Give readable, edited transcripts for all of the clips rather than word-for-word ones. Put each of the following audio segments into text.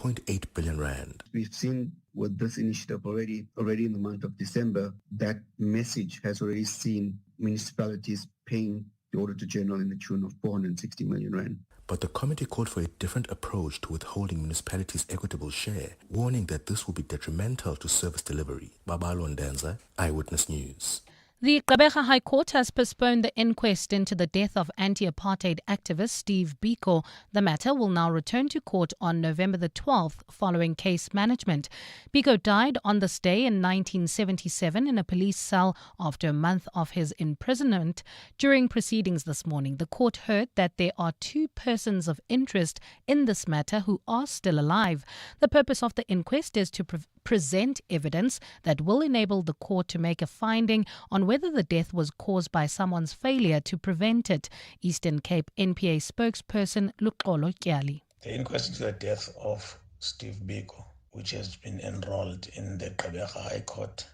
0.8 billion rand. We've seen with this initiative already in the month of December, that message has already seen municipalities paying the Auditor General in the tune of 460 million rand. But the committee called for a different approach to withholding municipalities' equitable share, warning that this will be detrimental to service delivery. Babalo Ndenza, Eyewitness News. The Gqeberha High Court has postponed the inquest into the death of anti-apartheid activist Steve Biko. The matter will now return to court on November the 12th following case management. Biko died on this day in 1977 in a police cell after a month of his imprisonment. During proceedings this morning, the court heard that there are two persons of interest in this matter who are still alive. The purpose of the inquest is to present evidence that will enable the court to make a finding on whether the death was caused by someone's failure to prevent it. Eastern Cape NPA spokesperson Luxolo Kyali. The inquest into the death of Steve Biko, which has been enrolled in the Gqeberha High Court,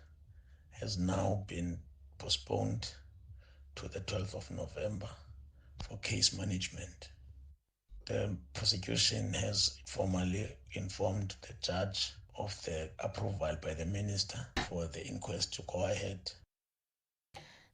has now been postponed to the 12th of November for case management. The prosecution has formally informed the judge of the approval by the minister for the inquest to go ahead.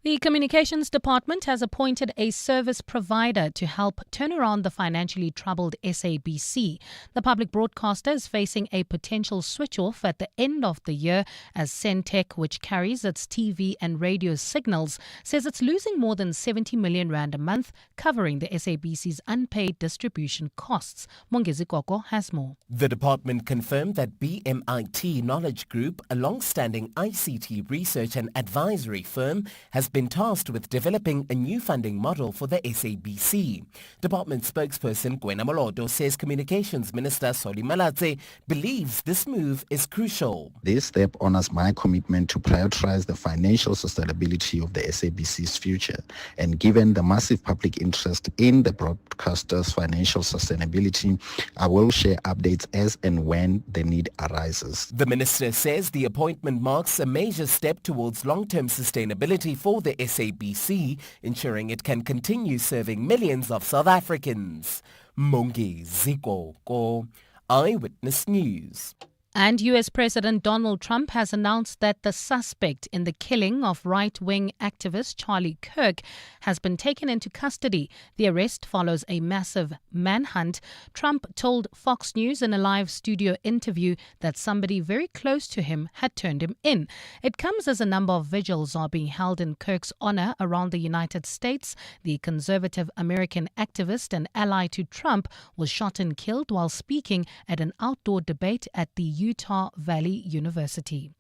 The Communications Department has appointed a service provider to help turn around the financially troubled SABC. The public broadcaster is facing a potential switch-off at the end of the year as Centec, which carries its TV and radio signals, says it's losing more than 70 million rand a month, covering the SABC's unpaid distribution costs. Mongezi Koko has more. The department confirmed that BMIT Knowledge Group, a long-standing ICT research and advisory firm, has been tasked with developing a new funding model for the SABC. Department spokesperson Gwena Molodo says Communications Minister Solly Malatse believes this move is crucial. This step honors my commitment to prioritize the financial sustainability of the SABC's future, and given the massive public interest in the broadcaster's financial sustainability, I will share updates as and when the need arises. The minister says the appointment marks a major step towards long-term sustainability for the SABC, ensuring it can continue serving millions of South Africans. Mongezi Koko, Eyewitness News. And U.S. President Donald Trump has announced that the suspect in the killing of right-wing activist Charlie Kirk has been taken into custody. The arrest follows a massive manhunt. Trump told Fox News in a live studio interview that somebody very close to him had turned him in. It comes as a number of vigils are being held in Kirk's honor around the United States. The conservative American activist and ally to Trump was shot and killed while speaking at an outdoor debate at the Utah Valley University.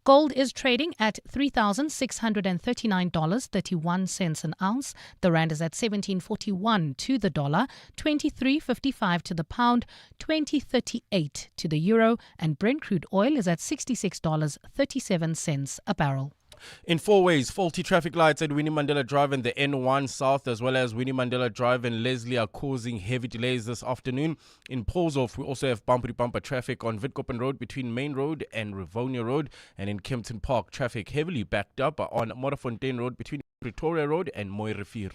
Gold is trading at $3,639.31 an ounce. The rand is at 17.41 to the dollar, 23.55 to the pound, 20.38 to the euro, and Brent crude oil is at $66.37 a barrel. In four ways, faulty traffic lights at Winnie Mandela Drive and the N1 South, as well as Winnie Mandela Drive and Leslie, are causing heavy delays this afternoon. In Polshof, we also have bumper-to-bumper traffic on Witkoppen Road between Main Road and Rivonia Road. And in Kempton Park, traffic heavily backed up on Modderfontein Road between Pretoria Road and Mooirivier.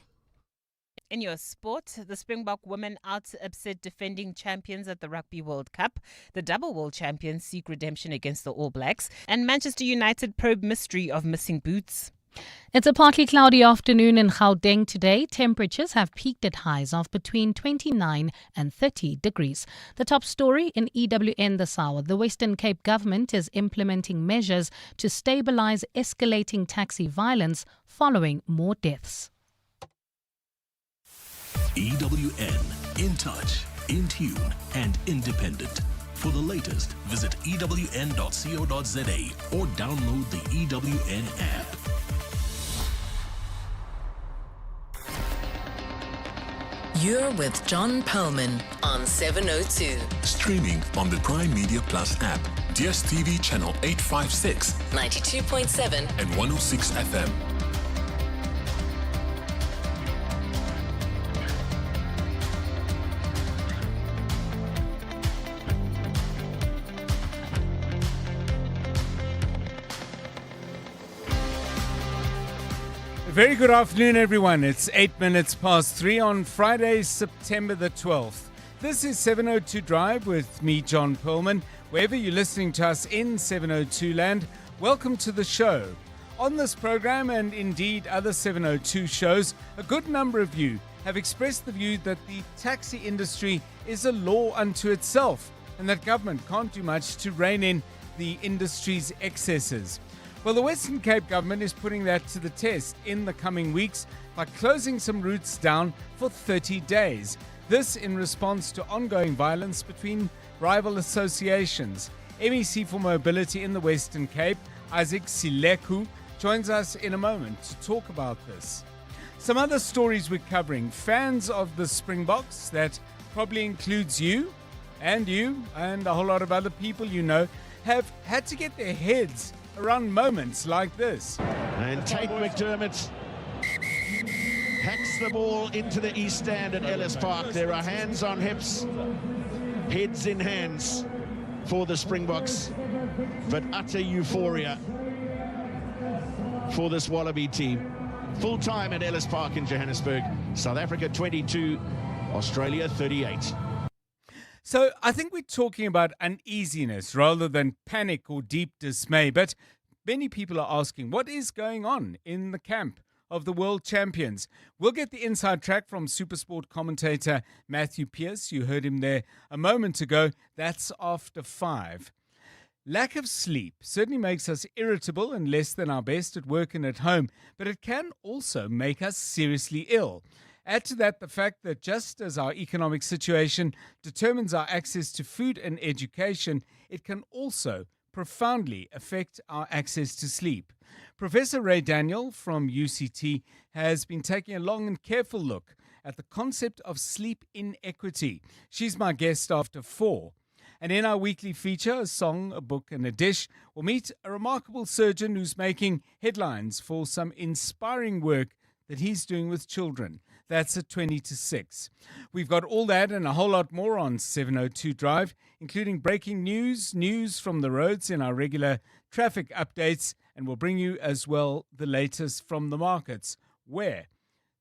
In your sport, the Springbok women out upset defending champions at the Rugby World Cup. The double world champions seek redemption against the All Blacks. And Manchester United probe mystery of missing boots. It's a partly cloudy afternoon in Gauteng today. Temperatures have peaked at highs of between 29 and 30 degrees. The top story in EWN this hour: the Western Cape government is implementing measures to stabilize escalating taxi violence following more deaths. EWN, in touch, in tune, and independent. For the latest, visit ewn.co.za or download the EWN app. You're with John Perlman on 702. Streaming on the Prime Media Plus app, DSTV channel 856, 92.7 and 106 FM. Very good afternoon, everyone. It's 8 minutes past 3 on Friday, September the 12th. This is 702 Drive with me, John Perlman. Wherever you're listening to us in 702 land, welcome to the show. On this program, and indeed other 702 shows, a good number of you have expressed the view that the taxi industry is a law unto itself and that government can't do much to rein in the industry's excesses. Well, the Western Cape government is putting that to the test in the coming weeks by closing some routes down for 30 days. This in response to ongoing violence between rival associations. MEC for Mobility in the Western Cape, Isaac Sileku, joins us in a moment to talk about this. Some other stories we're covering. Fans of the Springboks, that probably includes you and a whole lot of other people you know, have had to get their heads around moments like this. And Tate McDermott hacks the ball into the east stand at Ellis Park. There are hands on hips, heads in hands for the Springboks, but utter euphoria for this Wallaby team. Full time at Ellis Park in Johannesburg. South Africa 22, Australia 38. So I think we're talking about uneasiness rather than panic or deep dismay. But many people are asking, what is going on in the camp of the world champions? We'll get the inside track from Supersport commentator Matthew Pearce. You heard him there a moment ago. That's after 5. Lack of sleep certainly makes us irritable and less than our best at work and at home, but it can also make us seriously ill. Add to that the fact that just as our economic situation determines our access to food and education, it can also profoundly affect our access to sleep. Professor Ray Daniel from UCT has been taking a long and careful look at the concept of sleep inequity. She's my guest after 4. And in our weekly feature, a song, a book and a dish, we'll meet a remarkable surgeon who's making headlines for some inspiring work that he's doing with children. That's at 20 to 6. We've got all that and a whole lot more on 702 Drive, including breaking news from the roads in our regular traffic updates, and we'll bring you as well the latest from the markets, where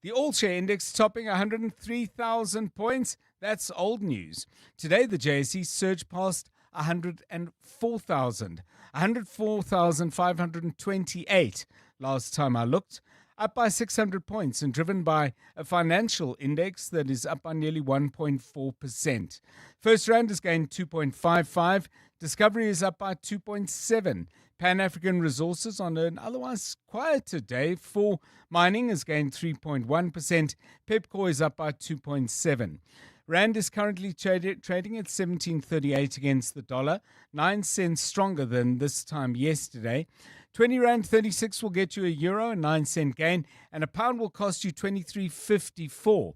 the all-share index topping 103,000 points. That's old news. Today, the JSE surged past 104,000. 104,528 last time I looked. Up by 600 points and driven by a financial index that is up by nearly 1.4%. First Rand has gained 2.55. Discovery is up by 2.7. Pan-African Resources on an otherwise quieter day for mining has gained 3.1%. Pepco is up by 2.7. Rand is currently trading at 17.38 against the dollar, 9 cents stronger than this time yesterday. 20 Rand 36 will get you a euro, a 9-cent gain, and a pound will cost you 23.54.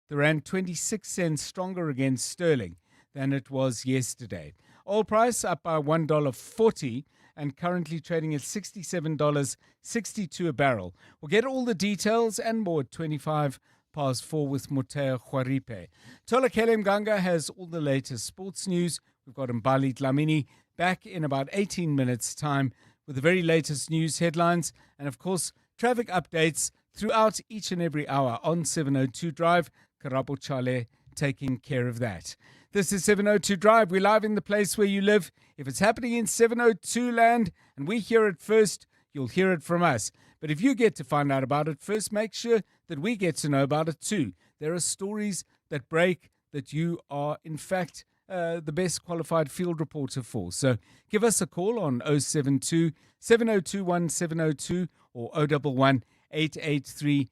The Rand 26 cents stronger against sterling than it was yesterday. Oil price up by $1.40 and currently trading at $67.62 a barrel. We'll get all the details and more at 25 past 4 with Moteo Juaripe. Tola Mganga has all the latest sports news. We've got Mbali Dlamini back in about 18 minutes' time with the very latest news headlines and, of course, traffic updates throughout each and every hour on 702 Drive. Karabo Chale taking care of that. This is 702 Drive. We're live in the place where you live. If it's happening in 702 land and we hear it first, you'll hear it from us. But if you get to find out about it first, make sure that we get to know about it too. There are stories that break that you are, in fact, the best qualified field reporter for. So give us a call on 072 702 1702 or 011 883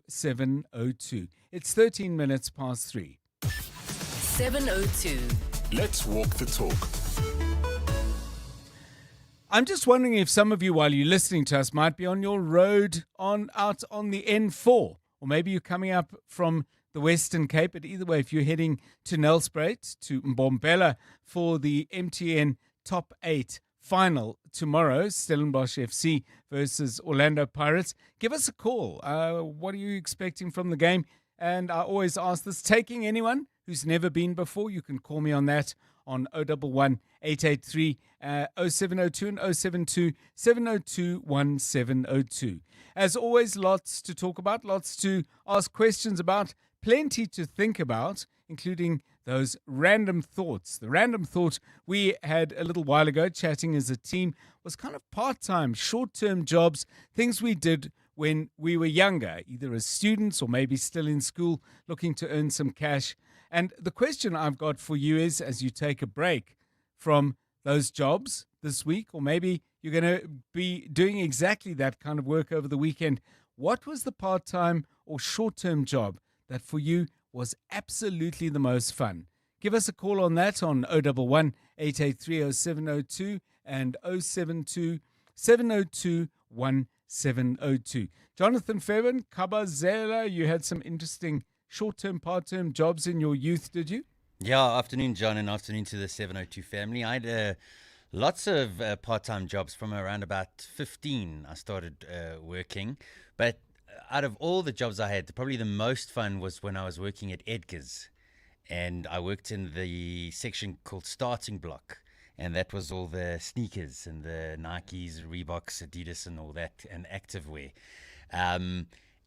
0702. It's 13 minutes past 3. 702. Let's walk the talk. I'm just wondering if some of you, while you're listening to us, might be on your road out on the N4, or maybe you're coming up from the Western Cape. But either way, if you're heading to Nelspruit, to Mbombela for the MTN Top 8 final tomorrow, Stellenbosch FC versus Orlando Pirates, give us a call. What are you expecting from the game? And I always ask this, taking anyone who's never been before, you can call me on that on 011 883 0702 and 072 702 1702. As always, lots to talk about, lots to ask questions about, plenty to think about, including those random thoughts. The random thought we had a little while ago chatting as a team was kind of part-time, short-term jobs, things we did when we were younger, either as students or maybe still in school looking to earn some cash. And the question I've got for you is, as you take a break from those jobs this week, or maybe you're going to be doing exactly that kind of work over the weekend, what was the part-time or short-term job that for you was absolutely the most fun? Give us a call on that on 011 883 0702 and 072 702 1702. Jonathan Fairbairn, Kabazela, you had some interesting short-term, part-term jobs in your youth, did you? Yeah, afternoon, John, and afternoon to the 702 family. I had lots of part-time jobs from around about 15. I started working, but out of all the jobs I had, probably the most fun was when I was working at Edgar's, and I worked in the section called Starting Block, and that was all the sneakers and the Nikes, Reeboks, Adidas, and all that, and activewear.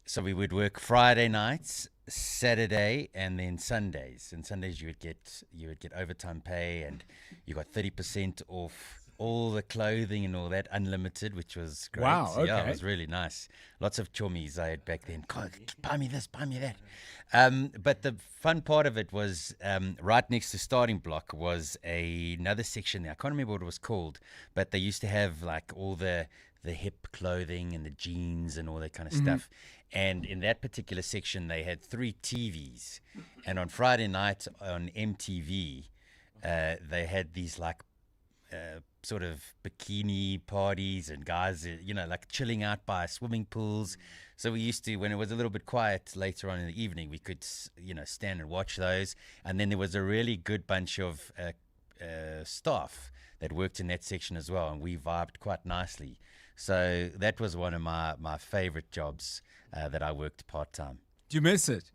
So we would work Friday nights, Saturday, and then Sundays. And Sundays you would get overtime pay, and you got 30% off all the clothing and all that, unlimited, which was great. Wow, okay. Yeah, it was really nice. Lots of chummies I had back then. Buy me this, buy me that. But the fun part of it was right next to Starting Block was another section there. I can't remember what it was called, but they used to have like all the hip clothing and the jeans and all that kind of stuff. And in that particular section, they had 3 TVs. And on Friday night on MTV, they had these like sort of bikini parties and guys, like chilling out by swimming pools. So we used to, when it was a little bit quiet later on in the evening, we could, stand and watch those. And then there was a really good bunch of staff that worked in that section as well, and we vibed quite nicely. So that was one of my favorite jobs that I worked part-time. Do you miss it?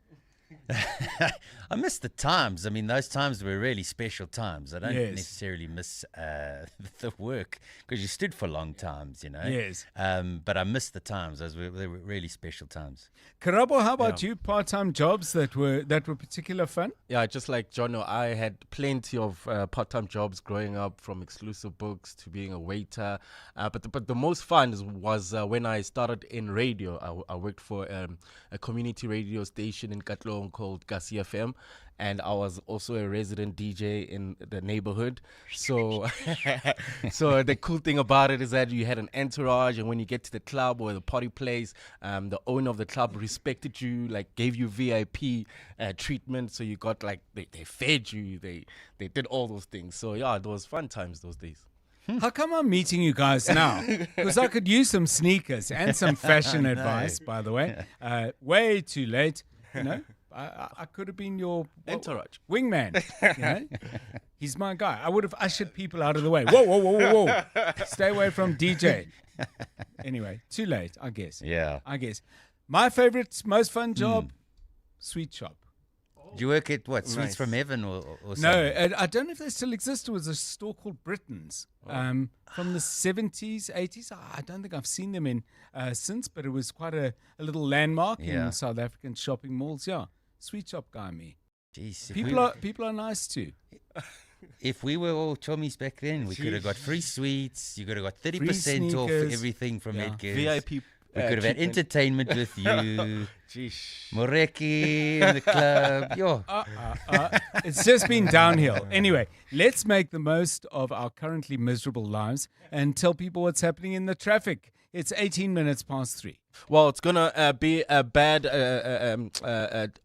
I miss the times. I mean, those times were really special times. I don't Yes. necessarily miss the work because you stood for long times, Yes. But I miss the times. They were really special times. Karabo, how about you? Part-time jobs that were particular fun? Yeah, just like Jono, I had plenty of part-time jobs growing up, from exclusive books to being a waiter. But the most fun was when I started in radio. I worked for a community radio station in Katlong called Kasi FM, and I was also a resident DJ in the neighborhood. So the cool thing about it is that you had an entourage, and when you get to the club or the party place, the owner of the club respected you, like gave you VIP treatment. So you got like, they fed you, they did all those things. So yeah, it was fun times those days. How come I'm meeting you guys now? Because I could use some sneakers and some fashion advice, by the way. Way too late, I could have been your entourage wingman. He's my guy. I would have ushered people out of the way. Whoa. Stay away from DJ. Anyway, too late, I guess. Yeah. I guess. My favorite, most fun job, sweet shop. Do you work at what, Sweets Nice. from Heaven or something? No, I don't know if they still exist. It was a store called Britain's from the 70s, 80s. I don't think I've seen them in since, but it was quite a little landmark in South African shopping malls. Yeah, sweet shop guy, me. Jeez, People are nice too. If we were all chummies back then, we could have got free sweets. You could have got 30% off sneakers. everything from Edgar's. VIP. We could have had entertainment with you. Jeez. Moreki in the club. Yo. It's just been downhill. Anyway, let's make the most of our currently miserable lives and tell people what's happening in the traffic. It's 18 minutes past 3. Well, it's going to be a bad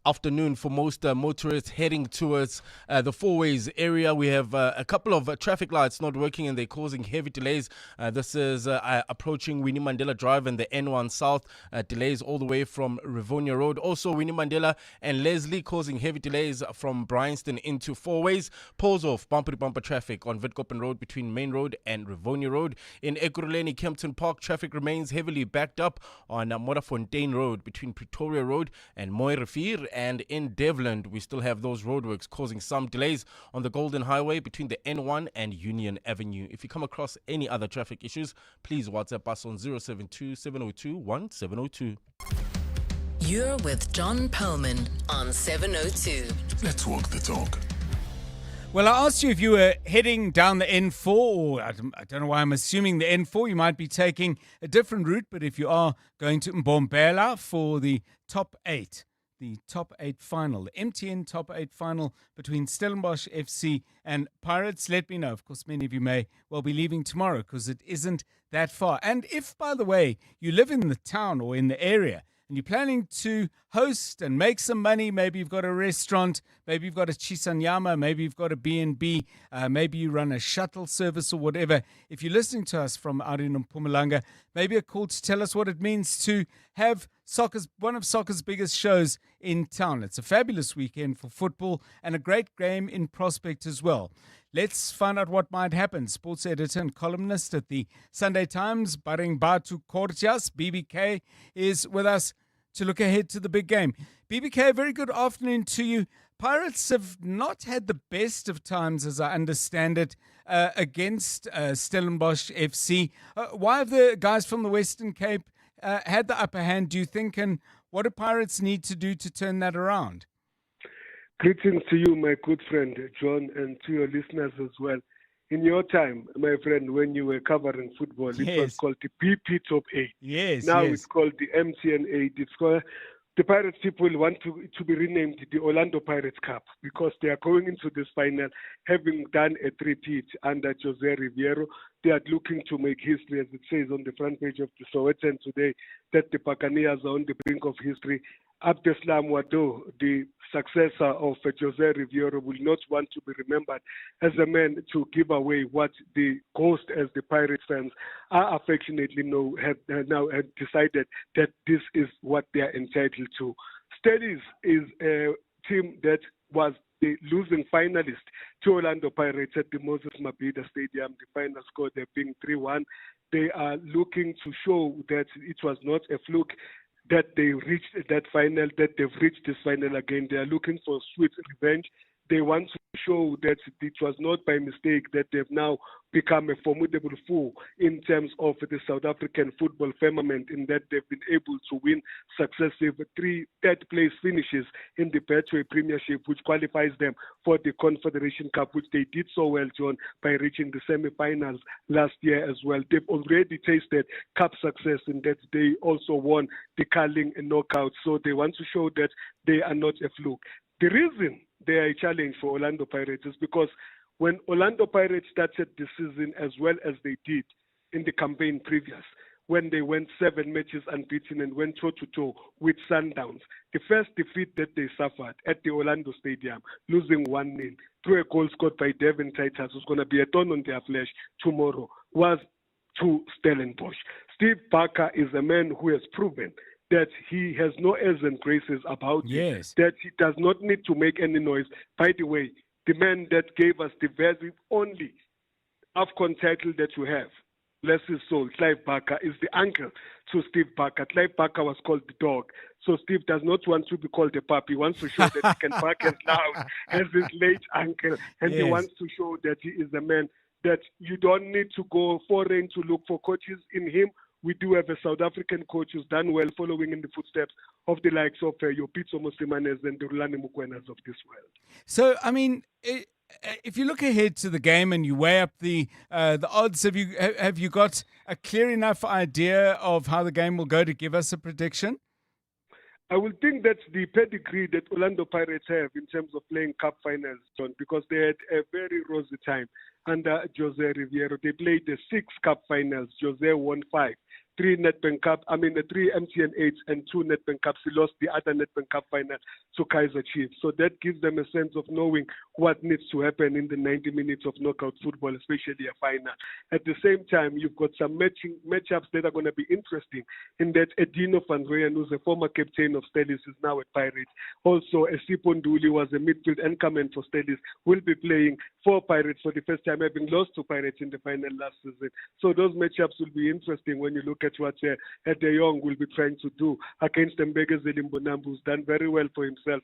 afternoon for most motorists heading towards the Fourways area. We have a couple of traffic lights not working, and they're causing heavy delays. This is approaching Winnie Mandela Drive and the N1 South. Delays all the way from Rivonia Road. Also, Winnie Mandela and Leslie causing heavy delays from Bryanston into Fourways. Pulls off bumper-to-bumper traffic on Witkoppen Road between Main Road and Rivonia Road. In Ekurhuleni, Kempton Park, traffic remains heavily backed up on Morafontein Road between Pretoria Road and Mooirivier, and in Devland we still have those roadworks causing some delays on the Golden Highway between the N1 and Union Avenue. If you come across any other traffic issues, please WhatsApp us on 072 702 1702. You're with John Perlman on 702. Let's walk the talk. Well, I asked you if you were heading down the N4, or I don't know why I'm assuming the N4. You might be taking a different route, but if you are going to Mbombela for the top 8, the top 8 final, the MTN top 8 final between Stellenbosch FC and Pirates, let me know. Of course, many of you may well be leaving tomorrow because it isn't that far. And if, by the way, you live in the town or in the area, and you're planning to host and make some money, maybe you've got a restaurant, maybe you've got a Chisanyama, maybe you've got a B&B, maybe you run a shuttle service or whatever. If you're listening to us from out in Mpumalanga, maybe a call to tell us what it means to have one of soccer's biggest shows in town. It's a fabulous weekend for football and a great game in prospect as well. Let's find out what might happen. Sports editor and columnist at the Sunday Times, Barring Batu Kortias, BBK, is with us to look ahead to the big game. BBK, very good afternoon to you. Pirates have not had the best of times, as I understand it, against Stellenbosch FC. Why have the guys from the Western Cape had the upper hand, do you think, and what do Pirates need to do to turn that around? Greetings to you, my good friend, John, and to your listeners as well. In your time, my friend, when you were covering football, it was called the PP Top 8. Yes, now yes. It's called the MTN 8. It's called, the Pirates people want to be renamed the Orlando Pirates Cup because they are going into this final having done a three-peat under Jose Riviero. They are looking to make history, as it says on the front page of the Sowetan today, that the Buccaneers are on the brink of history. Abdeslam Wado, the successor of Jose Riviero, will not want to be remembered as a man to give away what the ghost, as the Pirates fans are affectionately know, have decided that this is what they are entitled to. Stellies is a team that was the losing finalist to Orlando Pirates at the Moses Mabhida Stadium. The final score there being 3-1. They are looking to show that it was not a fluke that they reached that final, that they've reached this final again. They are looking for sweet revenge. They want to show that it was not by mistake that they've now become a formidable foe in terms of the South African football firmament, in that they've been able to win successive 3 third-place finishes in the Betway Premiership, which qualifies them for the Confederation Cup, which they did so well, John, by reaching the semi-finals last year as well. They've already tasted cup success in that they also won the Carling knockout, so they want to show that they are not a fluke. The reason they are a challenge for Orlando Pirates is because when Orlando Pirates started the season as well as they did in the campaign previous, when they went 7 matches unbeaten and went toe-to-toe with Sundowns, the first defeat that they suffered at the Orlando Stadium, losing 1-0 through a goal scored by Devin Titus, who's going to be a thorn on their flesh tomorrow, was to Stellenbosch. Steve Barker is a man who has proven that he has no airs and graces about him, that he does not need to make any noise. By the way, the man that gave us the very only AFCON title that you have, bless his soul, Clive Barker, is the uncle to Steve Barker. Clive Barker was called the dog. So Steve does not want to be called a puppy. He wants to show that he can bark as loud as his late uncle. And he wants to show that he is a man that you don't need to go foreign to look for coaches in him. We do have a South African coach who's done well, following in the footsteps of the likes of your Pitso Mosimanes and the Rulani Mukwenas of this world. So, I mean, if you look ahead to the game and you weigh up the odds, have you got a clear enough idea of how the game will go to give us a prediction? I would think that's the pedigree that Orlando Pirates have in terms of playing cup finals, John, because they had a very rosy time under Jose Riviero. They played the 6 cup finals. Jose won 5. 3 Nedbank Cup, the 3 MTN 8s and 2 Nedbank Cups. He lost the other Nedbank Cup final to Kaizer Chiefs. So that gives them a sense of knowing what needs to happen in the 90 minutes of knockout football, especially a final. At the same time, you've got some matchups that are going to be interesting, in that Edino van Rooyen, who's a former captain of Stellies, is now at Pirates. Also, Sipho Nduli was a midfield incumbent for Stellies, will be playing for Pirates for the first time, having lost to Pirates in the final last season. So those matchups will be interesting when you look at what De Jong will be trying to do against Mbeke Zelimbonambu, who's done very well for himself,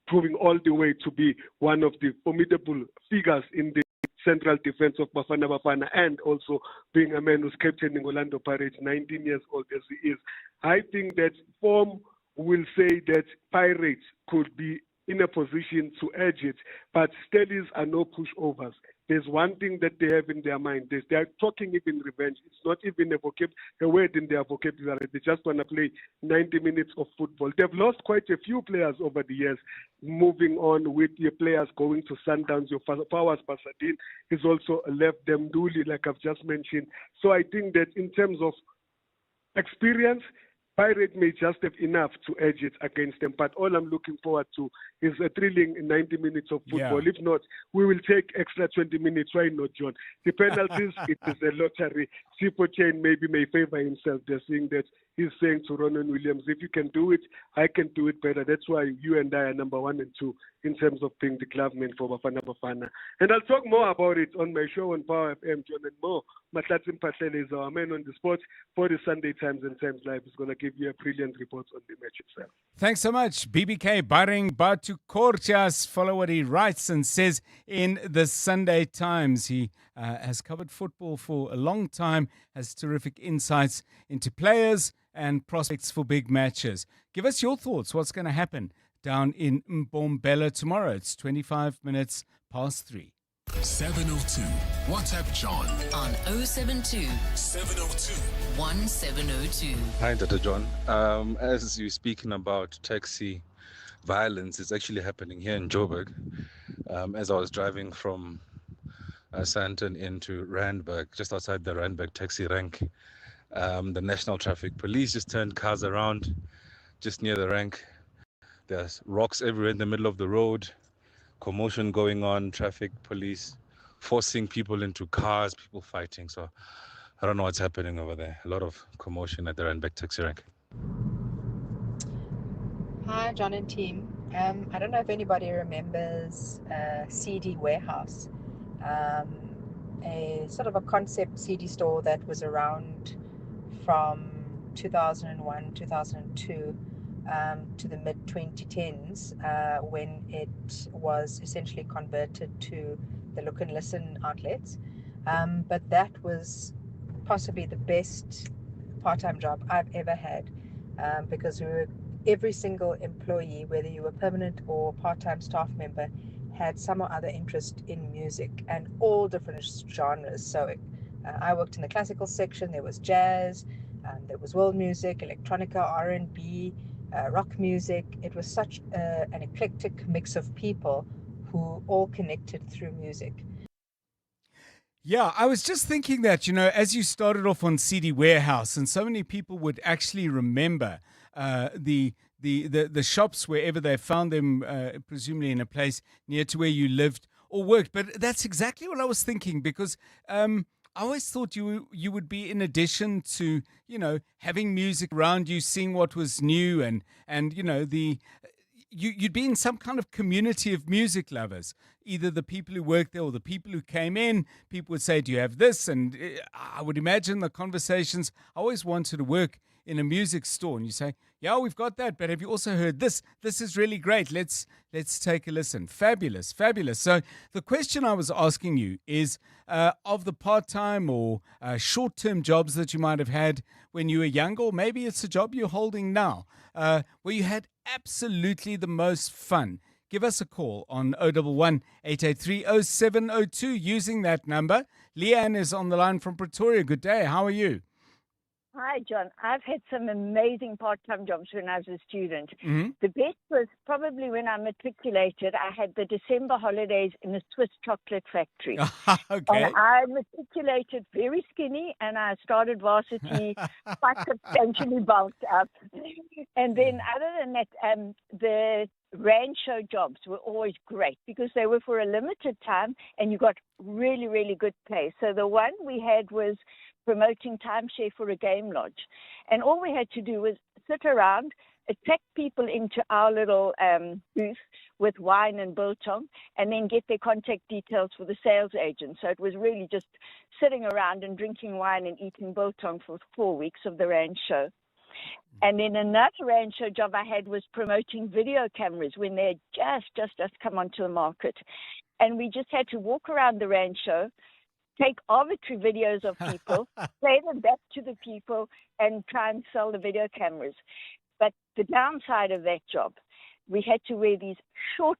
proving all the way to be one of the formidable figures in the central defense of Bafana Bafana, and also being a man who's captaining Orlando Pirates, 19 years old as he is. I think that form will say that Pirates could be in a position to urge it, but studies are no pushovers. There's one thing that they have in their mind. They are talking even revenge. It's not even a word in their vocabulary. They just want to play 90 minutes of football. They've lost quite a few players over the years. Moving on with your players going to Sundowns, your Powers Pasadena has also left them Duli, like I've just mentioned. So I think that in terms of experience, Pirate may just have enough to edge it against them, but all I'm looking forward to is a thrilling 90 minutes of football. Yeah. If not, we will take extra 20 minutes. Why not, John? The penalties, it is a lottery. Sipo Chain maybe may favor himself. They're saying that he's saying to Ronan Williams, if you can do it, I can do it better. That's why you and I are number 1 and 2 in terms of being the glove-man for Bafana Bafana. And I'll talk more about it on my show on Power FM, John, and more. Matlatin Patel is our man on the spot for the Sunday Times and Times Live. He's going to give you a brilliant report on the match itself. Thanks so much, BBK Baring Batu Korchas. Follow what he writes and says in the Sunday Times. He has covered football for a long time, has terrific insights into players and prospects for big matches. Give us your thoughts. What's going to happen down in Mbombela tomorrow? It's 25 minutes past 3. 702. WhatsApp John on 072 702 1702. Hi, Dr. John. As you're speaking about taxi violence, it's actually happening here in Joburg. As I was driving from Sandton into Randburg, just outside the Randburg taxi rank, the National Traffic Police just turned cars around just near the rank. There's rocks everywhere in the middle of the road, commotion going on, traffic police forcing people into cars, people fighting. So I don't know what's happening over there. A lot of commotion at the Randburg taxi rank. Hi, John and team. I don't know if anybody remembers CD Warehouse, a sort of a concept CD store that was around from 2001, 2002 to the mid-2010s when it was essentially converted to the Look and Listen outlets. But that was possibly the best part-time job I've ever had because every single employee, whether you were permanent or part-time staff member, had some or other interest in music and all different genres. So I worked in the classical section. There was jazz, there was world music, electronica, R&B, rock music. It was such an eclectic mix of people who all connected through music. Yeah, I was just thinking that, as you started off on CD Warehouse, and so many people would actually remember the shops wherever they found them, presumably in a place near to where you lived or worked. But that's exactly what I was thinking, because I always thought you would be, in addition to, having music around you, seeing what was new and you'd be in some kind of community of music lovers, either the people who worked there or the people who came in. People would say, do you have this? And I would imagine the conversations. I always wanted to work in a music store, and you say, yeah, we've got that, but have you also heard this? This is really great. Let's take a listen. Fabulous. So the question I was asking you is, of the part-time or short-term jobs that you might have had when you were younger, or maybe it's a job you're holding now, where you had absolutely the most fun. Give us a call on 011-883-0702 using that number. Leanne is on the line from Pretoria. Good day. How are you? Hi, John. I've had some amazing part-time jobs when I was a student. Mm-hmm. The best was probably when I matriculated. I had the December holidays in a Swiss chocolate factory. Okay. And I matriculated very skinny, and I started varsity quite substantially bulked up. And then other than that, the ranch show jobs were always great because they were for a limited time, and you got really, really good pay. So the one we had was promoting timeshare for a game lodge. And all we had to do was sit around, attract people into our little booth with wine and biltong, and then get their contact details for the sales agent. So it was really just sitting around and drinking wine and eating biltong for 4 weeks of the ranch show. And then another ranch show job I had was promoting video cameras when they had just come onto the market. And we just had to walk around the ranch show, take arbitrary videos of people, play them back to the people, and try and sell the video cameras. But the downside of that job, we had to wear these short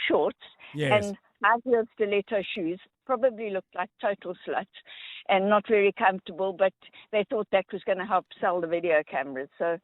shorts and high-heel stiletto shoes. Probably looked like total sluts and not very comfortable, but they thought that was going to help sell the video cameras. So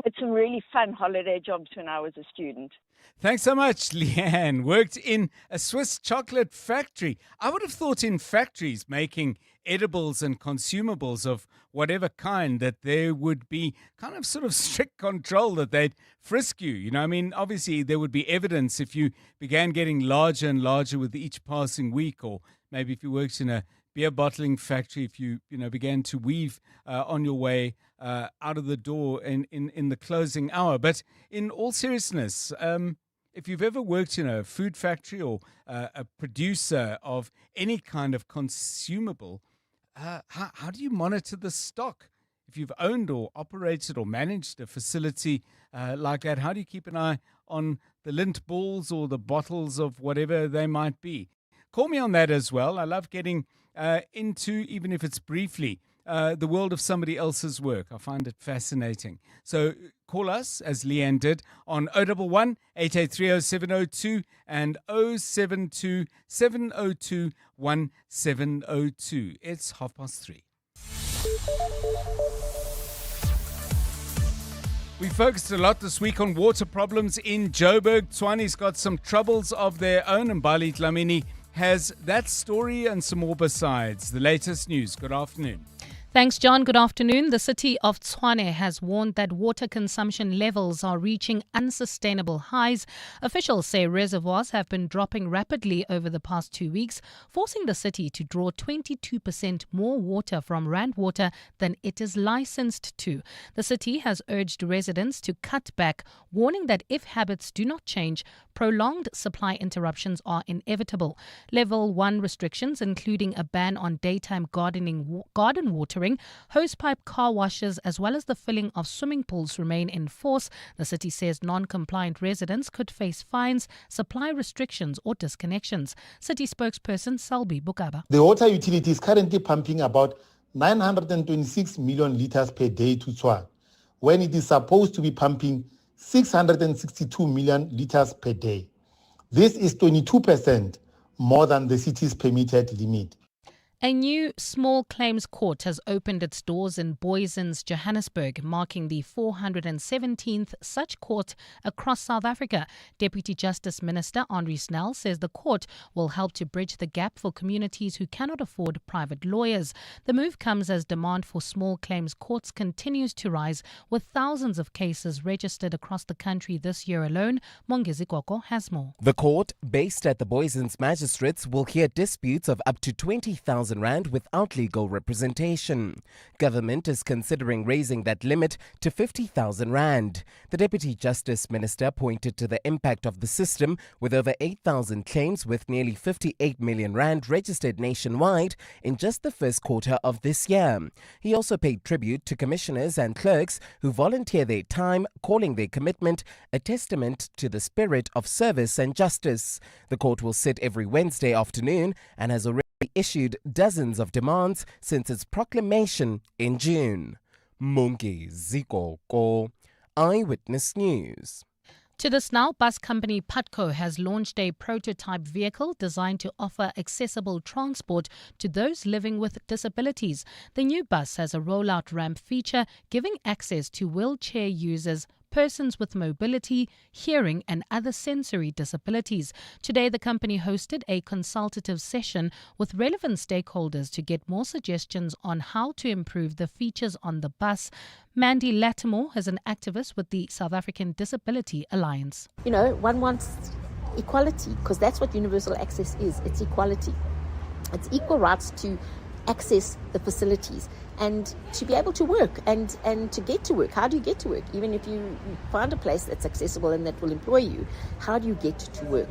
it's some really fun holiday jobs when I was a student. Thanks so much, Leanne. Worked in a Swiss chocolate factory. I would have thought in factories making edibles and consumables of whatever kind that there would be kind of sort of strict control, that they'd frisk you. You know, I mean, obviously there would be evidence if you began getting larger and larger with each passing week, or maybe if you worked in a beer bottling factory, if you began to weave on your way out of the door in the closing hour. But in all seriousness, if you've ever worked in a food factory or a producer of any kind of consumable, how do you monitor the stock? If you've owned or operated or managed a facility like that, how do you keep an eye on the lint balls or the bottles of whatever they might be? Call me on that as well. I love getting into, even if it's briefly, the world of somebody else's work. I find it fascinating. So call us, as Leanne did, on 011 883 0702 and 072 702 1702. It's 3:30. We focused a lot this week on water problems in Joburg. Tshwane's got some troubles of their own, and Bali Dlamini has that story and some more besides. The latest news. Good afternoon. Thanks, John. Good afternoon. The city of Tshwane has warned that water consumption levels are reaching unsustainable highs. Officials say reservoirs have been dropping rapidly over the past 2 weeks, forcing the city to draw 22% more water from Rand Water than it is licensed to. The city has urged residents to cut back, warning that if habits do not change, prolonged supply interruptions are inevitable. Level 1 restrictions, including a ban on daytime garden watering, hosepipe car washes, as well as the filling of swimming pools, remain in force. The city says non-compliant residents could face fines, supply restrictions or disconnections. City spokesperson Salbi Bukaba. The water utility is currently pumping about 926 million litres per day to Tshwane, when it is supposed to be pumping 662 million litres per day. This is 22% more than the city's permitted limit. A new small claims court has opened its doors in Booysens, Johannesburg, marking the 417th such court across South Africa. Deputy Justice Minister Henri Snell says the court will help to bridge the gap for communities who cannot afford private lawyers. The move comes as demand for small claims courts continues to rise, with thousands of cases registered across the country this year alone. Mongezi Koko has more. The court, based at the Booysens Magistrates, will hear disputes of up to 20,000 Rand without legal representation. Government is considering raising that limit to 50,000 Rand. The Deputy Justice Minister pointed to the impact of the system, with over 8,000 claims with nearly 58 million Rand registered nationwide in just the first quarter of this year. He also paid tribute to commissioners and clerks who volunteer their time, calling their commitment a testament to the spirit of service and justice. The court will sit every Wednesday afternoon and has already issued dozens of demands since its proclamation in June. Mungi Zikoko, Eyewitness News. To this now, bus company Putco has launched a prototype vehicle designed to offer accessible transport to those living with disabilities. The new bus has a rollout ramp feature, giving access to wheelchair users, persons with mobility, hearing and other sensory disabilities. Today, the company hosted a consultative session with relevant stakeholders to get more suggestions on how to improve the features on the bus. Mandy Latimore is an activist with the South African Disability Alliance. You know, one wants equality, because that's what universal access is. It's equality. It's equal rights to access the facilities and to be able to work and to get to work. How do you get to work? Even if you find a place that's accessible and that will employ you, how do you get to work?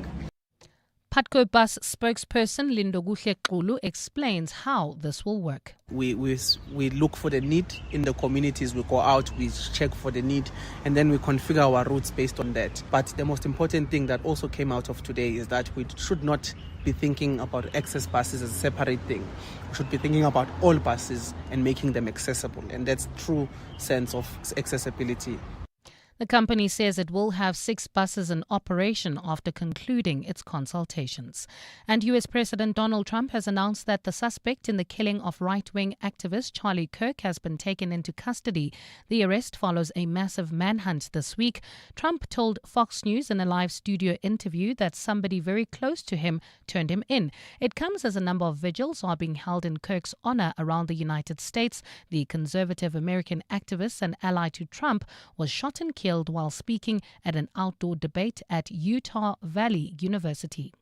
Putco bus spokesperson Lindoguhle Xulu explains how this will work. We look for the need in the communities. We go out, we check for the need, and then we configure our routes based on that. But the most important thing that also came out of today is that we should not be thinking about access buses as a separate thing. We should be thinking about all buses and making them accessible, and that's true sense of accessibility. The company says it will have 6 buses in operation after concluding its consultations. And US President Donald Trump has announced that the suspect in the killing of right-wing activist Charlie Kirk has been taken into custody. The arrest follows a massive manhunt this week. Trump told Fox News in a live studio interview that somebody very close to him turned him in. It comes as a number of vigils are being held in Kirk's honor around the United States. The conservative American activist and ally to Trump was shot and killed while speaking at an outdoor debate at Utah Valley University.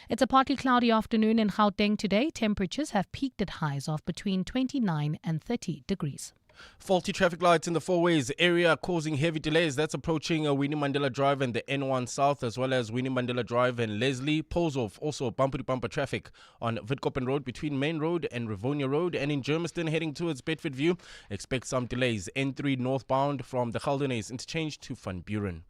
It's a partly cloudy afternoon in Gauteng today. Temperatures have peaked at highs of between 29 and 30 degrees. Faulty traffic lights in the four-ways area causing heavy delays. That's approaching Winnie Mandela Drive and the N1 South, as well as Winnie Mandela Drive and Leslie. Pulls off also bumper-to-bumper traffic on Witkoppen Road between Main Road and Rivonia Road. And in Germiston, heading towards Bedfordview, expect some delays. N3 northbound from the Geldenhuys interchange to Van Buren.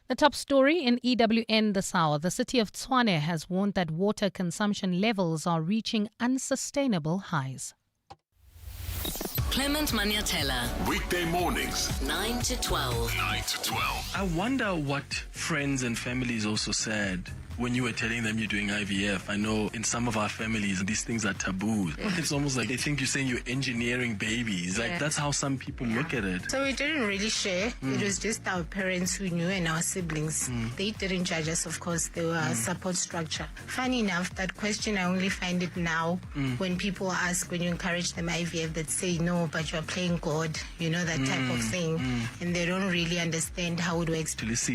The top story in EWN this hour. The city of Tshwane has warned that water consumption levels are reaching unsustainable highs. Clement Maniatella. Weekday mornings, 9 to 12. 9 to 12. I wonder what friends and families also said when you were telling them you're doing IVF. I know in some of our families, these things are taboo. It's almost like they think you're saying you're engineering babies. Like, that's how some people look at it. So we didn't really share. It was just our parents who knew and our siblings. They didn't judge us, of course. They were a support structure. Funny enough, that question, I only find it now when people ask, when you encourage them IVF, that say, no, but you're playing God, you know, that type of thing. And they don't really understand how it works. Clements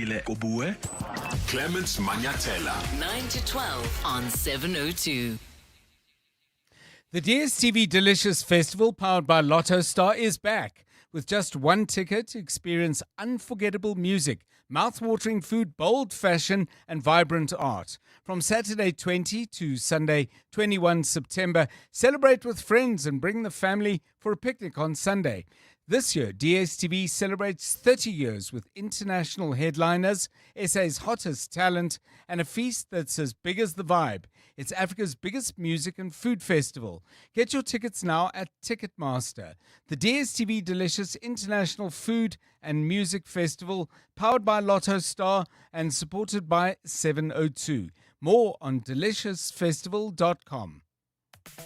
Maniatella. 9 to 12 on 702. The DSTV Delicious Festival, powered by Lotto Star, is back. With just one ticket, experience unforgettable music, mouth-watering food, bold fashion, and vibrant art. From Saturday 20 to Sunday 21 September, celebrate with friends and bring the family for a picnic on Sunday. This year, DSTV celebrates 30 years with international headliners, SA's hottest talent, and a feast that's as big as the vibe. It's Africa's biggest music and food festival. Get your tickets now at Ticketmaster. The DSTV Delicious International Food and Music Festival, powered by Lotto Star and supported by 702. More on deliciousfestival.com.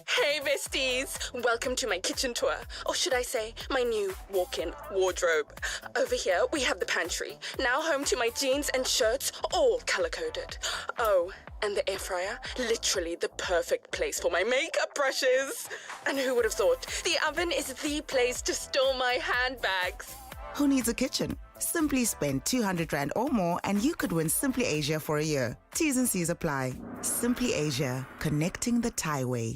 Hey besties, welcome to my kitchen tour, or should I say my new walk-in wardrobe. Over here we have the pantry, now home to my jeans and shirts, all color-coded. Oh, and the air fryer, literally the perfect place for my makeup brushes. And who would have thought, the oven is the place to store my handbags. Who needs a kitchen? Simply spend 200 Rand or more and you could win Simply Asia for a year. T's and C's apply. Simply Asia, connecting the Thai way.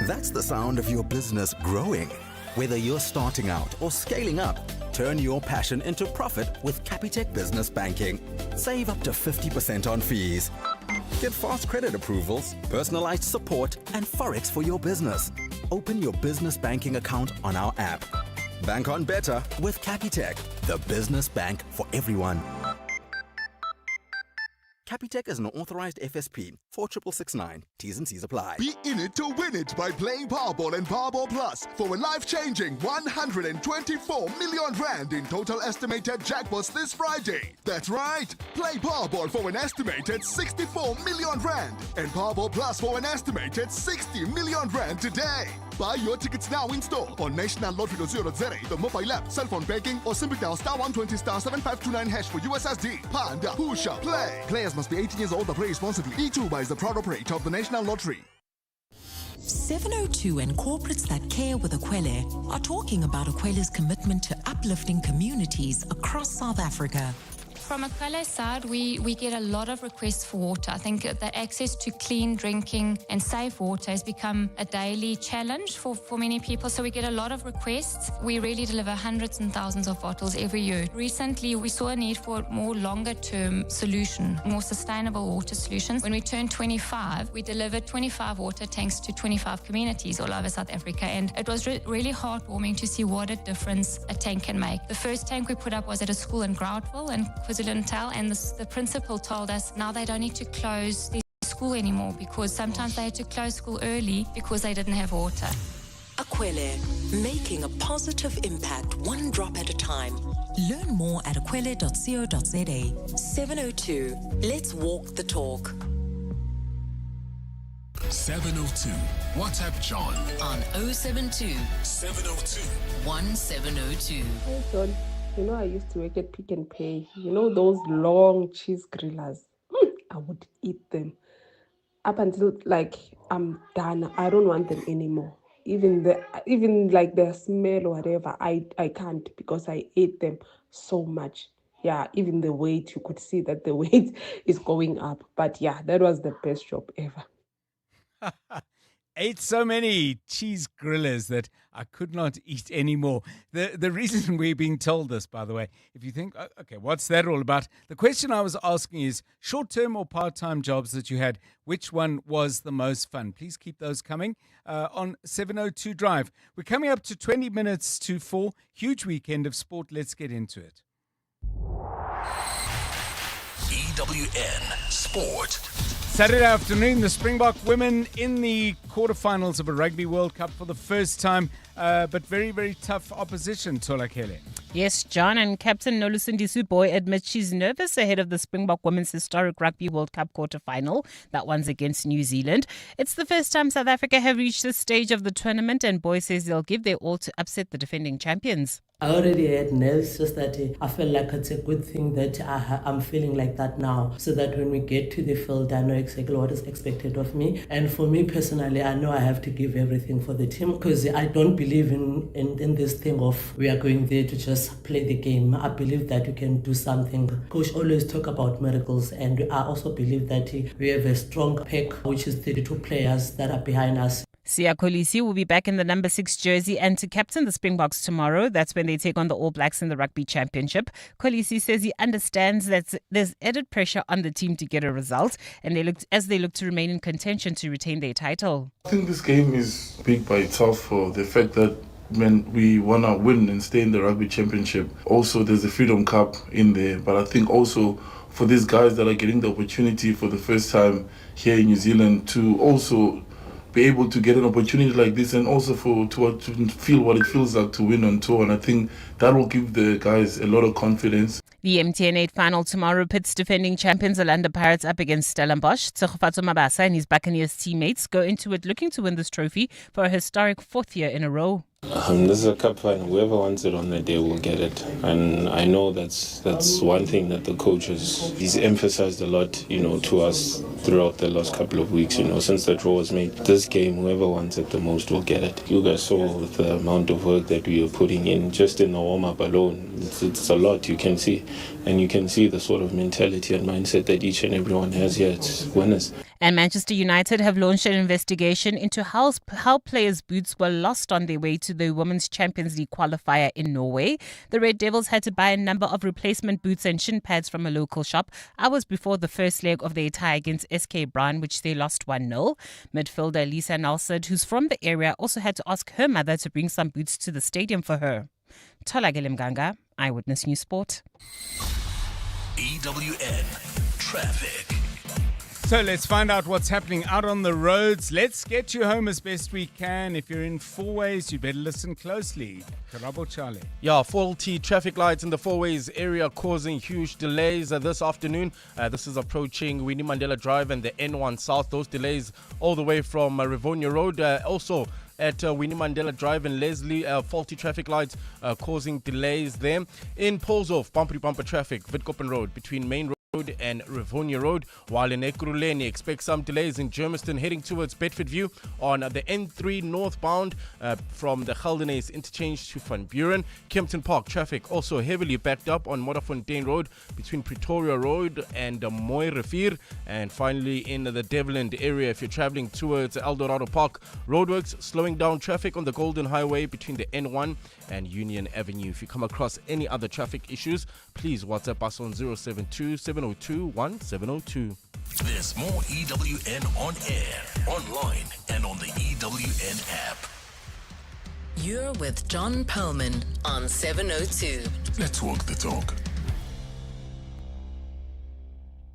That's the sound of your business growing. Whether you're starting out or scaling up, turn your passion into profit with Capitec Business Banking. Save up to 50% on fees. Get fast credit approvals, personalized support, and Forex for your business. Open your business banking account on our app. Bank on better with Capitec, the business bank for everyone. Capitec is an authorized FSP. 46669. T's and C's apply. Be in it to win it by playing Powerball and Powerball Plus for a life-changing 124 million Rand in total estimated jackpots this Friday. That's right. Play Powerball for an estimated 64 million Rand and Powerball Plus for an estimated 60 million Rand today. Buy your tickets now in store on nationallottery.co.za, the mobile app, cell phone banking, or simply dial *120 *7529# for USSD. Panda, Pusha, play. Players must be 18 years old or play responsibly. E2 is the proud operator of the National Lottery. 702 and corporates that care with Ekwele are talking about Ekwele's commitment to uplifting communities across South Africa. From Ekwele's side, we get a lot of requests for water. I think that access to clean drinking and safe water has become a daily challenge for many people. So we get a lot of requests. We really deliver hundreds and thousands of bottles every year. Recently, we saw a need for a more longer-term solution, more sustainable water solutions. When we turned 25, we delivered 25 water tanks to 25 communities all over South Africa. And it was really heartwarming to see what a difference a tank can make. The first tank we put up was at a school in Groudville and KwaZulu-Natal, and the principal told us now they don't need to close the school anymore because sometimes they had to close school early because they didn't have water. Ekwele, making a positive impact one drop at a time. Learn more at ekwele.co.za. 702. Let's walk the talk. 702. WhatsApp John On 072 702 1702. Hey John, I used to work at Pick and Pay. Those long cheese grillers. I would eat them up until I'm done. I don't want them anymore. Even the smell or whatever, I can't because I ate them so much. Yeah, even the weight, you could see that the weight is going up. But yeah, that was the best job ever. Ate so many cheese grillers that I could not eat anymore. The reason we're being told this, by the way, if you think, okay, what's that all about? The question I was asking is short-term or part-time jobs that you had, which one was the most fun? Please keep those coming on 702 Drive. We're coming up to 20 minutes to 4. Huge weekend of sport. Let's get into it. EWN Sport. Saturday afternoon, the Springbok women in the quarterfinals of a Rugby World Cup for the first time, but very, very tough opposition, Tolakele. Yes, John, and Captain Nolusindi Boy admits she's nervous ahead of the Springbok Women's historic Rugby World Cup quarterfinal. That one's against New Zealand. It's the first time South Africa have reached this stage of the tournament, and Boy says they'll give their all to upset the defending champions. I already had nerves, just that I felt like it's a good thing that I'm feeling like that now, so that when we get to the field, I know exactly what is expected of me. And for me personally, I know I have to give everything for the team, because I don't believe in this thing of we are going there to just play the game. I believe that we can do something. Coach always talk about miracles, and I also believe that we have a strong pack, which is 32 players that are behind us. Siya Kolisi will be back in the number 6 jersey and to captain the Springboks tomorrow. That's when they take on the All Blacks in the Rugby Championship. Kolisi says he understands that there's added pressure on the team to get a result, and they look to remain in contention to retain their title. I think this game is big by itself for the fact that when we want to win and stay in the Rugby Championship. Also, there's the Freedom Cup in there, but I think also for these guys that are getting the opportunity for the first time here in New Zealand to also be able to get an opportunity like this, and also to feel what it feels like to win on tour. And I think that will give the guys a lot of confidence. The MTN 8 final tomorrow pits defending champions Orlando Pirates up against Stellenbosch. Tshegofatso Mabasa and his Buccaneers teammates go into it looking to win this trophy for a historic 4th year in a row. This is a cup final. Whoever wants it on the day will get it, and I know that's one thing that the coach he's emphasized a lot, to us throughout the last couple of weeks. Since the draw was made, this game, whoever wants it the most will get it. You guys saw the amount of work that we are putting in just in the warm-up alone. It's a lot. You can see the sort of mentality and mindset that each and everyone has here. It's winners. And Manchester United have launched an investigation into how players' boots were lost on their way to the Women's Champions League qualifier in Norway. The Red Devils had to buy a number of replacement boots and shin pads from a local shop hours before the first leg of their tie against SK Brand, which they lost 1-0. Midfielder Lisa Nelsard, who's from the area, also had to ask her mother to bring some boots to the stadium for her. Tolagele Mganga, Eyewitness News Sport. EWN Traffic. So let's find out what's happening out on the roads. Let's get you home as best we can. If you're in four-ways, you better listen closely. Karabo Charlie. Yeah, faulty traffic lights in the four-ways area causing huge delays this afternoon. This is approaching Winnie Mandela Drive and the N1 South. Those delays all the way from Rivonia Road. Also at Winnie Mandela Drive and Leslie, faulty traffic lights causing delays there. In Polshof, bumper traffic, Witkoppen Road between Main Road and Rivonia Road, while in Ekurhuleni expect some delays in Germiston heading towards Bedfordview on the N3 northbound from the Geldenhuys interchange to Van Buren. Kempton Park traffic also heavily backed up on Modderfontein Road between Pretoria Road and Mooi Rivier. And finally in the Devland area, if you're traveling towards Eldorado Park, roadworks slowing down traffic on the Golden Highway between the N1 and Union Avenue. If you come across any other traffic issues, please WhatsApp us on 072-702-1702. There's more EWN on air, online, and on the EWN app. You're with John Perlman on 702. Let's walk the talk.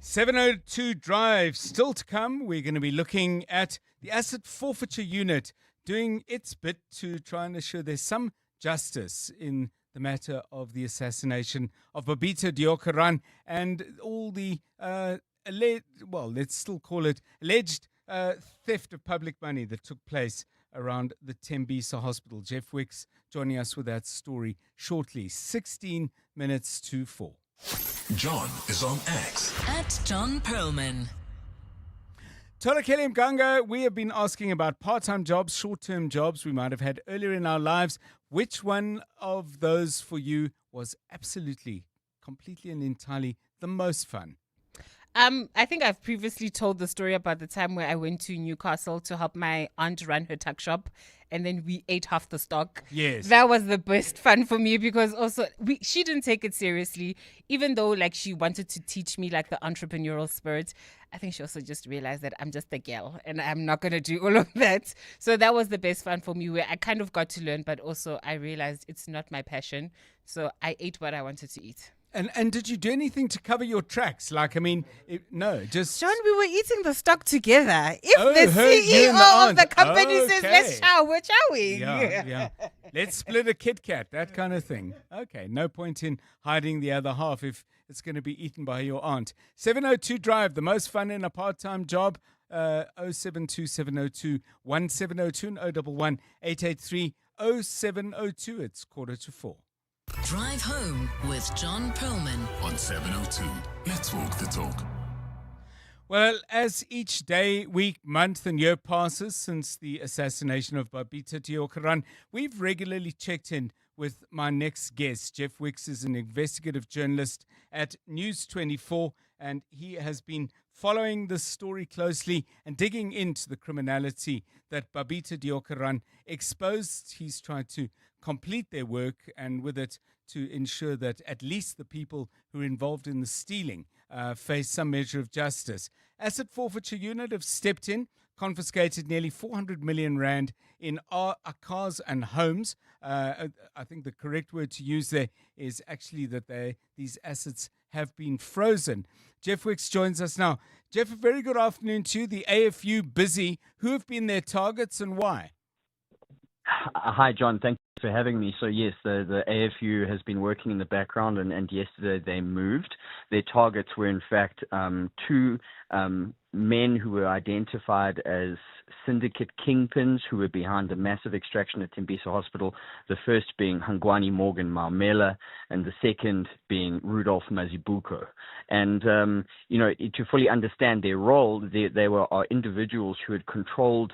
702 Drive, still to come. We're going to be looking at the Asset Forfeiture Unit doing its bit to try and ensure there's some justice in the matter of the assassination of Babita Deokaran and all the, let's still call it alleged theft of public money that took place around the Tembisa Hospital. Jeff Wicks joining us with that story shortly, 16 minutes to 4. John is on X. At John Perlman. Tolakeli Mganga, we have been asking about part-time jobs, short-term jobs we might have had earlier in our lives. Which one of those for you was absolutely, completely and entirely the most fun? I think I've previously told the story about the time where I went to Newcastle to help my aunt run her tuck shop, and then we ate half the stock. Yes. That was the best fun for me because also she didn't take it seriously, even though like she wanted to teach me like the entrepreneurial spirit. I think she also just realized that I'm just a girl and I'm not going to do all of that. So that was the best fun for me, where I kind of got to learn, but also I realized it's not my passion. So I ate what I wanted to eat. And did you do anything to cover your tracks? Like, I mean, no, just... John, we were eating the stock together. If the her, you and the CEO of aunt. the company Okay. says, let's chow, we're chowing. Yeah. Let's split a Kit Kat, that kind of thing. Okay, no point in hiding the other half if it's going to be eaten by your aunt. 702 Drive, the most fun in a part-time job. 072 702 1702 and 011 883 0702. It's 3:45. Drive home with John Perlman On 702. Let's walk the talk. Well, as each day, week, month and year passes since the assassination of Babita Deokaran, we've regularly checked in with my next guest. Jeff Wicks is an investigative journalist at News 24, and he has been following this story closely and digging into the criminality that Babita Deokaran exposed. He's tried to complete their work and with it to ensure that at least the people who are involved in the stealing face some measure of justice. Asset Forfeiture Unit have stepped in, confiscated nearly 400 million rand in our cars and homes. I think the correct word to use there is actually that these assets have been frozen. Jeff Wicks joins us now. Jeff, a very good afternoon to you. The AFU busy. Who have been their targets and why? Hi, John. Thank you for having me. So, yes, the AFU has been working in the background, and yesterday they moved. Their targets were, in fact, two men who were identified as syndicate kingpins who were behind a massive extraction at Tembisa Hospital, the first being Hangwani Morgan Maumela, and the second being Rudolph Mazibuko. And, to fully understand their role, they were individuals who had controlled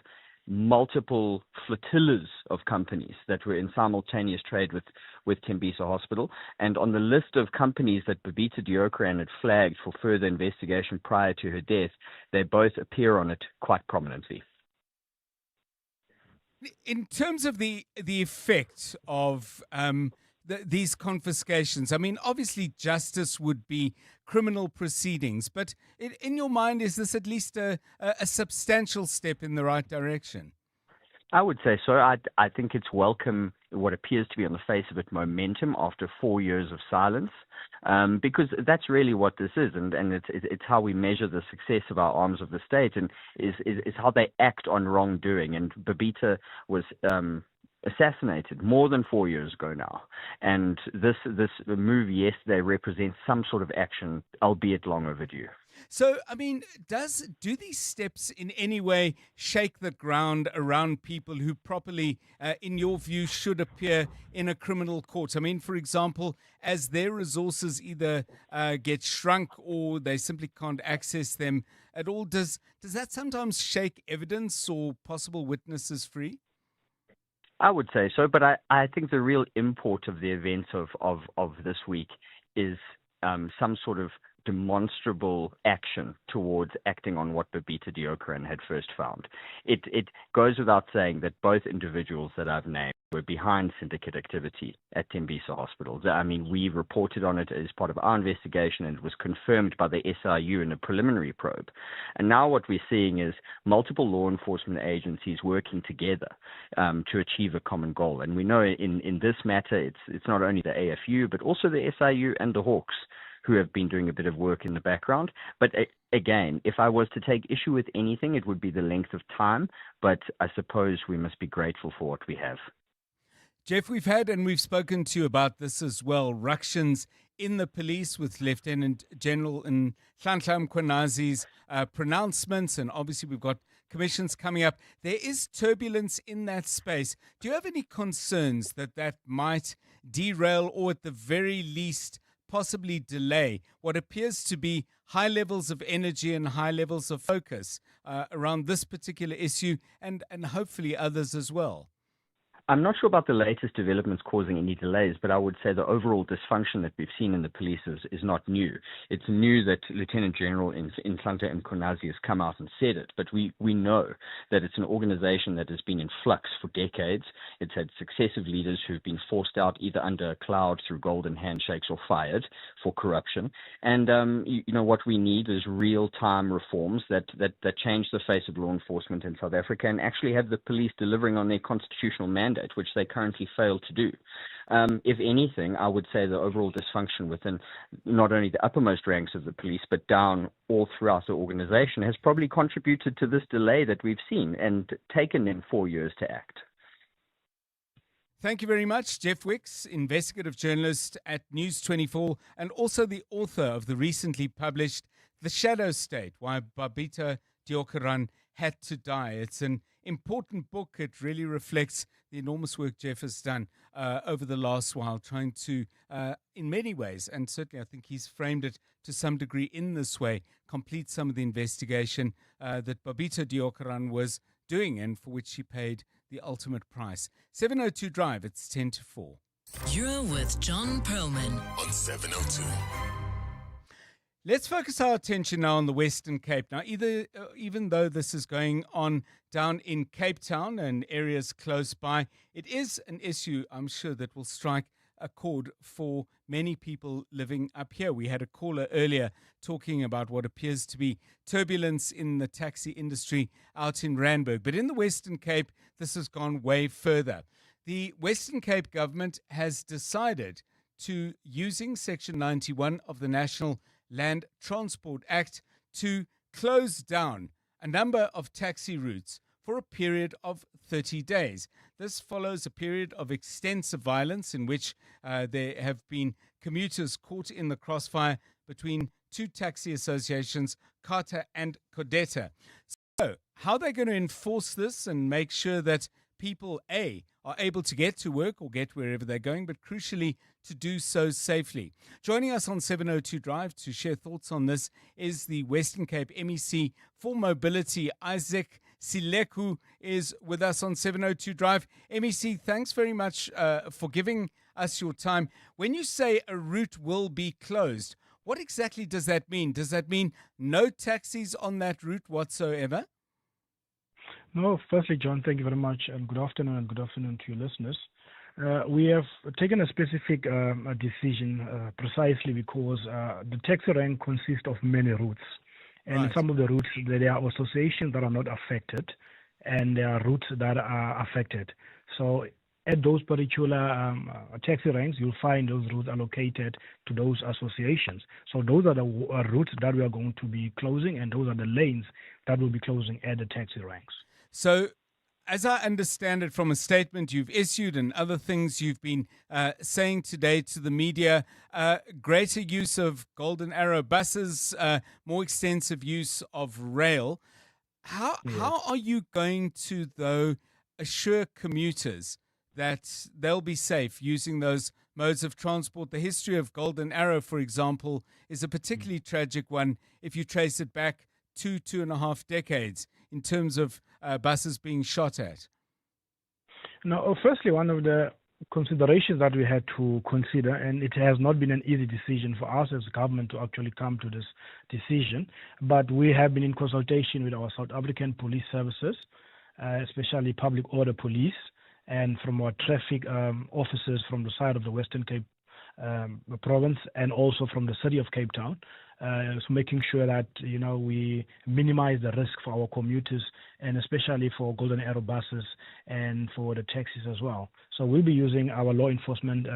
multiple flotillas of companies that were in simultaneous trade with Tembisa Hospital. And on the list of companies that Babita Deokaran had flagged for further investigation prior to her death, they both appear on it quite prominently. In terms of the effect of these confiscations, I mean, obviously justice would be criminal proceedings, but in your mind, is this at least a substantial step in the right direction? I would say so. I think it's welcome, what appears to be on the face of it, momentum after 4 years of silence, because that's really what this is, and it's how we measure the success of our arms of the state, and is how they act on wrongdoing. And Babita was assassinated more than 4 years ago now, and this move yesterday represents some sort of action, albeit long overdue. So, I mean, do these steps in any way shake the ground around people who properly, in your view, should appear in a criminal court? I mean, for example, as their resources either get shrunk or they simply can't access them at all, does that sometimes shake evidence or possible witnesses free? I would say so, but I think the real import of the events of this week is some sort of demonstrable action towards acting on what Babita Deokaran had first found. It goes without saying that both individuals that I've named were behind syndicate activity at Tembisa Hospital. I mean, we reported on it as part of our investigation, and it was confirmed by the SIU in a preliminary probe. And now what we're seeing is multiple law enforcement agencies working together to achieve a common goal. And we know in this matter, it's not only the AFU, but also the SIU and the Hawks who have been doing a bit of work in the background. But again, if I was to take issue with anything, it would be the length of time. But I suppose we must be grateful for what we have. Jeff, we've spoken to you about this as well, ructions in the police with Lieutenant General Nhlanhla Mkhwenazi's pronouncements, and obviously we've got commissions coming up. There is turbulence in that space. Do you have any concerns that might derail or at the very least possibly delay what appears to be high levels of energy and high levels of focus around this particular issue and hopefully others as well? I'm not sure about the latest developments causing any delays, but I would say the overall dysfunction that we've seen in the police is not new. It's new that Lieutenant General Nhlanhla Mkhwenazi has come out and said it, but we know that it's an organization that has been in flux for decades. It's had successive leaders who've been forced out either under a cloud through golden handshakes or fired for corruption. And, what we need is real-time reforms that change the face of law enforcement in South Africa and actually have the police delivering on their constitutional mandate, which they currently fail to do. If anything, I would say the overall dysfunction within not only the uppermost ranks of the police, but down all throughout the organization has probably contributed to this delay that we've seen and taken them 4 years to act. Thank you very much, Jeff Wicks, investigative journalist at News 24 and also the author of the recently published The Shadow State, Why Babita Deokaran Had to Die. It's an important book. It really reflects the enormous work Jeff has done over the last while, trying to, in many ways, and certainly I think he's framed it to some degree in this way, complete some of the investigation that Babita Deokaran was doing and for which she paid the ultimate price. 702 Drive, it's 10 to 4. You're with John Perlman on 702. Let's focus our attention now on the Western Cape. Now, even though this is going on down in Cape Town and areas close by, it is an issue, I'm sure, that will strike a chord for many people living up here. We had a caller earlier talking about what appears to be turbulence in the taxi industry out in Randburg. But in the Western Cape, this has gone way further. The Western Cape government has decided to, using Section 91 of the National Land Transport Act, to close down a number of taxi routes for a period of 30 days. This follows a period of extensive violence in which there have been commuters caught in the crossfire between two taxi associations, Kata and Kodeta. So, how are they going to enforce this and make sure that people, A, are able to get to work or get wherever they're going, but crucially to do so safely? Joining us on 702 Drive to share thoughts on this is the Western Cape MEC for Mobility, Isaac Sileku, is with us on 702 Drive. MEC, thanks very much for giving us your time. When you say a route will be closed, what exactly does that mean? Does that mean no taxis on that route whatsoever? No, firstly, John, thank you very much, and good afternoon to your listeners. We have taken a specific decision precisely because the taxi rank consists of many routes. And Right. some of the routes, there are associations that are not affected, and there are routes that are affected. So at those particular taxi ranks, you'll find those routes allocated to those associations. So those are the routes that we are going to be closing, and those are the lanes that will be closing at the taxi ranks. So, as I understand it from a statement you've issued and other things you've been saying today to the media, greater use of Golden Arrow buses, more extensive use of rail. How are you going to, though, assure commuters that they'll be safe using those modes of transport? The history of Golden Arrow, for example, is a particularly tragic one if you trace it back 2.5 decades in terms of buses being shot at. Now, firstly, one of the considerations that we had to consider, and it has not been an easy decision for us as a government to actually come to this decision, but we have been in consultation with our South African police services, especially public order police, and from our traffic officers from the side of the Western Cape province, and also from the city of Cape Town, so making sure that we minimize the risk for our commuters, and especially for Golden Arrow buses and for the taxis as well. So we'll be using our law enforcement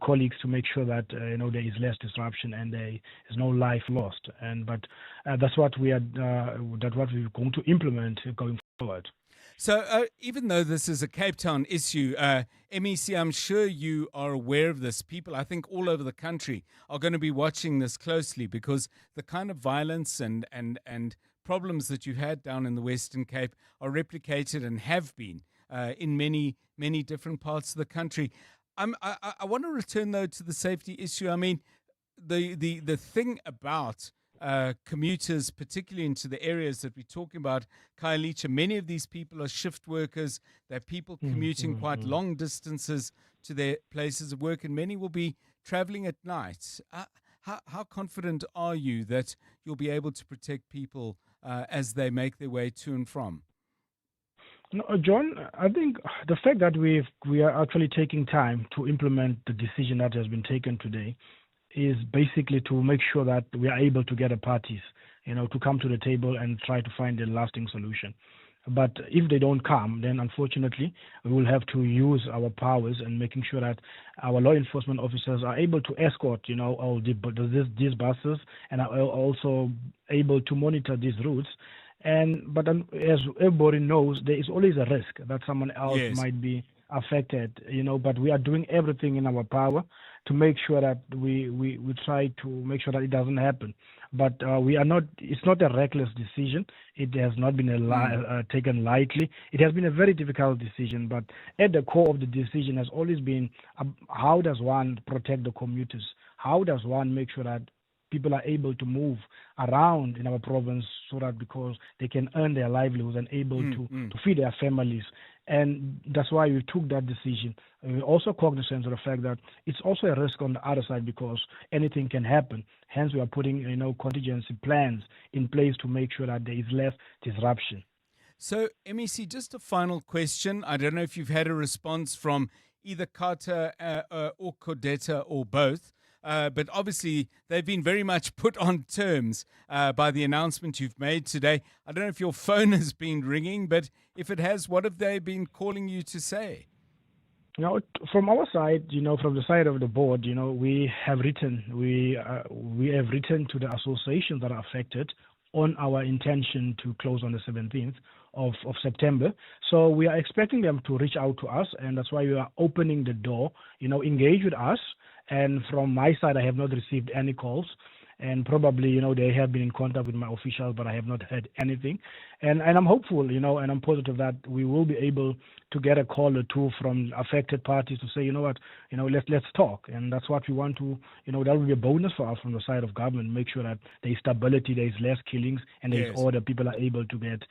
colleagues to make sure that there is less disruption and there is no life lost. But that's what we're going to implement going forward. So even though this is a Cape Town issue, MEC, I'm sure you are aware of this. People, I think, all over the country are going to be watching this closely because the kind of violence and problems that you've had down in the Western Cape are replicated and have been in many different parts of the country. I want to return, though, to the safety issue. I mean, the thing about commuters, particularly into the areas that we're talking about, Khayelitsha, many of these people are shift workers. They're people commuting quite long distances to their places of work, and many will be traveling at night. How confident are you that you'll be able to protect people as they make their way to and from? No, John, I think the fact that we are actually taking time to implement the decision that has been taken today is basically to make sure that we are able to get the parties, to come to the table and try to find a lasting solution. But if they don't come, then unfortunately we will have to use our powers and making sure that our law enforcement officers are able to escort, all these buses and are also able to monitor these routes. But as everybody knows, there is always a risk that someone else might be affected, but we are doing everything in our power to make sure that we try to make sure that it doesn't happen. But it's not a reckless decision. It has not been taken lightly. It has been a very difficult decision, but at the core of the decision has always been how does one protect the commuters? How does one make sure that people are able to move around in our province so that because they can earn their livelihoods and able to feed their families. And that's why we took that decision. We're also cognizant of the fact that it's also a risk on the other side because anything can happen. Hence, we are putting contingency plans in place to make sure that there is less disruption. So, MEC, just a final question. I don't know if you've had a response from either Carter or Codetta or both. But obviously, they've been very much put on terms by the announcement you've made today. I don't know if your phone has been ringing, but if it has, what have they been calling you to say? From our side, from the side of the board, we have written to the associations that are affected on our intention to close on the 17th of September. So we are expecting them to reach out to us, and that's why we are opening the door, engage with us. And from my side, I have not received any calls. And probably, they have been in contact with my officials, but I have not heard anything. And I'm hopeful, and I'm positive that we will be able to get a call or two from affected parties to say, let's talk. And that's what we want to, that will be a bonus for us from the side of government, make sure that there is stability, there is less killings, and there is order. People are able to get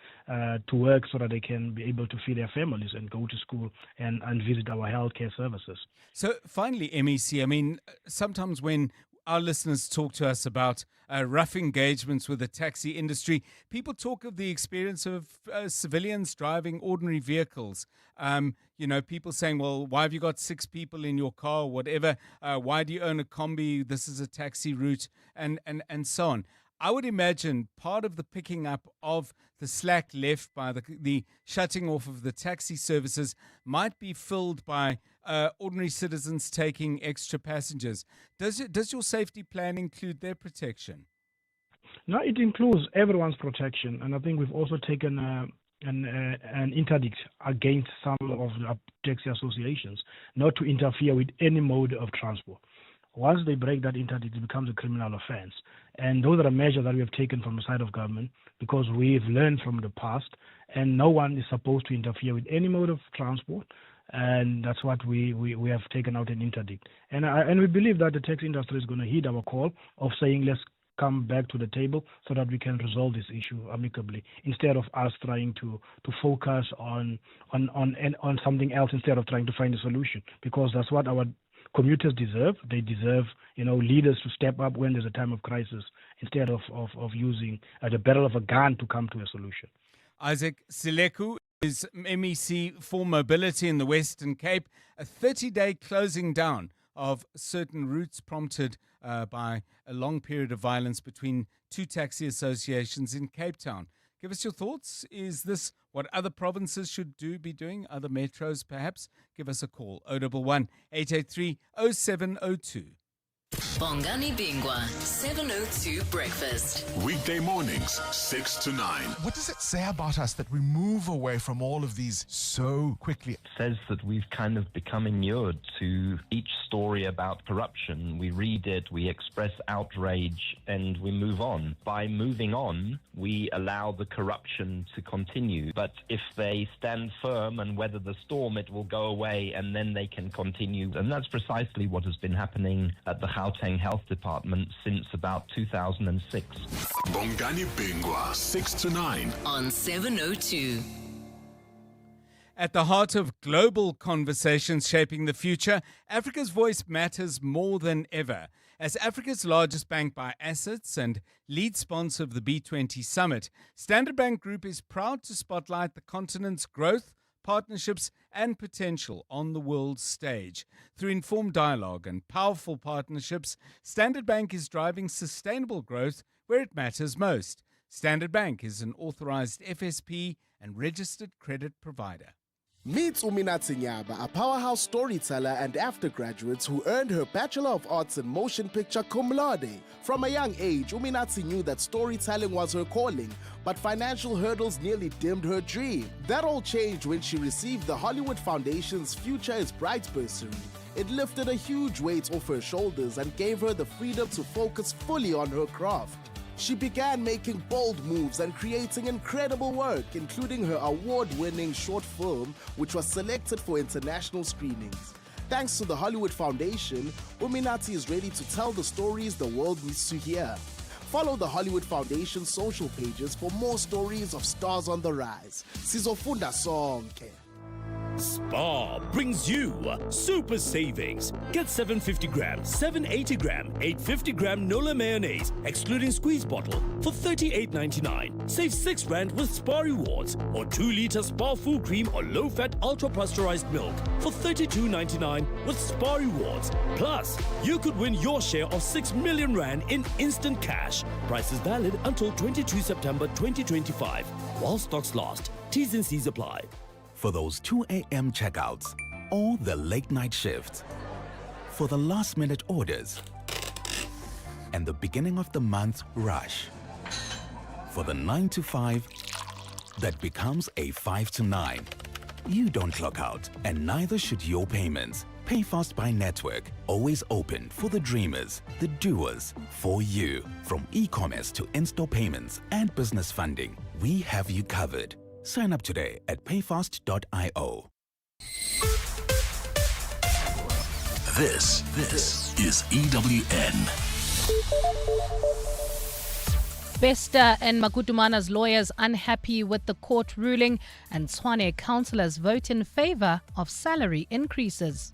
to work so that they can be able to feed their families and go to school and visit our healthcare services. So finally, MEC, I mean, sometimes when our listeners talk to us about rough engagements with the taxi industry, people talk of the experience of civilians driving ordinary vehicles. People saying, well, why have you got 6 people in your car or whatever? Why do you own a combi? This is a taxi route and so on. I would imagine part of the picking up of the slack left by the shutting off of the taxi services might be filled by ordinary citizens taking extra passengers. Does your safety plan include their protection? No, it includes everyone's protection, and I think we've also taken an interdict against some of the taxi associations not to interfere with any mode of transport. Once they break that interdict, it becomes a criminal offense. And those are the measures that we have taken from the side of government because we've learned from the past, and no one is supposed to interfere with any mode of transport. And that's what we have taken out an interdict. And we believe that the taxi industry is going to heed our call of saying, let's come back to the table so that we can resolve this issue amicably instead of us trying to focus on something else instead of trying to find a solution, because that's what our commuters deserve. They deserve, leaders to step up when there's a time of crisis instead of using the barrel of a gun to come to a solution. Isaac Sileku is MEC for Mobility in the Western Cape. A 30-day closing down of certain routes prompted by a long period of violence between 2 taxi associations in Cape Town. Give us your thoughts. Is this what other provinces should be doing? Other metros, perhaps? Give us a call. 011 883 0702. Bongani Bingwa, 702 Breakfast. Weekday mornings, 6 to 9. What does it say about us that we move away from all of these so quickly? It says that we've kind of become inured to each story about corruption. We read it, we express outrage, and we move on. By moving on, we allow the corruption to continue. But if they stand firm and weather the storm, it will go away and then they can continue. And that's precisely what has been happening at the Gauteng Health Department since about 2006. Bongani Bingwa, 6 to 9. On 702. At the heart of global conversations shaping the future, Africa's voice matters more than ever. As Africa's largest bank by assets and lead sponsor of the B20 Summit, Standard Bank Group is proud to spotlight the continent's growth, partnerships and potential on the world stage. Through informed dialogue and powerful partnerships, Standard Bank is driving sustainable growth where it matters most. Standard Bank is an authorized FSP and registered credit provider. Meet Uminatsi Nyaba, a powerhouse storyteller and after-graduate who earned her Bachelor of Arts in Motion Picture cum laude. From a young age, Uminatsi knew that storytelling was her calling, but financial hurdles nearly dimmed her dream. That all changed when she received the Hollywood Foundation's Future is Bright bursary. It lifted a huge weight off her shoulders and gave her the freedom to focus fully on her craft. She began making bold moves and creating incredible work, including her award-winning short film, which was selected for international screenings. Thanks to the Hollywood Foundation, Uminati is ready to tell the stories the world needs to hear. Follow the Hollywood Foundation social pages for more stories of stars on the rise. Sizofunda sonke. Spar brings you super savings. Get 750 gram, 780 gram, 850 gram Nola mayonnaise, excluding squeeze bottle, for $38.99. Save R6 with Spar rewards, or 2-liter Spar full cream or low-fat ultra-pasteurized milk for $32.99 with Spar rewards. Plus, you could win your share of R6 million in instant cash. Price is valid until 22 September 2025. While stocks last, T's and C's apply. For those 2 a.m. checkouts or the late night shifts, for the last minute orders and the beginning of the month rush, for the 9 to 5 that becomes a 5 to 9. You don't clock out, and neither should your payments. Pay fast by network, always open for the dreamers, the doers, for you. From e-commerce to in-store payments and business funding, we have you covered. Sign up today at payfast.io. This is EWN. Bester and Makutumana's lawyers unhappy with the court ruling, and Tshwane councillors vote in favour of salary increases.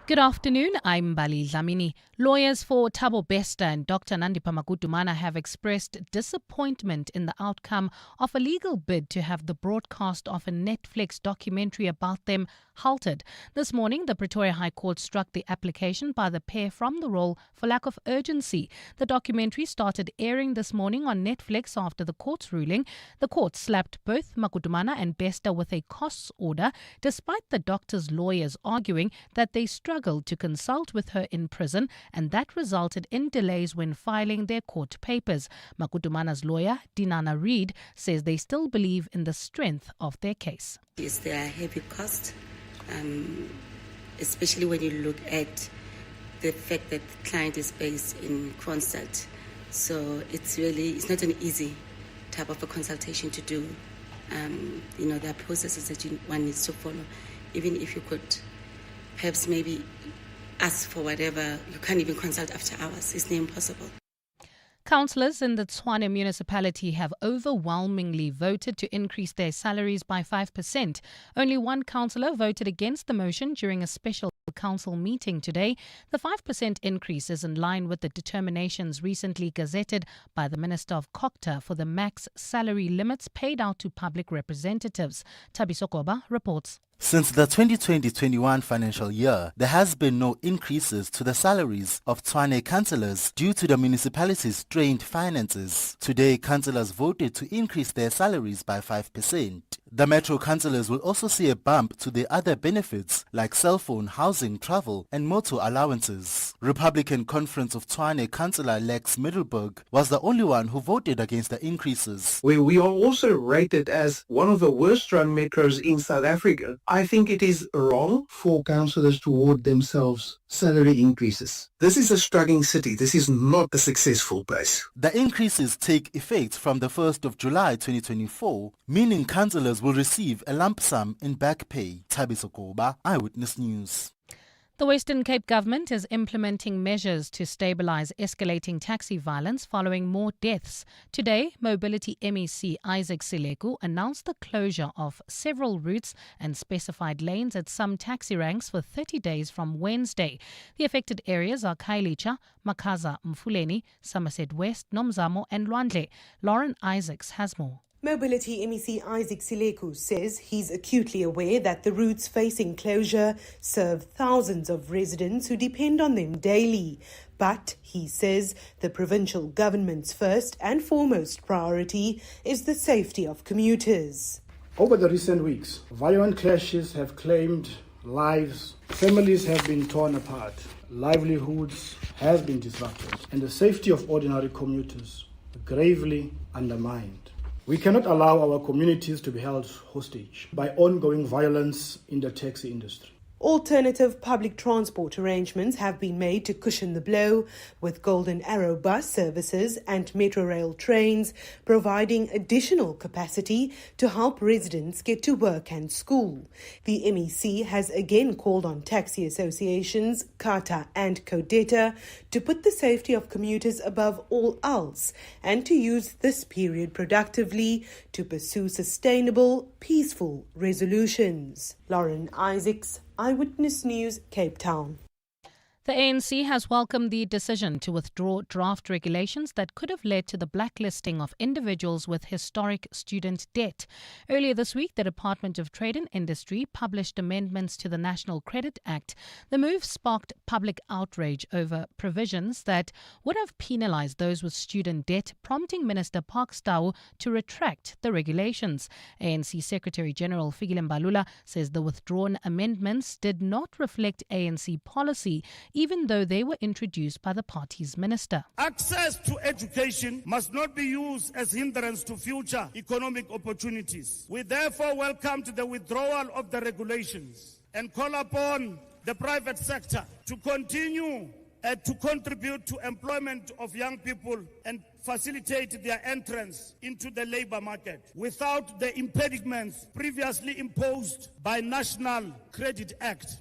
Good afternoon, I'm Bali Dlamini. Lawyers for Thabo Bester and Dr. Nandipha Makutumana have expressed disappointment in the outcome of a legal bid to have the broadcast of a Netflix documentary about them halted. This morning, the Pretoria High Court struck the application by the pair from the role for lack of urgency. The documentary started airing this morning on Netflix after the court's ruling. The court slapped both Makutumana and Bester with a costs order, despite the doctor's lawyers arguing that they struggled to consult with her in prison, and that resulted in delays when filing their court papers. Makutumana's lawyer, Dinana Reid, says they still believe in the strength of their case. Is there a heavy cost, especially when you look at the fact that the client is based in Kroonstad. So it's not an easy type of a consultation to do. There are processes that one needs to follow. Even if you could perhaps maybe ask for whatever, you can't even consult after hours. It's near impossible. Councillors in the Tshwane municipality have overwhelmingly voted to increase their salaries by 5%. Only one councillor voted against the motion during a special council meeting today. The 5% increase is in line with the determinations recently gazetted by the Minister of Cocta for the max salary limits paid out to public representatives. Tabiso Koba reports. Since the 2020-21 financial year, there has been no increases to the salaries of Tshwane councillors due to the municipality's strained finances. Today, councillors voted to increase their salaries by 5%. The Metro councillors will also see a bump to their other benefits like cell phone, housing, travel and motor allowances. Republican Conference of Tshwane councillor Lex Middelburg was the only one who voted against the increases. We are also rated as one of the worst run metros in South Africa. I think it is wrong for councillors to award themselves salary increases. This is a struggling city. This is not a successful place. The increases take effect from the 1st of July 2024, meaning councillors will receive a lump sum in back pay. Thabiso Koba, Eyewitness News. The Western Cape government is implementing measures to stabilize escalating taxi violence following more deaths. Today, Mobility MEC Isaac Sileku announced the closure of several routes and specified lanes at some taxi ranks for 30 days from Wednesday. The affected areas are Khayelitsha, Makaza, Mfuleni, Somerset West, Nomzamo and Lwandle. Lauren Isaacs has more. Mobility MEC Isaac Sileku says he's acutely aware that the routes facing closure serve thousands of residents who depend on them daily. But he says the provincial government's first and foremost priority is the safety of commuters. Over the recent weeks, violent clashes have claimed lives, families have been torn apart, livelihoods have been disrupted, and the safety of ordinary commuters gravely undermined. We cannot allow our communities to be held hostage by ongoing violence in the taxi industry. Alternative public transport arrangements have been made to cushion the blow, with Golden Arrow bus services and Metro Rail trains providing additional capacity to help residents get to work and school. The MEC has again called on taxi associations, CATA and CODETA, to put the safety of commuters above all else and to use this period productively to pursue sustainable, peaceful resolutions. Lauren Isaacs, Eyewitness News, Cape Town. The ANC has welcomed the decision to withdraw draft regulations that could have led to the blacklisting of individuals with historic student debt. Earlier this week, the Department of Trade and Industry published amendments to the National Credit Act. The move sparked public outrage over provisions that would have penalized those with student debt, prompting Minister Parkstau to retract the regulations. ANC Secretary General Fikile Mbalula says the withdrawn amendments did not reflect ANC policy, even though they were introduced by the party's minister. Access to education must not be used as hindrance to future economic opportunities. We therefore welcome the withdrawal of the regulations and call upon the private sector to continue to contribute to employment of young people and facilitate their entrance into the labor market without the impediments previously imposed by National Credit Act.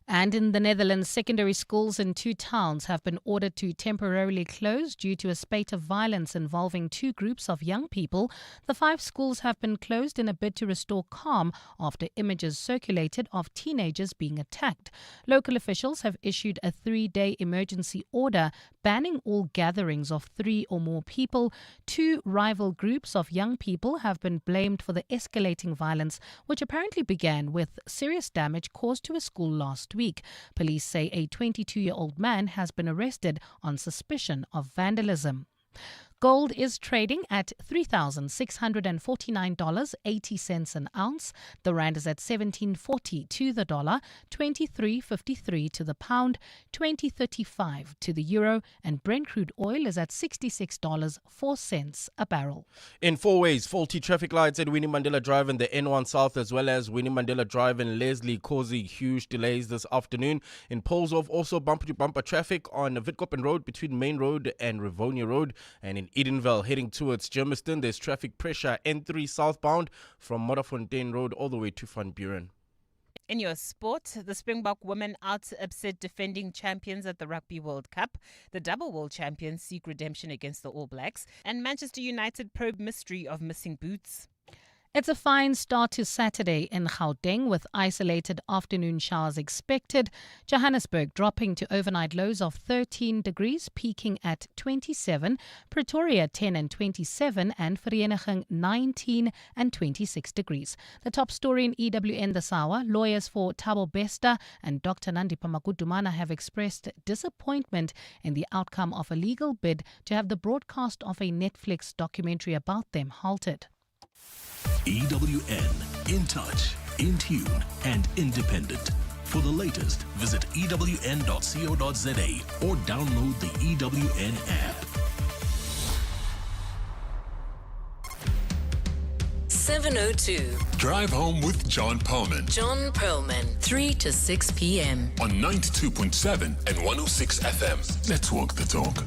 And in the Netherlands, secondary schools in 2 towns have been ordered to temporarily close due to a spate of violence involving 2 groups of young people. The 5 schools have been closed in a bid to restore calm after images circulated of teenagers being attacked. Local officials have issued a 3-day emergency order banning all gatherings of 3 or more people. 2 rival groups of young people have been blamed for the escalating violence, which apparently began with serious damage caused to a school last week. Police say a 22-year-old man has been arrested on suspicion of vandalism. Gold is trading at $3,649.80 an ounce. The rand is at 17.40 to the dollar, 23.53 to the pound, 20.35 to the euro, and Brent crude oil is at $66.04 a barrel. In 4 ways, faulty traffic lights at Winnie Mandela Drive and the N1 South, as well as Winnie Mandela Drive and Leslie, causing huge delays this afternoon. In Poleshof, also bumper-to-bumper traffic on Witkoppen Road between Main Road and Rivonia Road, and in Edenville heading towards Germiston, there's traffic pressure N3 southbound from Modderfontein Road all the way to Van Buren. In your sport, the Springbok women out to upset defending champions at the Rugby World Cup. The double world champions seek redemption against the All Blacks. And Manchester United probe mystery of missing boots. It's a fine start to Saturday in Gauteng with isolated afternoon showers expected. Johannesburg dropping to overnight lows of 13 degrees, peaking at 27. Pretoria 10 and 27 and Vereeniging 19 and 26 degrees. The top story in EWN this hour, lawyers for Thabo Bester and Dr. Nandipha Magudumana have expressed disappointment in the outcome of a legal bid to have the broadcast of a Netflix documentary about them halted. EWN, in touch, in tune, and independent. For the latest, visit ewn.co.za or download the EWN app. 702. Drive home with John Perlman. John Perlman, 3 to 6 p.m. On 92.7 and 106 FM. Let's walk the talk.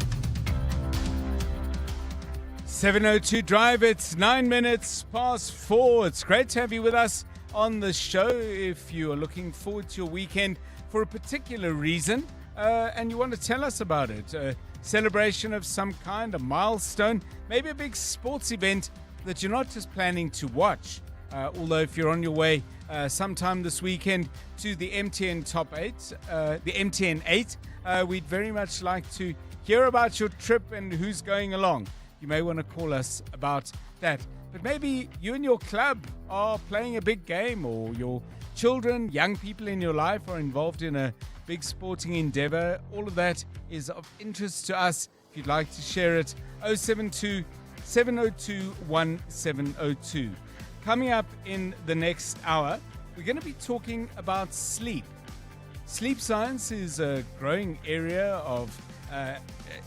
702 Drive, it's 9 minutes past 4. It's great to have you with us on the show. If you are looking forward to your weekend for a particular reason and you want to tell us about it, a celebration of some kind, a milestone, maybe a big sports event that you're not just planning to watch. Although if you're on your way sometime this weekend to the MTN Top 8, the MTN 8, we'd very much like to hear about your trip and who's going along. You may want to call us about that. But maybe you and your club are playing a big game, or your children, young people in your life are involved in a big sporting endeavor. All of that is of interest to us. If you'd like to share it, 072 702 1702. Coming up in the next hour, we're going to be talking about sleep. Sleep science is a growing area of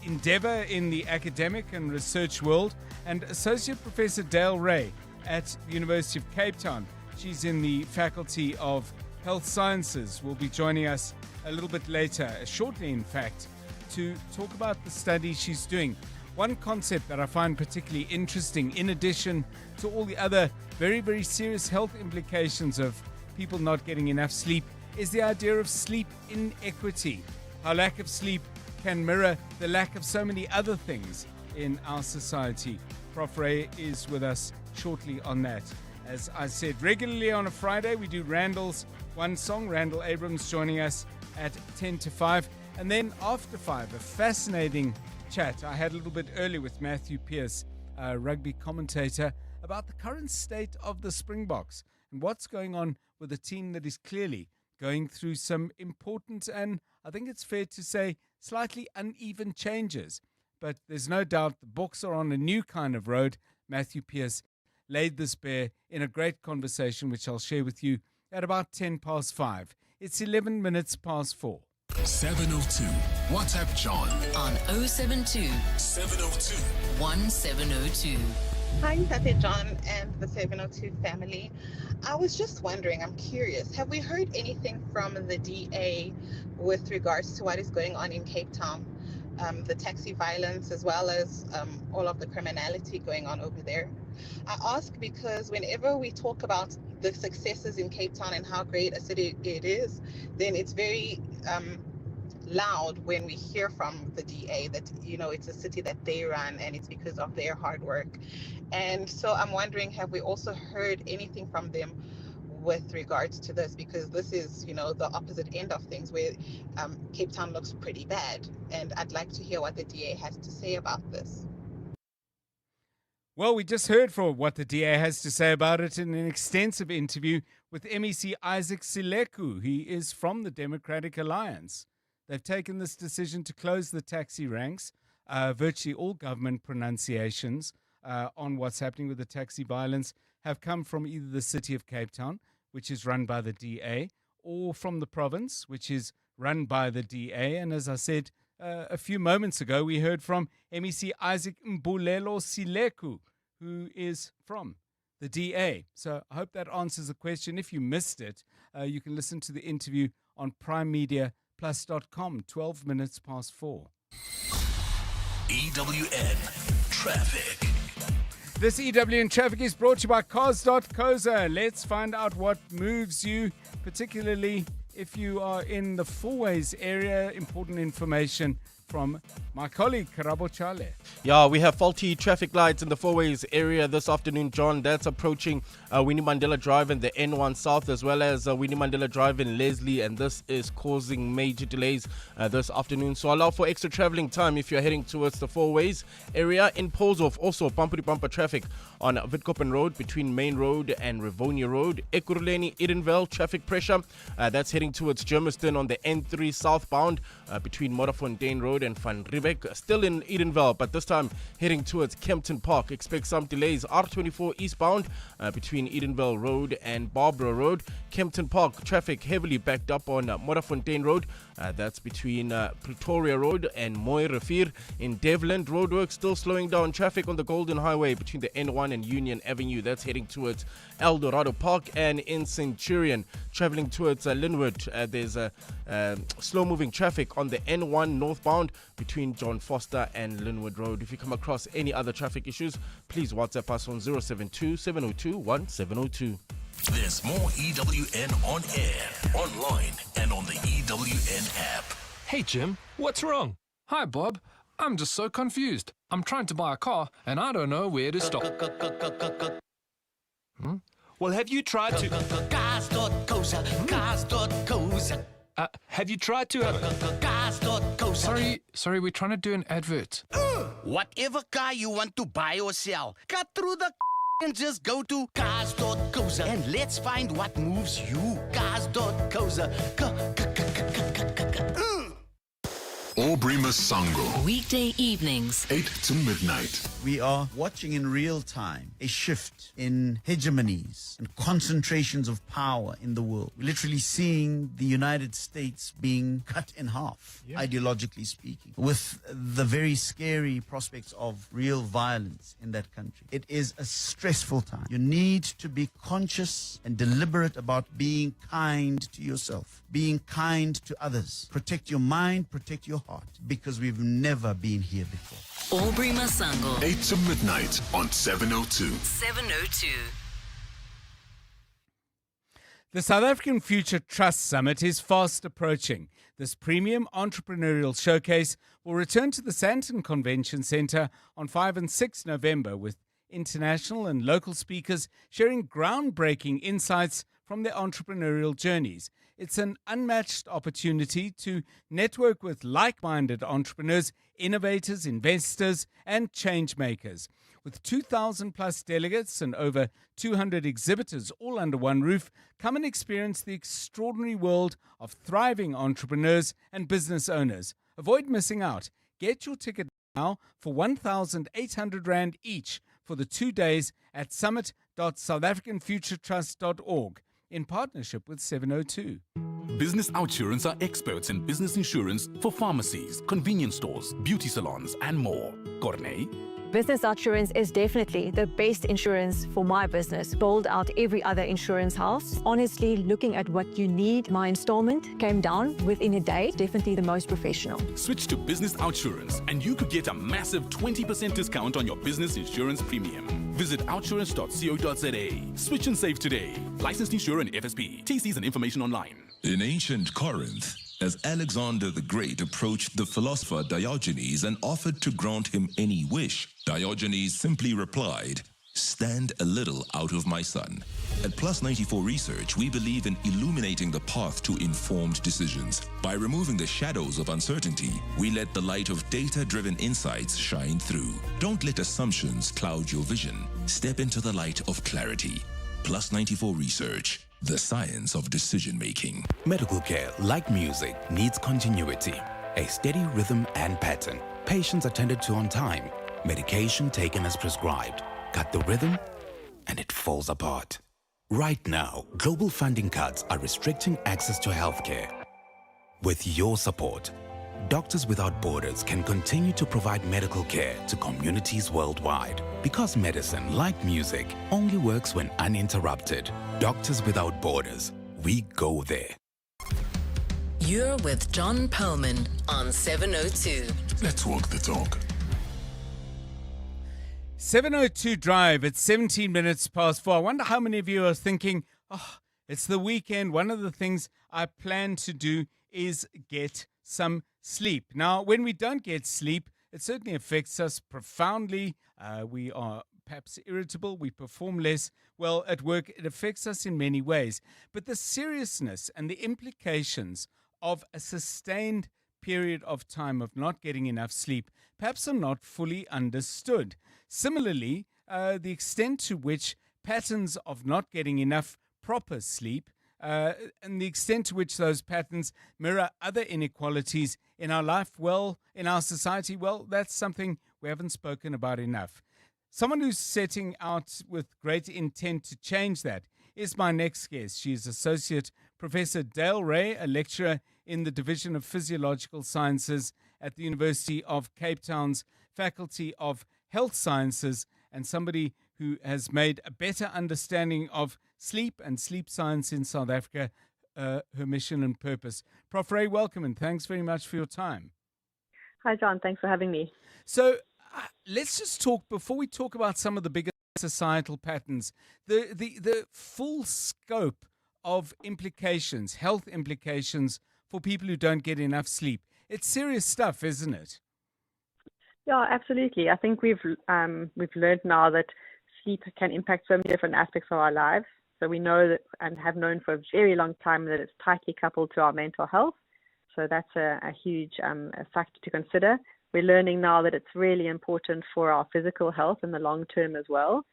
endeavor in the academic and research world, and Associate Professor Dale Ray at the University of Cape Town, she's in the Faculty of Health Sciences, will be joining us a little bit later, shortly in fact, to talk about the study she's doing. One concept that I find particularly interesting, in addition to all the other very, very serious health implications of people not getting enough sleep, is the idea of sleep inequity. How lack of sleep can mirror the lack of so many other things in our society. Prof. Ray is with us shortly on that. As I said, regularly on a Friday, we do Randall's One Song. Randall Abrams joining us at 10 to 5. And then after 5, a fascinating chat I had a little bit earlier with Matthew Pearce, a rugby commentator, about the current state of the Springboks and what's going on with a team that is clearly going through some important and, I think it's fair to say, slightly uneven changes. But there's no doubt the Boks are on a new kind of road. Matthew Pearce laid this bare in a great conversation, which I'll share with you at about 10 past 5. It's 11 minutes past 4. 702. WhatsApp John on 072 702 1702. Hi, Tate John and the 702 family. I was just wondering, I'm curious, have we heard anything from the DA with regards to what is going on in Cape Town? The taxi violence as well as all of the criminality going on over there. I ask because whenever we talk about the successes in Cape Town and how great a city it is, then it's very loud when we hear from the DA that, you know, it's a city that they run and it's because of their hard work. And so I'm wondering, have we also heard anything from them with regards to this? Because this is, you know, the opposite end of things where Cape Town looks pretty bad. And I'd like to hear what the DA has to say about this. Well, we just heard from what the DA has to say about it in an extensive interview with MEC Isaac Sileku. He is from the Democratic Alliance. They've taken this decision to close the taxi ranks. Virtually all government pronunciations on what's happening with the taxi violence have come from either the city of Cape Town, which is run by the DA, or from the province, which is run by the DA. And as I said a few moments ago, we heard from MEC Isaac Mbulelo Sileku, who is from the DA. So I hope that answers the question. If you missed it, you can listen to the interview on primemediaplus.com, 12 minutes past 4. EWN Traffic. This EWN Traffic is brought to you by Cars.coza. Let's find out what moves you, particularly if you are in the Fourways area. Important information from my colleague, Karabo Chale. Yeah, we have faulty traffic lights in the Fourways area this afternoon, John. That's approaching Winnie Mandela Drive and the N1 South, as well as Winnie Mandela Drive in Leslie, and this is causing major delays this afternoon. So allow for extra traveling time if you're heading towards the Fourways area. In Polshof, also bumper traffic on Witkoppen Road between Main Road and Rivonia Road. Ekurhuleni, Edenvale, traffic pressure. That's heading towards Germiston on the N3 southbound between Modderfontein Road and Van Riebeck. Still in Edenvale, but this time heading towards Kempton Park. Expect some delays. R24 eastbound between Edenvale Road and Barbara Road. Kempton Park traffic heavily backed up on Modderfontein Road. That's between Pretoria Road and Mooi Rivier. In Devland, roadwork still slowing down traffic on the Golden Highway between the N1 and Union Avenue. That's heading towards El Dorado Park. And in Centurion, traveling towards Linwood, there's slow-moving traffic on the N1 northbound between John Foster and Linwood Road. If you come across any other traffic issues, please WhatsApp us on 072-702-1702. There's more EWN on air, online, and on the EWN app. Hey, Jim, what's wrong? Hi, Bob. I'm just so confused. I'm trying to buy a car, and I don't know where to stop. Well, have you tried to... Cars.coza. Have you tried to... Sorry, we're trying to do an advert. Whatever car you want to buy or sell, cut through the and just go to cars.coza and let's find what moves you. Cars.coza. Aubrey Masango. Weekday evenings, 8 to midnight. We are watching in real time a shift in hegemonies and concentrations of power in the world. We're literally seeing the United States being cut in half, ideologically speaking, with the very scary prospects of real violence in that country. It is a stressful time. You need to be conscious and deliberate about being kind to yourself, being kind to others. Protect your mind, protect your heart, because we've never been here before. Aubrey Masango. 8 to midnight on 702. 702. The South African Future Trust Summit is fast approaching. This premium entrepreneurial showcase will return to the Sandton Convention Centre on 5 and 6 November with international and local speakers sharing groundbreaking insights from their entrepreneurial journeys. It's an unmatched opportunity to network with like-minded entrepreneurs, innovators, investors, and change makers. With 2,000 plus delegates and over 200 exhibitors all under one roof, come and experience the extraordinary world of thriving entrepreneurs and business owners. Avoid missing out. Get your ticket now for 1,800 Rand each for the 2 days at summit.southafricanfuturetrust.org. in partnership with 702. Business Outsurance are experts in business insurance for pharmacies, convenience stores, beauty salons, and more. Corney? Business Outsurance is definitely the best insurance for my business. Bowled out every other insurance house. Honestly, looking at what you need, my installment came down within a day. Definitely the most professional. Switch to Business Outsurance and you could get a massive 20% discount on your business insurance premium. Visit outsurance.co.za. Switch and save today. Licensed insurer and FSP. TCs and information online. In ancient Corinth, as Alexander the Great approached the philosopher Diogenes and offered to grant him any wish, Diogenes simply replied, "Stand a little out of my sun." At Plus 94 Research, we believe in illuminating the path to informed decisions. By removing the shadows of uncertainty, we let the light of data-driven insights shine through. Don't let assumptions cloud your vision. Step into the light of clarity. Plus 94 Research. The science of decision-making. Medical care, like music, needs continuity, a steady rhythm and pattern. Patients attended to on time, medication taken as prescribed. Cut the rhythm, and it falls apart. Right now, global funding cuts are restricting access to healthcare. With your support, Doctors Without Borders can continue to provide medical care to communities worldwide. Because medicine, like music, only works when uninterrupted. Doctors Without Borders, we go there. You're with John Perlman on 702. Let's walk the talk. 702 Drive at 17 minutes past 4. I wonder how many of you are thinking, it's the weekend. One of the things I plan to do is get some sleep. Now, when we don't get sleep, it certainly affects us profoundly. We are perhaps irritable, we perform less well at work. It affects us in many ways. But the seriousness and the implications of a sustained period of time of not getting enough sleep perhaps are not fully understood. Similarly, the extent to which patterns of not getting enough proper sleep and the extent to which those patterns mirror other inequalities in our life, in our society, that's something we haven't spoken about enough. Someone who's setting out with great intent to change that is my next guest. She is Associate Professor Dale Ray, a lecturer in the Division of Physiological Sciences at the University of Cape Town's Faculty of Health Sciences, and somebody who has made a better understanding of sleep and sleep science in South Africa her mission and purpose. Prof. Ray, welcome, and thanks very much for your time. Hi, John. Thanks for having me. So let's just talk, before we talk about some of the bigger societal patterns, the full scope of implications, health implications for people who don't get enough sleep. It's serious stuff, isn't it? Yeah, absolutely. I think we've learned now that sleep can impact so many different aspects of our lives. So we know that, and have known for a very long time, that it's tightly coupled to our mental health. So that's a huge factor to consider. We're learning now that it's really important for our physical health in the long term as well.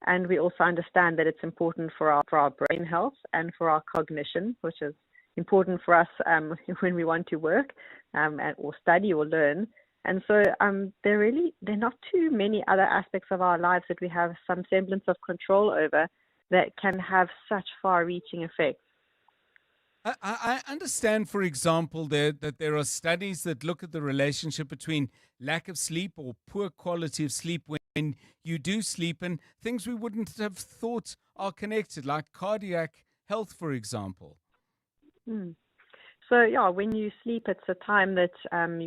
And we also understand that it's important for our brain health and for our cognition, which is important for us when we want to work or study or learn. And so there are not too many other aspects of our lives that we have some semblance of control over that can have such far-reaching effects. I understand, for example, that there are studies that look at the relationship between lack of sleep or poor quality of sleep when you do sleep and things we wouldn't have thought are connected, like cardiac health, for example. So, yeah, when you sleep, it's a time that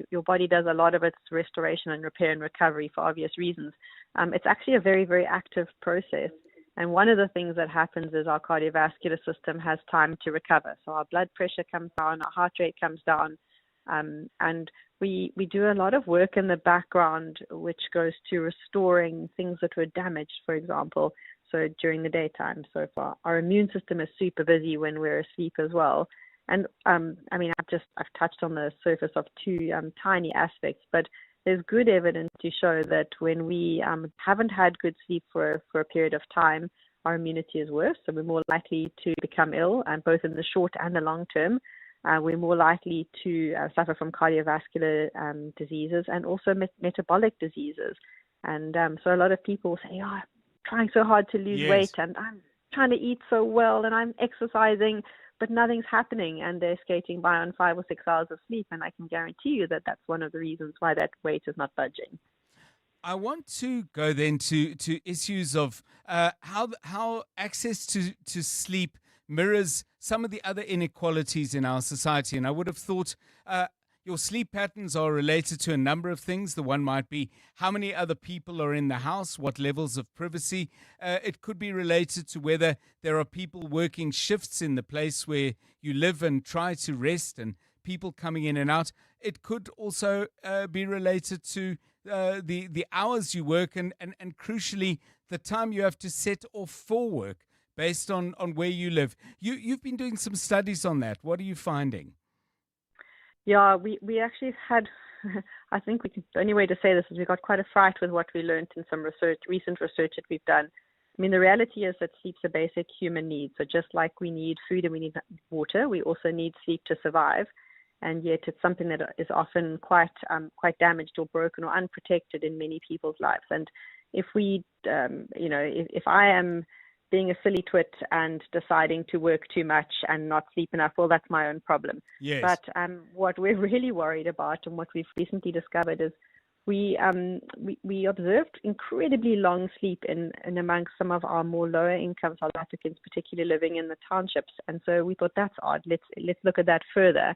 your body does a lot of its restoration and repair and recovery for obvious reasons. It's actually a very, very active process. And one of the things that happens is our cardiovascular system has time to recover. So our blood pressure comes down, our heart rate comes down, and we do a lot of work in the background which goes to restoring things that were damaged, for example, so during the daytime. So far, our immune system is super busy when we're asleep as well. And I've touched on the surface of two tiny aspects, but there's good evidence to show that when we haven't had good sleep for a period of time, our immunity is worse. So we're more likely to become ill, and both in the short and the long term. We're more likely to suffer from cardiovascular diseases and also metabolic diseases. And so a lot of people say, I'm trying so hard to lose weight, and I'm trying to eat so well, and I'm exercising, but nothing's happening, and they're skating by on 5 or 6 hours of sleep. And I can guarantee you that that's one of the reasons why that weight is not budging. I want to go then to issues of how access to sleep mirrors some of the other inequalities in our society. And I would have thought your sleep patterns are related to a number of things. The one might be how many other people are in the house, what levels of privacy. It could be related to whether there are people working shifts in the place where you live and try to rest, and people coming in and out. It could also be related to the hours you work and crucially, the time you have to set off for work based on where you live. You've been doing some studies on that. What are you finding? Yeah, we actually had, I think the only way to say this is we got quite a fright with what we learned in some recent research that we've done. I mean, the reality is that sleep's a basic human need. So just like we need food and we need water, we also need sleep to survive. And yet it's something that is often quite damaged or broken or unprotected in many people's lives. And if we, if I am being a silly twit and deciding to work too much and not sleep enough, well, that's my own problem. Yes. But what we're really worried about and what we've recently discovered is we observed incredibly long sleep in amongst some of our more lower income South Africans, particularly living in the townships. And so we thought that's odd. Let's look at that further.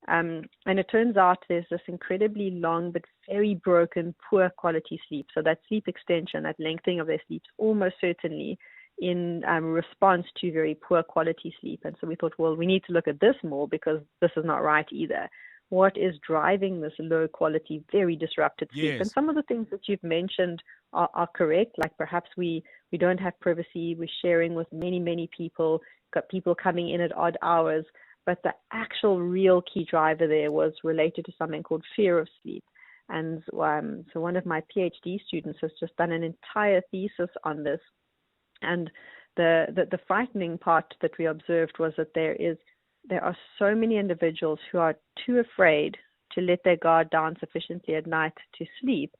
And it turns out there's this incredibly long but very broken, poor quality sleep. So that sleep extension, that lengthening of their sleep, almost certainly in response to very poor quality sleep. And so we thought, well, we need to look at this more because this is not right either. what is driving this low quality, very disrupted sleep. Yes. And some of the things that you've mentioned are correct. Like perhaps we don't have privacy, we're sharing with many, many people, got people coming in at odd hours. But the actual real key driver there was related to something called fear of sleep. And so one of my PhD students has just done an entire thesis on this. And the frightening part that we observed was that there are so many individuals who are too afraid to let their guard down sufficiently at night to sleep,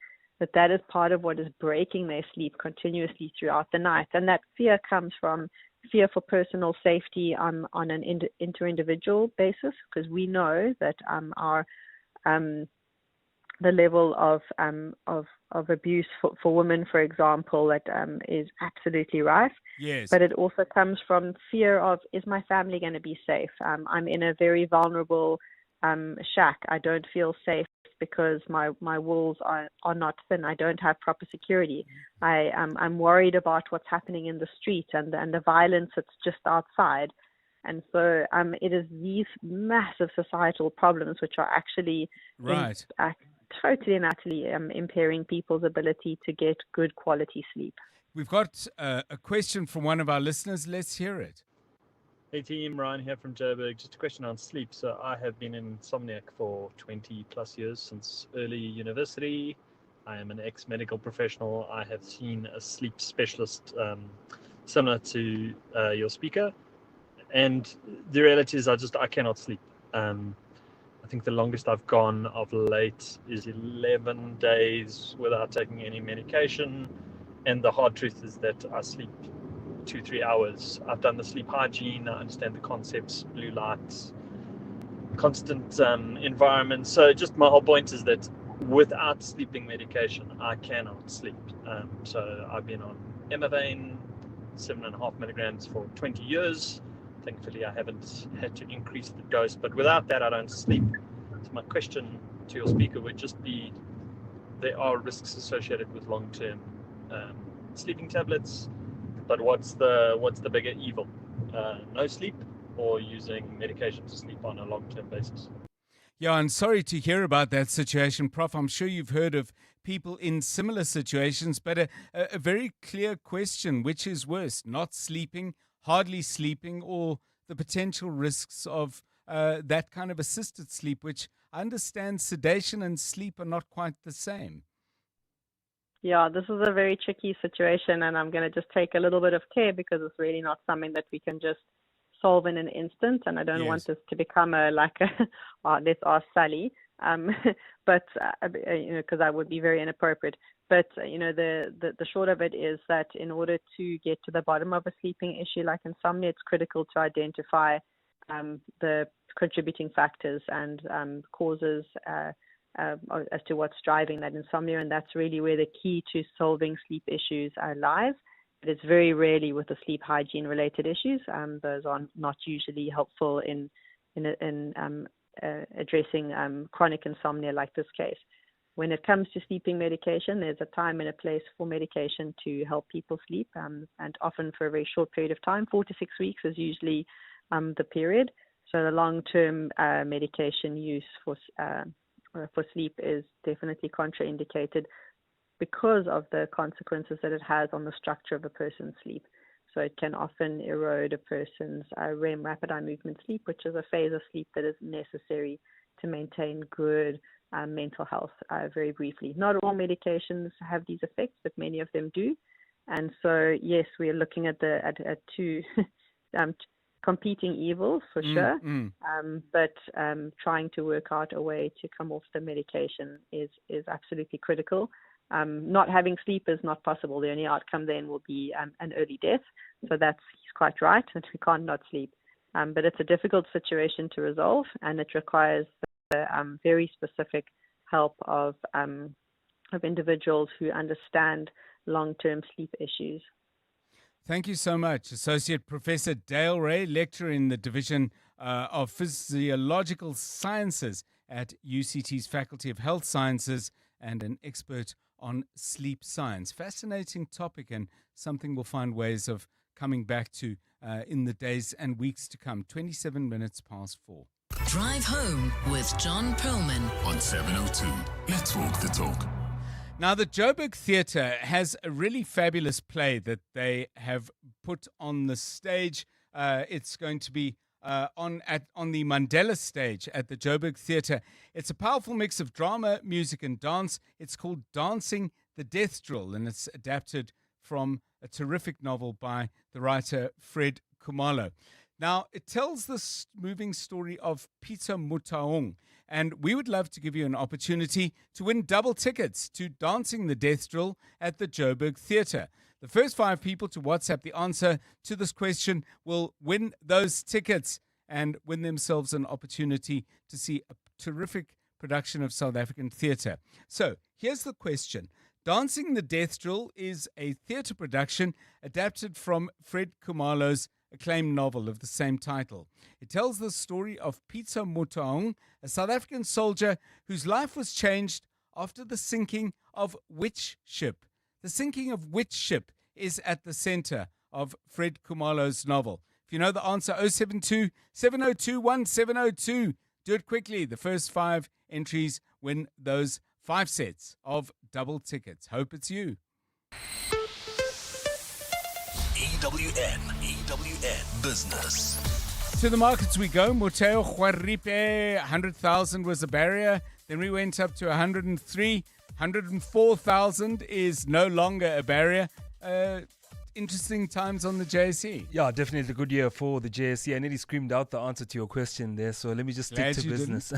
that is part of what is breaking their sleep continuously throughout the night. And that fear comes from fear for personal safety on an inter-individual basis, because we know that the level of abuse for women, for example, that is absolutely rife. Yes. But it also comes from fear of, is my family going to be safe? I'm in a very vulnerable shack. I don't feel safe because my walls are not thin. I don't have proper security. I'm worried about what's happening in the street and the violence that's just outside. And so it is these massive societal problems which are actually Right. totally and utterly impairing people's ability to get good quality sleep. We've got a question from one of our listeners. Let's hear it. Hey team, Ryan here from Joburg. Just a question on sleep. So I have been insomniac for 20 plus years, since early university. I am an ex-medical professional. I have seen a sleep specialist similar to your speaker. And the reality is I cannot sleep. I think the longest I've gone of late is 11 days without taking any medication. And the hard truth is that I sleep 2-3 hours. I've done the sleep hygiene. I understand the concepts, blue lights, constant environment. So just my whole point is that without sleeping medication, I cannot sleep. So I've been on Emavane, 7.5 milligrams for 20 years. Thankfully, I haven't had to increase the dose, but without that, I don't sleep. So my question to your speaker would just be, there are risks associated with long-term sleeping tablets, but what's the bigger evil? No sleep or using medication to sleep on a long-term basis? Yeah, I'm sorry to hear about that situation, Prof. I'm sure you've heard of people in similar situations, but a very clear question, which is worse, not sleeping, hardly sleeping, or the potential risks of that kind of assisted sleep, which I understand sedation and sleep are not quite the same. Yeah, this is a very tricky situation, and I'm going to just take a little bit of care because it's really not something that we can just solve in an instant, and I don't want this to become let's ask Sally, but because that would be very inappropriate. But the short of it is that in order to get to the bottom of a sleeping issue like insomnia, it's critical to identify the contributing factors and causes as to what's driving that insomnia, and that's really where the key to solving sleep issues lies. But it's very rarely with the sleep hygiene related issues. Those are not usually helpful in addressing chronic insomnia like this case. When it comes to sleeping medication, there's a time and a place for medication to help people sleep, and often for a very short period of time. 4 to 6 weeks is usually the period. So the long-term medication use for sleep is definitely contraindicated because of the consequences that it has on the structure of a person's sleep. So it can often erode a person's REM, rapid eye movement sleep, which is a phase of sleep that is necessary to maintain good mental health. Very briefly, not all medications have these effects, but many of them do. And so, yes, we are looking at two competing evils for sure. But trying to work out a way to come off the medication is absolutely critical. Not having sleep is not possible. The only outcome then will be an early death. So he's quite right, that we can't not sleep. But it's a difficult situation to resolve, and it requires the very specific help of individuals who understand long-term sleep issues. Thank you so much. Associate Professor Dale Ray, lecturer in the Division of Physiological Sciences at UCT's Faculty of Health Sciences and an expert on sleep science. Fascinating topic, and something we'll find ways of coming back to in the days and weeks to come. 27 minutes past 4. Drive Home with John Perlman on 702. Let's walk the talk. Now, the Joburg Theatre has a really fabulous play that they have put on the stage. It's going to be on the Mandela stage at the Joburg Theatre. It's a powerful mix of drama, music, and dance. It's called Dancing the Death Drill, and it's adapted from a terrific novel by the writer Fred Khumalo. Now, it tells this moving story of Peter Mutaung, and we would love to give you an opportunity to win double tickets to Dancing the Death Drill at the Joburg Theatre. The first 5 people to WhatsApp the answer to this question will win those tickets and win themselves an opportunity to see a terrific production of South African theatre. So, here's the question. Dancing the Death Drill is a theatre production adapted from Fred Khumalo's acclaimed novel of the same title. It tells the story of Peter Mutaung, a South African soldier whose life was changed after the sinking of which ship? The sinking of which ship is at the center of Fred Khumalo's novel? If you know the answer, 072 702 1702. Do it quickly. The first 5 entries win those 5 sets of double tickets. Hope it's you. EWN Business. To the markets we go. Moteo Juaripe, 100,000 was a barrier. Then we went up to 103. 104,000 is no longer a barrier. Interesting times on the JSE. Yeah, definitely a good year for the JSE. I nearly screamed out the answer to your question there, so let me just stick to business.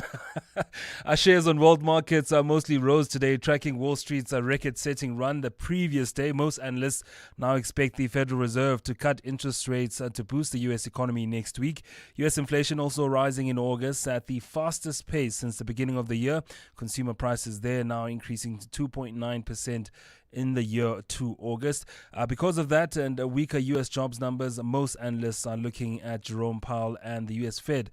Our shares on world markets are mostly rose today, tracking Wall Street's record-setting run the previous day. Most analysts now expect the Federal Reserve to cut interest rates to boost the U.S. economy next week. U.S. inflation also rising in August at the fastest pace since the beginning of the year. Consumer prices there now increasing to 2.9% in the year to August. Because of that and weaker U.S. jobs numbers, most analysts are looking at Jerome Powell and the U.S. Fed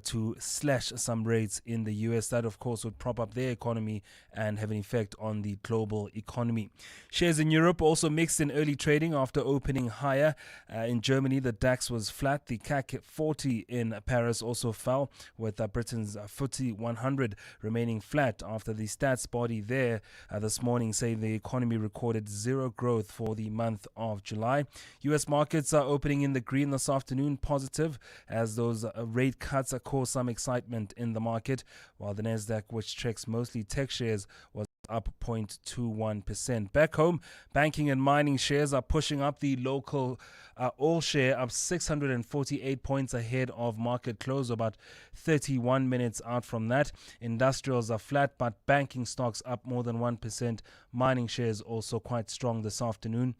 to slash some rates in the U.S. That, of course, would prop up their economy and have an effect on the global economy. Shares in Europe also mixed in early trading after opening higher. In Germany, the DAX was flat. The CAC 40 in Paris also fell, with Britain's FTSE 100 remaining flat after the stats body there this morning saying the economy recorded zero growth for the month of July. U.S. markets are opening in the green this afternoon, positive, as those rate cuts cause some excitement in the market, while the Nasdaq, which tracks mostly tech shares, was up 0.21%. Back home, banking and mining shares are pushing up. The local oil share up 648 points ahead of market close, about 31 minutes out from that. Industrials are flat, but banking stocks up more than 1%. Mining shares also quite strong this afternoon.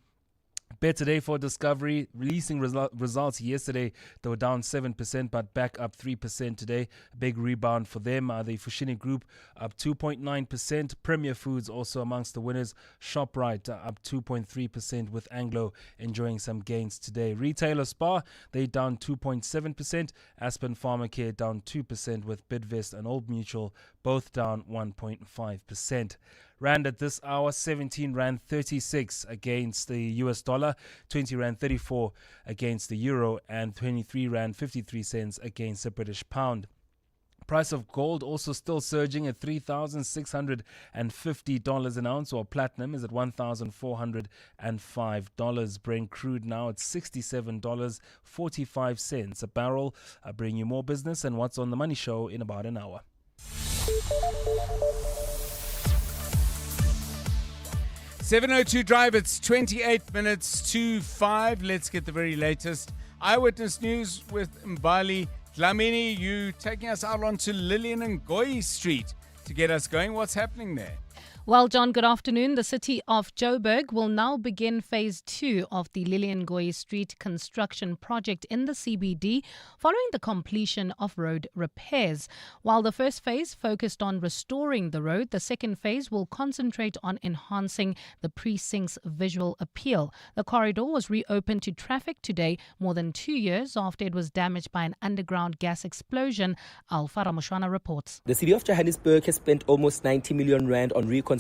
Better day for Discovery, releasing results yesterday. They were down 7%, but back up 3% today. A big rebound for them. The Fushini Group up 2.9%. Premier Foods also amongst the winners. ShopRite up 2.3%, with Anglo enjoying some gains today. Retailer Spar, they down 2.7%. Aspen Pharmacare down 2%, with Bidvest and Old Mutual both down 1.5%. Rand at this hour, 17 Rand 36 against the US dollar, 20 Rand 34 against the euro, and 23 Rand 53 cents against the British pound. Price of gold also still surging at $3,650 an ounce, while platinum is at $1,405. Brent crude now at $67.45 a barrel. I bring you more business and what's on the money show in about an hour. 702 Drive, it's 28 minutes to 5. Let's get the very latest eyewitness news with Mbali Dlamini. You taking us out onto Lilian Ngoyi Street to get us going. What's happening there? Well, John, good afternoon. The city of Joburg will now begin phase 2 of the Lilian Ngoyi Street construction project in the CBD following the completion of road repairs. While the first phase focused on restoring the road, the second phase will concentrate on enhancing the precinct's visual appeal. The corridor was reopened to traffic today, more than 2 years after it was damaged by an underground gas explosion. Alfa Ramushwana reports. The city of Johannesburg has spent almost 90 million rand on reconstructing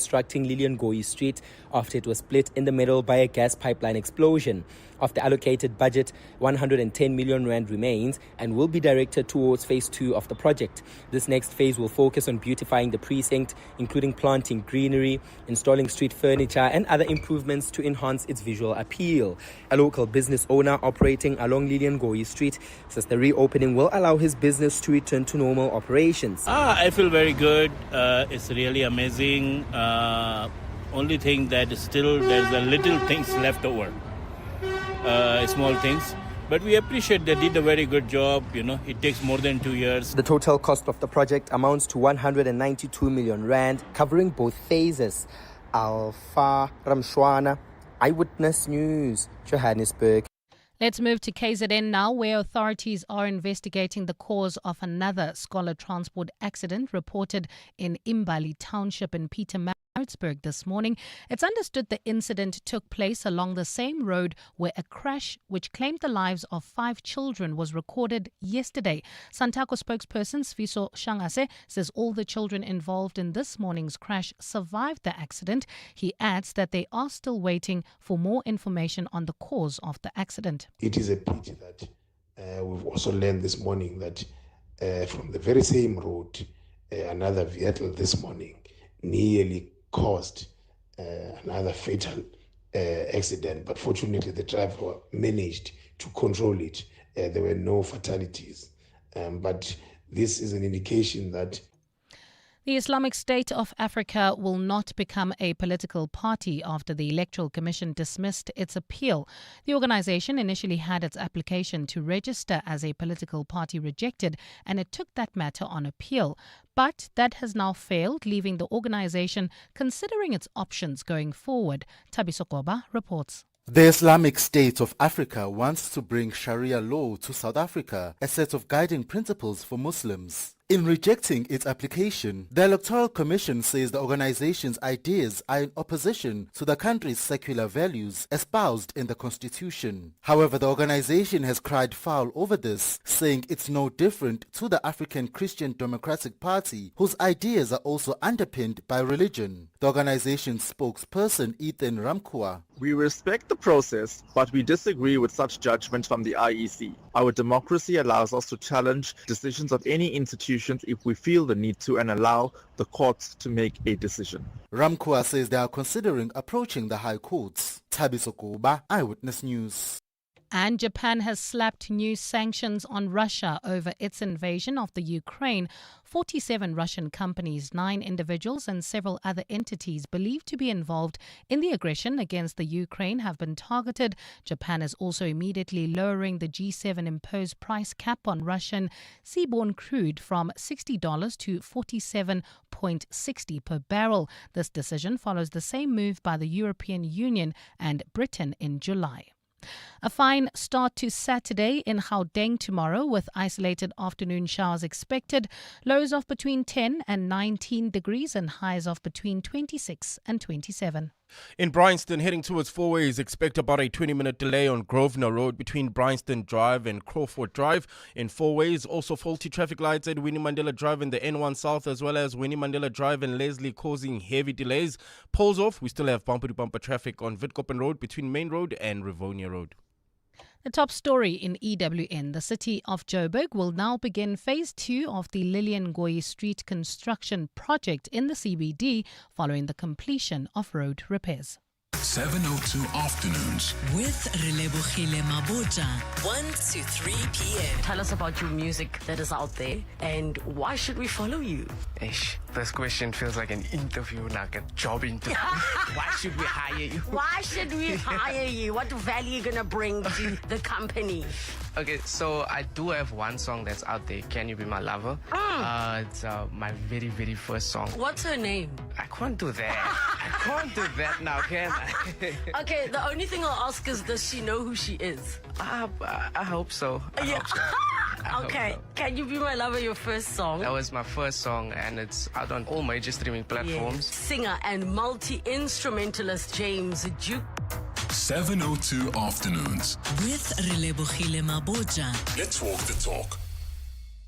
Lilian Ngoyi Street after it was split in the middle by a gas pipeline explosion. Of the allocated budget, 110 million rand remains and will be directed towards phase 2 of the project. This next phase will focus on beautifying the precinct, including planting greenery, installing street furniture and other improvements to enhance its visual appeal. A local business owner operating along Lilian Ngoyi Street says the reopening will allow his business to return to normal operations. I feel very good. It's really amazing. Only thing that is still there's a little things left over, small things. But we appreciate they did a very good job. It takes more than 2 years. The total cost of the project amounts to 192 million rand, covering both phases. Alpha Ramshwana, Eyewitness News, Johannesburg. Let's move to KZN now, where authorities are investigating the cause of another scholar transport accident reported in Imbali Township in Pietermaritzburg this morning. It's understood the incident took place along the same road where a crash which claimed the lives of 5 children was recorded yesterday. Santaco spokesperson Sfiso Shangase says all the children involved in this morning's crash survived the accident. He adds that they are still waiting for more information on the cause of the accident. It is a pity that we've also learned this morning that from the very same road, another vehicle this morning nearly caused another fatal accident. But fortunately, the driver managed to control it. There were no fatalities. But this is an indication that the Islamic State of Africa will not become a political party after the Electoral Commission dismissed its appeal. The organization initially had its application to register as a political party rejected, and it took that matter on appeal. But that has now failed, leaving the organization considering its options going forward. Tabiso Koba reports. The Islamic State of Africa wants to bring Sharia law to South Africa, a set of guiding principles for Muslims. In rejecting its application, the Electoral Commission says the organization's ideas are in opposition to the country's secular values espoused in the constitution. However, the organization has cried foul over this, saying it's no different to the African Christian Democratic Party, whose ideas are also underpinned by religion. The organization's spokesperson, Ethan Ramkua. We respect the process, but we disagree with such judgment from the IEC. Our democracy allows us to challenge decisions of any institutions if we feel the need to and allow the courts to make a decision. Ramkua says they are considering approaching the High Courts. Tabiso Koba, Eyewitness News. And Japan has slapped new sanctions on Russia over its invasion of the Ukraine. 47 Russian companies, 9 individuals and several other entities believed to be involved in the aggression against the Ukraine have been targeted. Japan is also immediately lowering the G7 imposed price cap on Russian seaborne crude from $60 to $47.60 per barrel. This decision follows the same move by the European Union and Britain in July. A fine start to Saturday in Gauteng tomorrow with isolated afternoon showers expected. Lows of between 10 and 19 degrees and highs of between 26 and 27. In Bryanston, heading towards Fourways, expect about a 20-minute delay on Grosvenor Road between Bryanston Drive and Crawford Drive. In Fourways, also faulty traffic lights at Winnie Mandela Drive and the N1 South, as well as Winnie Mandela Drive and Leslie, causing heavy delays. Poles off, we still have bumper-to-bumper traffic on Witkoppen Road between Main Road and Rivonia Road. The top story in EWN, the city of Joburg will now begin phase 2 of the Lilian Ngoyi Street construction project in the CBD following the completion of road repairs. 702 Afternoons with Relebohile Maboja, 1 to 3 p.m. Tell us about your music that is out there and why should we follow you? Ish, this question feels like an interview, like a job interview. Why should we hire you? Why should we hire you? What value are you going to bring to the company? Okay, so I do have one song that's out there, Can You Be My Lover? It's my very, very first song. What's her name? I can't do that. I can't do that now, can I? Okay, the only thing I'll ask is, does she know who she is? I hope so. I hope so. Okay, Can You Be My Lover, your first song? That was my first song, and it's out on all major streaming platforms. Yes. Singer and multi-instrumentalist James Duke. 702 Afternoons with Relebohile Maboja. Let's walk the talk.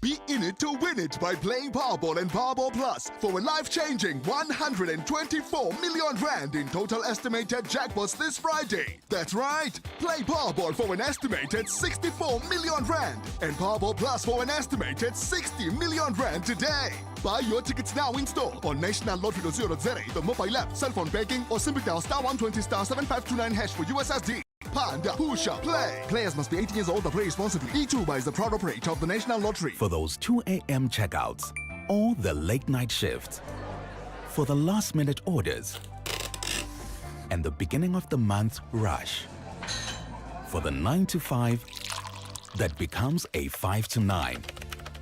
Be in it to win it by playing Powerball and Powerball Plus for a life-changing 124 million rand in total estimated jackpots this Friday. That's right. Play Powerball for an estimated 64 million rand and Powerball Plus for an estimated 60 million rand today. Buy your tickets now in store on nationallottery.co.za, the mobile app, cell phone banking, or simply dial *120 *7529# for USSD. Panda, Pusha, play. Players must be 18 years old or play responsibly. E2 is the proud operator of the National Lottery. For those 2 a.m. checkouts or the late night shifts, for the last minute orders and the beginning of the month rush, for the 9 to 5 that becomes a 5 to 9.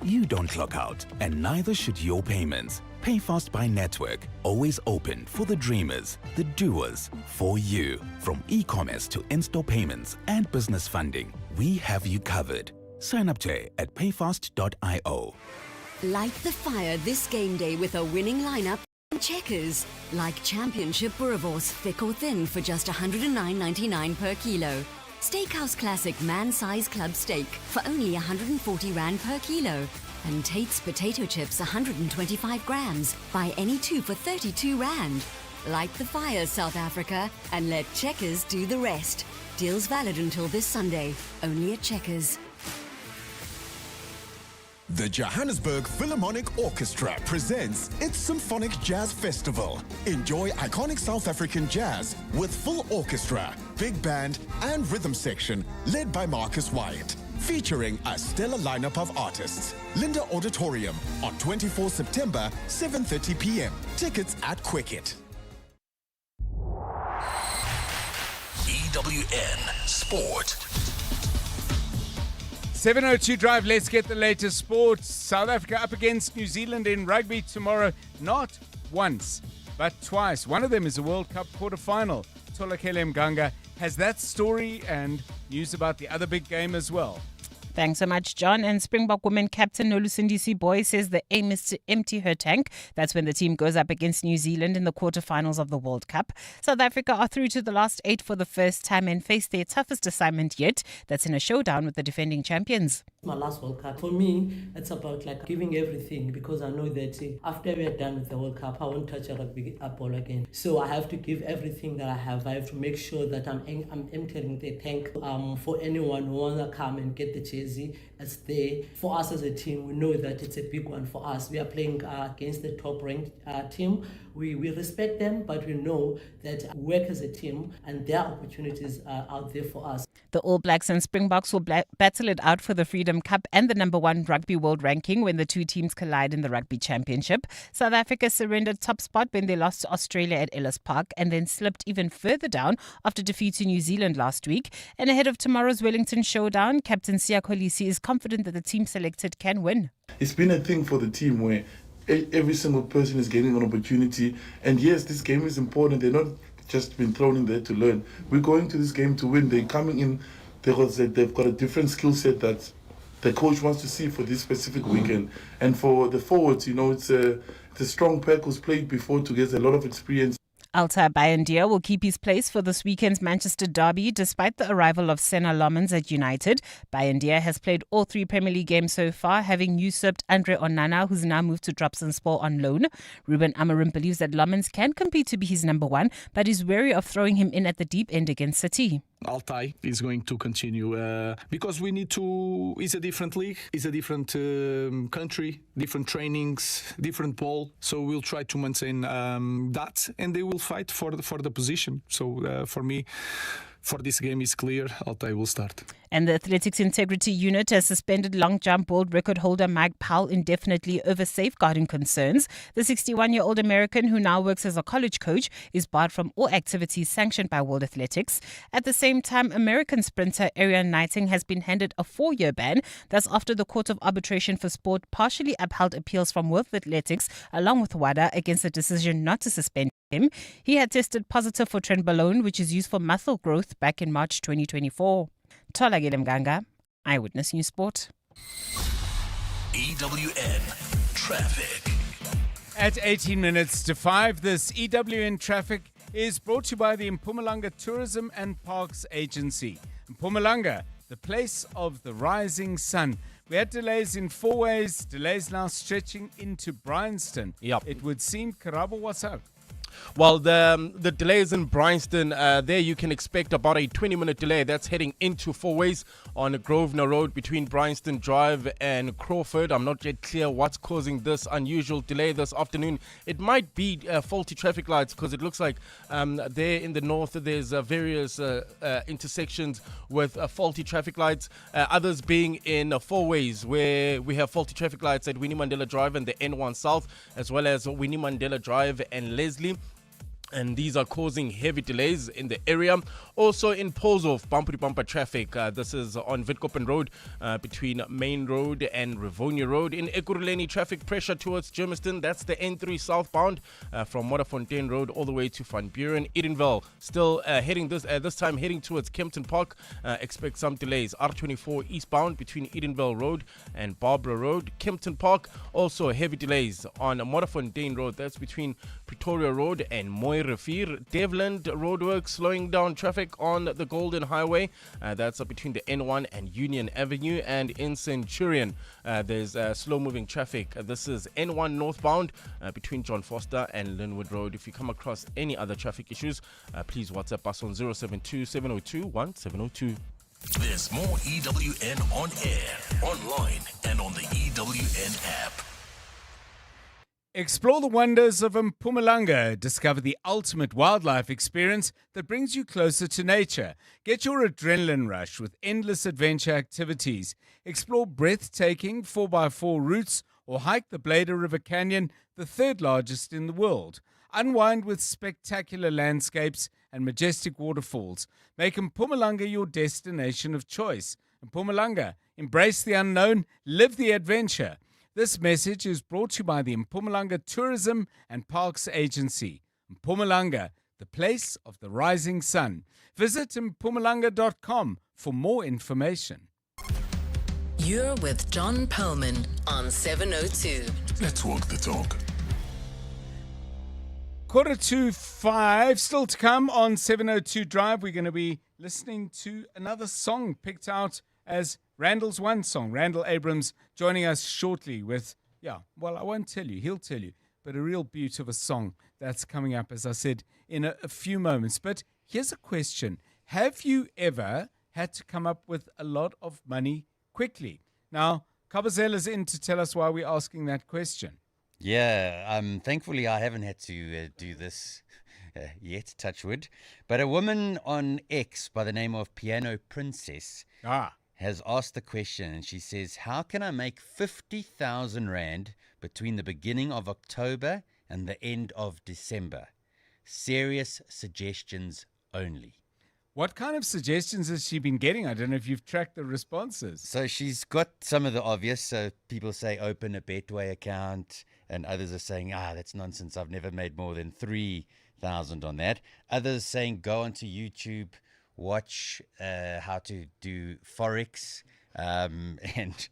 You don't clock out, and neither should your payments. Pay fast by network, always open for the dreamers, the doers, for you. From e-commerce to in-store payments and business funding, we have you covered. Sign up today at payfast.io. Light the fire this game day with a winning lineup in Checkers. Like Championship Boerewors, thick or thin for just 109.99 per kilo. Steakhouse Classic Man-Size Club Steak for only 140 Rand per kilo. And Tate's Potato Chips 125 grams. Buy any 2 for 32 Rand. Light the fire, South Africa, and let Checkers do the rest. Deals valid until this Sunday. Only at Checkers. The Johannesburg Philharmonic Orchestra presents its Symphonic Jazz Festival. Enjoy iconic South African jazz with full orchestra, big band, and rhythm section led by Marcus Wyatt. Featuring a stellar lineup of artists. Linda Auditorium on 24 September, 7:30 p.m. Tickets at Quicket. EWN Sport. 7:02 drive, let's get the latest sports. South Africa up against New Zealand in rugby tomorrow. Not once, but twice. One of them is a World Cup quarterfinal. Tolakele Mganga has that story and news about the other big game as well. Thanks so much, John. And Springbok women captain Nolusindisi Boy says the aim is to empty her tank. That's when the team goes up against New Zealand in the quarterfinals of the World Cup. South Africa are through to the last 8 for the first time and face their toughest assignment yet. That's in a showdown with the defending champions. My last World Cup. For me, it's about like giving everything because I know that after we are done with the World Cup, I won't touch a rugby ball again. So I have to give everything that I have. I have to make sure that I'm emptying the tank for anyone who wants to come and get the jersey. It's there. For us as a team, we know that it's a big one for us. We are playing against the top-ranked team. We respect them, but we know that we work as a team and their opportunities are out there for us. The All Blacks and Springboks will battle it out for the Freedom Cup and the #1 Rugby World ranking when the two teams collide in the Rugby Championship. South Africa surrendered top spot when they lost to Australia at Ellis Park and then slipped even further down after defeating New Zealand last week. And ahead of tomorrow's Wellington showdown, Captain Siya Kolisi is confident that the team selected can win. It's been a thing for the team where every single person is getting an opportunity. And yes, this game is important. They're not just been thrown in there to learn. We're going to this game to win. They're coming in because they've got a different skill set that the coach wants to see for this specific weekend. And for the forwards, it's a strong pack who's played before to get a lot of experience. Altai Bayandia will keep his place for this weekend's Manchester derby despite the arrival of Senna Lomans at United. Bayandia has played all 3 Premier League games so far, having usurped Andre Onana, who's now moved to Trabzonspor on loan. Ruben Amorim believes that Lomans can compete to be his #1, but is wary of throwing him in at the deep end against City. Altai is going to continue because we need to. It's a different league, it's a different country, different trainings, different ball. So we'll try to maintain that, and they will fight for the position. So for me, for this game is clear, Altai will start. And the Athletics Integrity Unit has suspended long jump world record holder Mike Powell indefinitely over safeguarding concerns. The 61-year-old American, who now works as a college coach, is barred from all activities sanctioned by World Athletics. At the same time, American sprinter Ariane Knighting has been handed a 4-year ban. That's after the Court of Arbitration for Sport partially upheld appeals from World Athletics along with WADA against the decision not to suspend him. He had tested positive for trenbolone, which is used for muscle growth, back in March 2024. Tolakele Mganga, Eyewitness News Sport. EWN Traffic. At 18 minutes to 5, this EWN Traffic is brought to you by the Mpumalanga Tourism and Parks Agency. Mpumalanga, the place of the rising sun. We had delays in four-ways, delays now stretching into Bryanston. Yep. It would seem. Karabo, what's up? Well, the delays in Bryanston, there you can expect about a 20-minute delay. That's heading into four-ways on Grosvenor Road between Bryanston Drive and Crawford. I'm not yet clear what's causing this unusual delay this afternoon. It might be faulty traffic lights because it looks like there in the north there's various intersections with faulty traffic lights. Others being in four-ways where we have faulty traffic lights at Winnie Mandela Drive and the N1 South, as well as Winnie Mandela Drive and Leslie. And these are causing heavy delays in the area. Also in Polzhof, bumper-to-bumper traffic. This is on Witkoppen Road between Main Road and Rivonia Road. In Ekurhuleni, traffic pressure towards Germiston. That's the N3 southbound from Waterfontein Road all the way to Van Buren. Edenville still heading this time heading towards Kempton Park. Expect some delays. R24 eastbound between Edenville Road and Barbara Road. Kempton Park, also heavy delays on Waterfontein Road. That's between Pretoria Road and Moira Rafir. Devland roadworks slowing down traffic on the Golden Highway. That's between the N1 and Union Avenue. And in Centurion, there's slow moving traffic. This is N1 northbound between John Foster and Linwood Road. If you come across any other traffic issues, please WhatsApp us on 072 702 1702. There's more EWN on air, online, and on the EWN app. Explore the wonders of Mpumalanga. Discover the ultimate wildlife experience that brings you closer to nature. Get your adrenaline rush with endless adventure activities. Explore breathtaking 4x4 routes or hike the Blader River Canyon, the third largest in the world. Unwind with spectacular landscapes and majestic waterfalls. Make Mpumalanga your destination of choice. Mpumalanga, embrace the unknown, live the adventure. This message is brought to you by the Mpumalanga Tourism and Parks Agency. Mpumalanga, the place of the rising sun. Visit mpumalanga.com for more information. You're with John Perlman on 702. Let's walk the talk. 4:45, still to come on 702 Drive. We're going to be listening to another song picked out as Randall's one song. Randall Abrams joining us shortly with, I won't tell you, he'll tell you, but a real beauty of a song that's coming up, as I said, in a few moments. But here's a question. Have you ever had to come up with a lot of money quickly? Now, Kabazela's in to tell us why we're asking that question. Yeah, thankfully I haven't had to do this yet, touch wood. But a woman on X by the name of Piano Princess has asked the question, and she says, how can I make 50,000 Rand between the beginning of October and the end of December? Serious suggestions only. What kind of suggestions has she been getting? I don't know if you've tracked the responses. So she's got some of the obvious. So people say open a Betway account, and others are saying, that's nonsense. I've never made more than 3,000 on that. Others saying go onto YouTube, watch how to do Forex and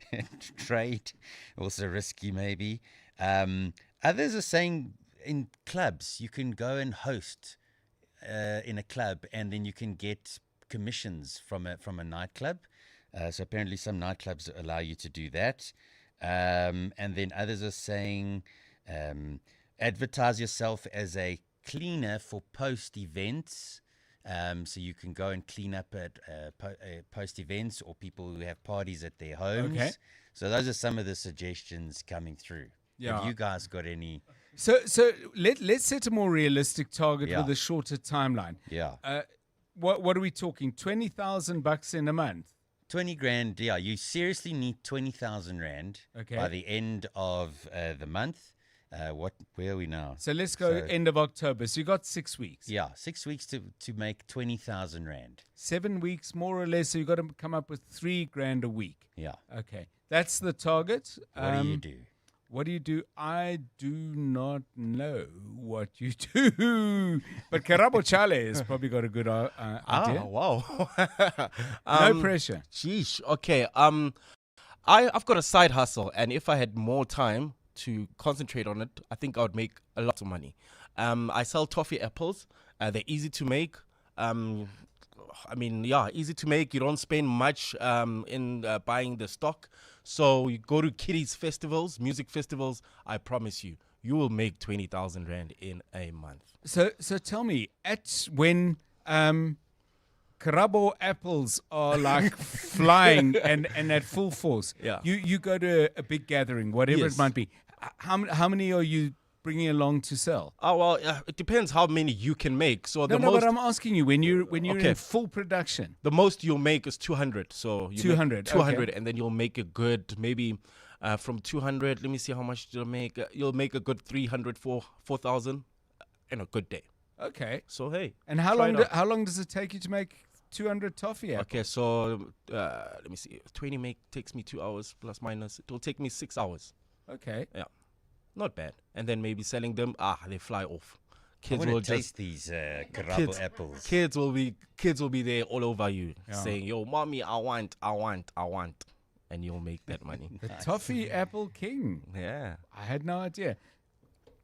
trade, also risky maybe. Others are saying in clubs, you can go and host in a club, and then you can get commissions from a nightclub. So apparently some nightclubs allow you to do that. And then others are saying advertise yourself as a cleaner for post events. So you can go and clean up at post events or people who have parties at their homes. Okay. So those are some of the suggestions coming through. Yeah. Have you guys got any? So let's set a more realistic target with a shorter timeline. Yeah. What are we talking? 20,000 bucks in a month? 20 grand, yeah. You seriously need 20,000 Rand Okay. by the end of the month. Where are we now? So let's go end of October. So you got 6 weeks. Yeah, 6 weeks to make 20,000 Rand. 7 weeks, more or less. So you got to come up with 3 grand a week. Yeah. Okay. That's the target. What do you do? What do you do? I do not know what you do. But Karabo Chale has probably got a good idea. Wow. No pressure. Sheesh. Okay. I've got a side hustle, and if I had more time to concentrate on it, I think I would make a lot of money. I sell toffee apples. They're easy to make. I mean, yeah, easy to make. You don't spend much in buying the stock. So you go to kiddies festivals, music festivals. I promise you, you will make 20,000 rand in a month. So tell me, when Karabo apples are like flying and at full force, you go to a big gathering, whatever it might be. How many are you bringing along to sell? Oh, well, it depends how many you can make. So but I'm asking you, when you're in full production, the most you'll make is 200. So you 200, 200, okay. and then you'll make a good maybe from 200. Let me see how much you'll make. You'll make a good 300, 4,000 in a good day. Okay. So hey, and how long does it take you to make 200 toffee apples? Okay, so let me see. 20 takes me 2 hours plus minus. It will take me 6 hours. Okay. Yeah. Not bad. And then maybe selling them, they fly off. Kids will taste these Karabo apples. Kids will be there all over you saying, "Yo, mommy, I want," and you'll make that money. The toffee apple king. Yeah, I had no idea.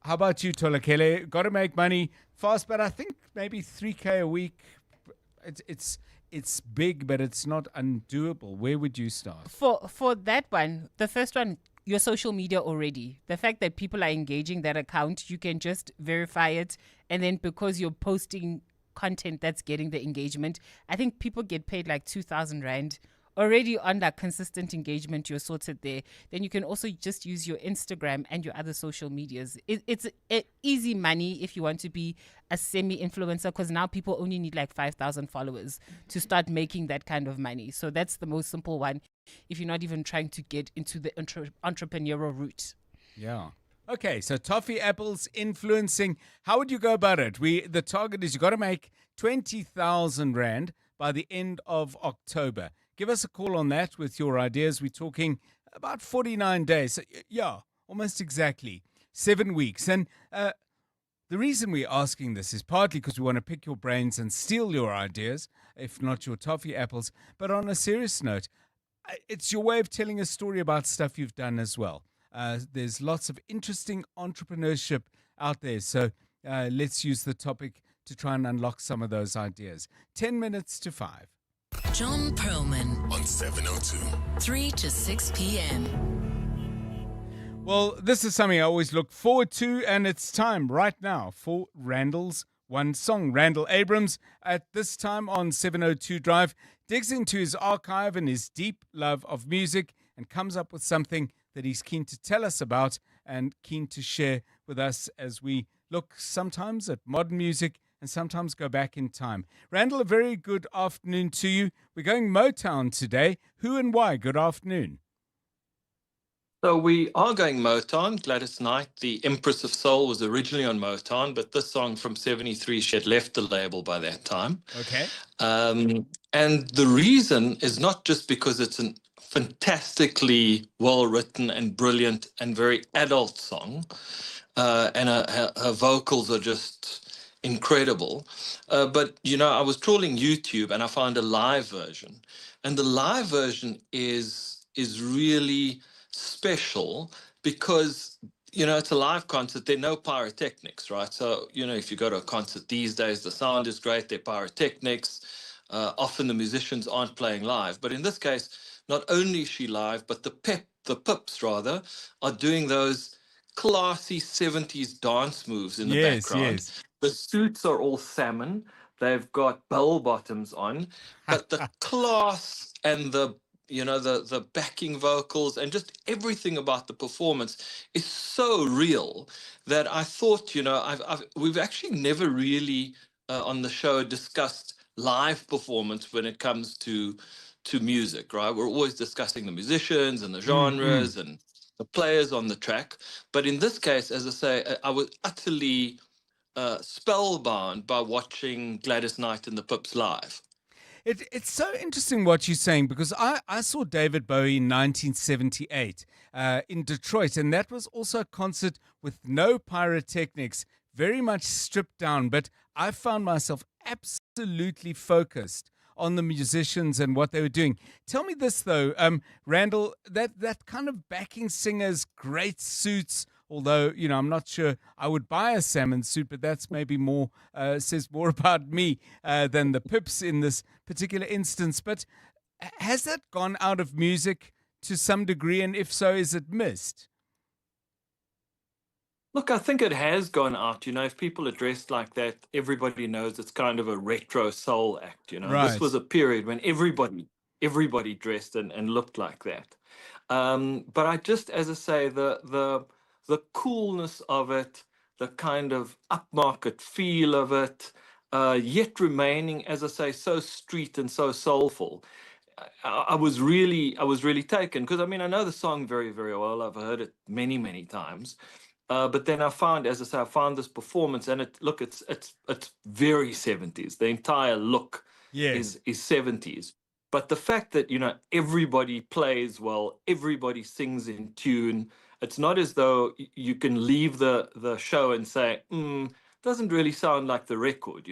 How about you, Tolakele? Got to make money fast, but I think maybe 3K a week. It's big, but it's not undoable. Where would you start? For that one, the first one, your social media already. The fact that people are engaging that account, you can just verify it. And then because you're posting content that's getting the engagement, I think people get paid like 2,000 Rand. Already on that consistent engagement, you're sorted there. Then you can also just use your Instagram and your other social medias. It's easy money if you want to be a semi-influencer, because now people only need like 5,000 followers to start making that kind of money. So that's the most simple one if you're not even trying to get into the entrepreneurial route. Yeah. Okay, so toffee apples influencing. How would you go about it? The target is you got to make 20,000 Rand by the end of October. Give us a call on that with your ideas. We're talking about 49 days. So, yeah, almost exactly 7 weeks. And the reason we're asking this is partly because we want to pick your brains and steal your ideas, if not your toffee apples. But on a serious note, it's your way of telling a story about stuff you've done as well. There's lots of interesting entrepreneurship out there. So let's use the topic to try and unlock some of those ideas. 10 minutes to 5. John Perlman on 702. 3 to 6 p.m. Well, this is something I always look forward to, and it's time right now for Randall's One Song. Randall Abrams, at this time on 702 Drive, digs into his archive and his deep love of music and comes up with something that he's keen to tell us about and keen to share with us as we look sometimes at modern music and sometimes go back in time. Randall, a very good afternoon to you. We're going Motown today. Who and why? Good afternoon. So we are going Motown. Gladys Knight, the Empress of Soul, was originally on Motown, but this song from 73, she had left the label by that time. Okay. And the reason is not just because it's a fantastically well-written and brilliant and very adult song, and her vocals are just incredible. But, I was trawling YouTube and I found a live version. And the live version is really special because, it's a live concert. There are no pyrotechnics, right? So, if you go to a concert these days, the sound is great. There are pyrotechnics. Often the musicians aren't playing live. But in this case, not only is she live, but the pips are doing those classy 70s dance moves in the background. Yes. The suits are all salmon. They've got bell bottoms on, but the class and the backing vocals and just everything about the performance is so real that I thought, we've actually never really on the show discussed live performance when it comes to music, right? We're always discussing the musicians and the genres and the players on the track. But in this case, as I say, I was utterly spellbound by watching Gladys Knight and the Pips live. It's so interesting what you're saying, because I saw David Bowie in 1978 in Detroit, and that was also a concert with no pyrotechnics, very much stripped down, but I found myself absolutely focused on the musicians and what they were doing. Tell me this, though, Randall, that kind of backing singers, great suits, Although, I'm not sure I would buy a salmon suit, but that's maybe more, says more about me than the Pips in this particular instance. But has that gone out of music to some degree? And if so, is it missed? Look, I think it has gone out. If people are dressed like that, everybody knows it's kind of a retro soul act. Right. This was a period when everybody dressed and looked like that. But I just, as I say, the coolness of it, the kind of upmarket feel of it, yet remaining, as I say, so street and so soulful. I was really taken because I know the song very, very well. I've heard it many, many times. But then I found, as I say, I found this performance, and it's very 70s. The entire look is 70s. But the fact that everybody plays well, everybody sings in tune. It's not as though you can leave the show and say, doesn't really sound like the record.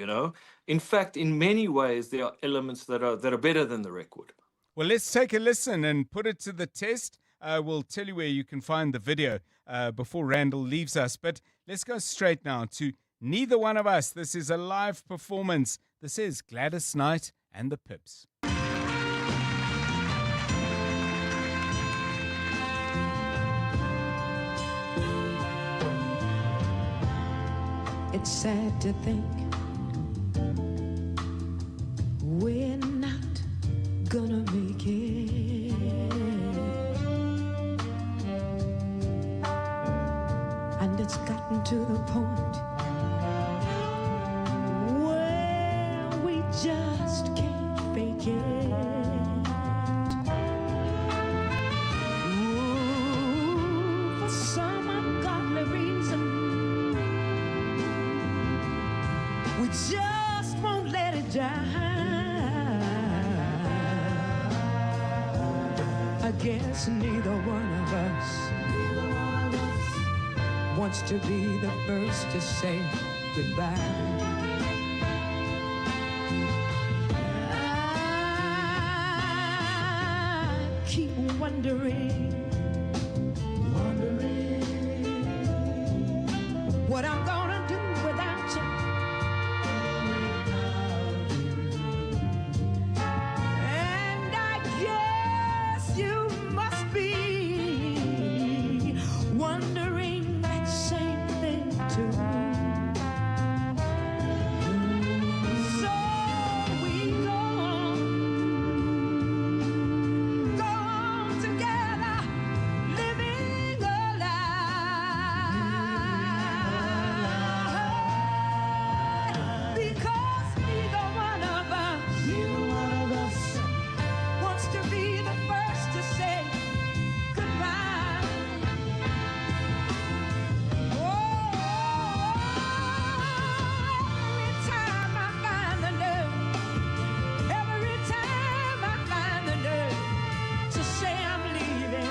In fact, in many ways, there are elements that are better than the record. Well, let's take a listen and put it to the test. We'll tell you where you can find the video before Randall leaves us. But let's go straight now to Neither One of Us. This is a live performance. This is Gladys Knight and the Pips. It's sad to think we're not gonna make it. And it's gotten to the point where we just can't fake it. Ooh, for some ungodly reason, we just won't let it die. I guess neither one of us wants to be the first to say goodbye. I keep wondering what I'm gonna do without you. And I guess you must be wondering that same thing too. So we go on together, living a lie. Because neither one of us wants to be the first to say goodbye. Every time I find the nerve to say I'm leaving.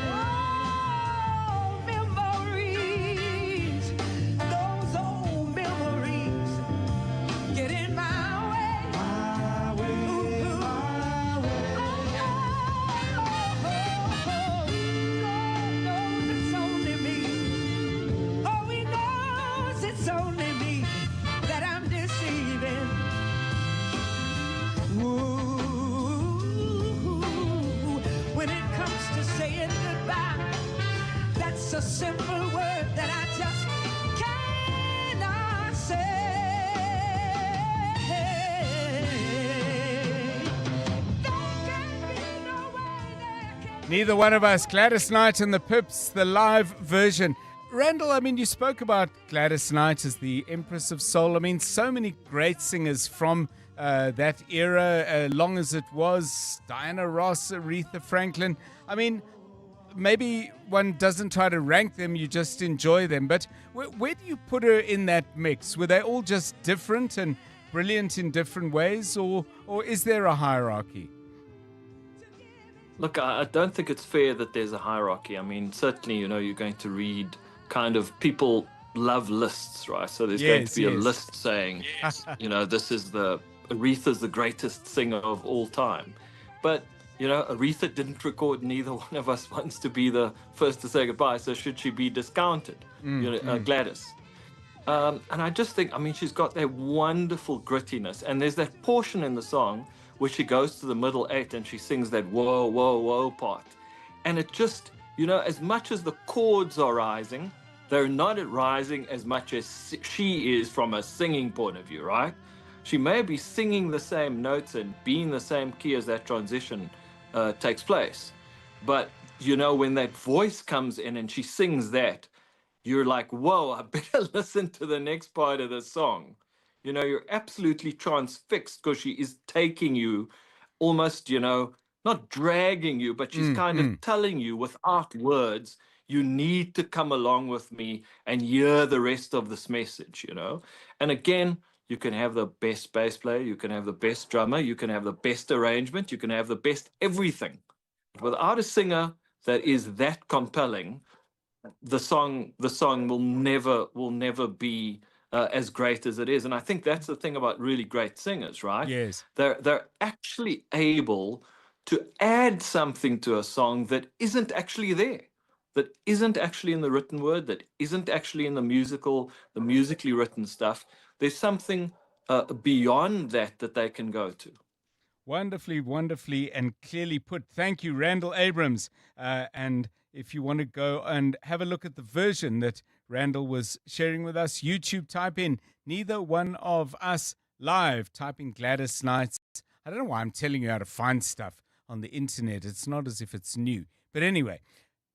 Oh, memories, those old memories get in my way. Ooh. Oh, he knows it's only me that I'm deceiving. Ooh, when it comes to saying goodbye, that's a simple word that I just cannot say. Neither One of Us, Gladys Knight and the Pips, the live version. Randall, you spoke about Gladys Knight as the Empress of Soul. So many great singers from that era, long as it was, Diana Ross, Aretha Franklin. Maybe one doesn't try to rank them, you just enjoy them. But where do you put her in that mix? Were they all just different and brilliant in different ways, or is there a hierarchy? Look, I don't think it's fair that there's a hierarchy. Certainly, you're going to read kind of people love lists, right? So there's going to be a list saying, this is Aretha's the greatest singer of all time. But Aretha didn't record Neither One of Us Wants to Be the First to Say Goodbye, so should she be discounted? Gladys. And I just think, she's got that wonderful grittiness. And there's that portion in the song where she goes to the middle eight and she sings that whoa, whoa, whoa part. And it just, as much as the chords are rising, they're not rising as much as she is from a singing point of view, right? She may be singing the same notes and being the same key as that transition takes place. But, when that voice comes in and she sings that, you're like, whoa, I better listen to the next part of the song. You're absolutely transfixed because she is taking you almost, not dragging you, but she's kind of telling you without words, you need to come along with me and hear the rest of this message, And again, you can have the best bass player, you can have the best drummer, you can have the best arrangement, you can have the best everything. Without a singer that is that compelling, the song will never be as great as it is. And I think that's the thing about really great singers, right? Yes. They're actually able to add something to a song that isn't actually there, that isn't actually in the written word, that isn't actually in the musically written stuff. There's something beyond that they can go to. Wonderfully and clearly put. Thank you, Randall Abrams. And if you want to go and have a look at the version that Randall was sharing with us, YouTube, type in Neither One of Us Live. Type in Gladys Knights. I don't know why I'm telling you how to find stuff on the internet. It's not as if it's new. But anyway,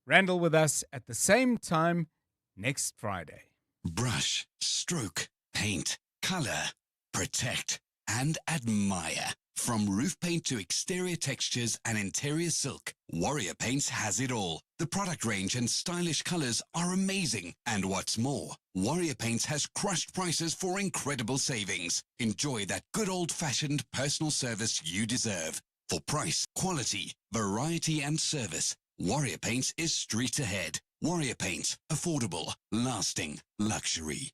Randall with us at the same time next Friday. Brush, stroke, paint, color, protect, and admire. From roof paint to exterior textures and interior silk, Warrior Paints has it all. The product range and stylish colors are amazing. And what's more, Warrior Paints has crushed prices for incredible savings. Enjoy that good old-fashioned personal service you deserve. For price, quality, variety, and service, Warrior Paints is street ahead. Warrior Paints, affordable, lasting, luxury.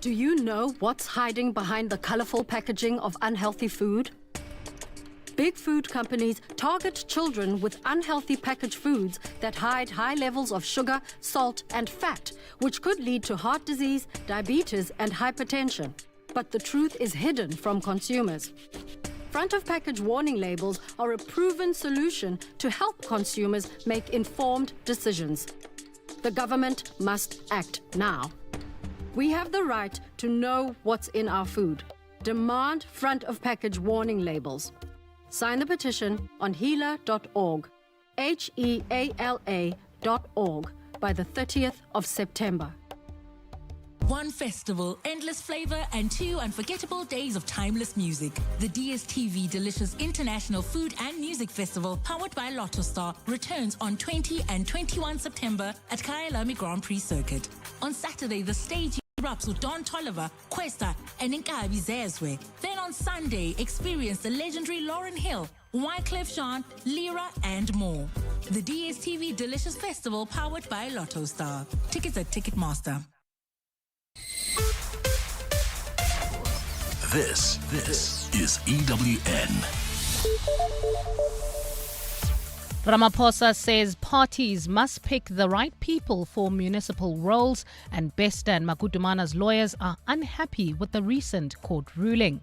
Do you know what's hiding behind the colorful packaging of unhealthy food? Big food companies target children with unhealthy packaged foods that hide high levels of sugar, salt, and fat, which could lead to heart disease, diabetes, and hypertension. But the truth is hidden from consumers. Front-of-package warning labels are a proven solution to help consumers make informed decisions. The government must act now. We have the right to know what's in our food. Demand front-of-package warning labels. Sign the petition on heala.org, HEALA.org, by the 30th of September. One festival, endless flavor, and 2 unforgettable days of timeless music. The DSTV Delicious International Food and Music Festival, powered by Lotto Star, returns on 20 and 21 September at Kyalami Grand Prix Circuit. On Saturday, the stage erupts with Don Toliver, Questa, and Nkabi Zezwe. Then on Sunday, experience the legendary Lauryn Hill, Wyclef Jean, Lyra, and more. The DSTV Delicious Festival, powered by Lotto Star. Tickets at Ticketmaster. This is EWN. Ramaphosa says parties must pick the right people for municipal roles, and Bester and Makudumana's lawyers are unhappy with the recent court ruling.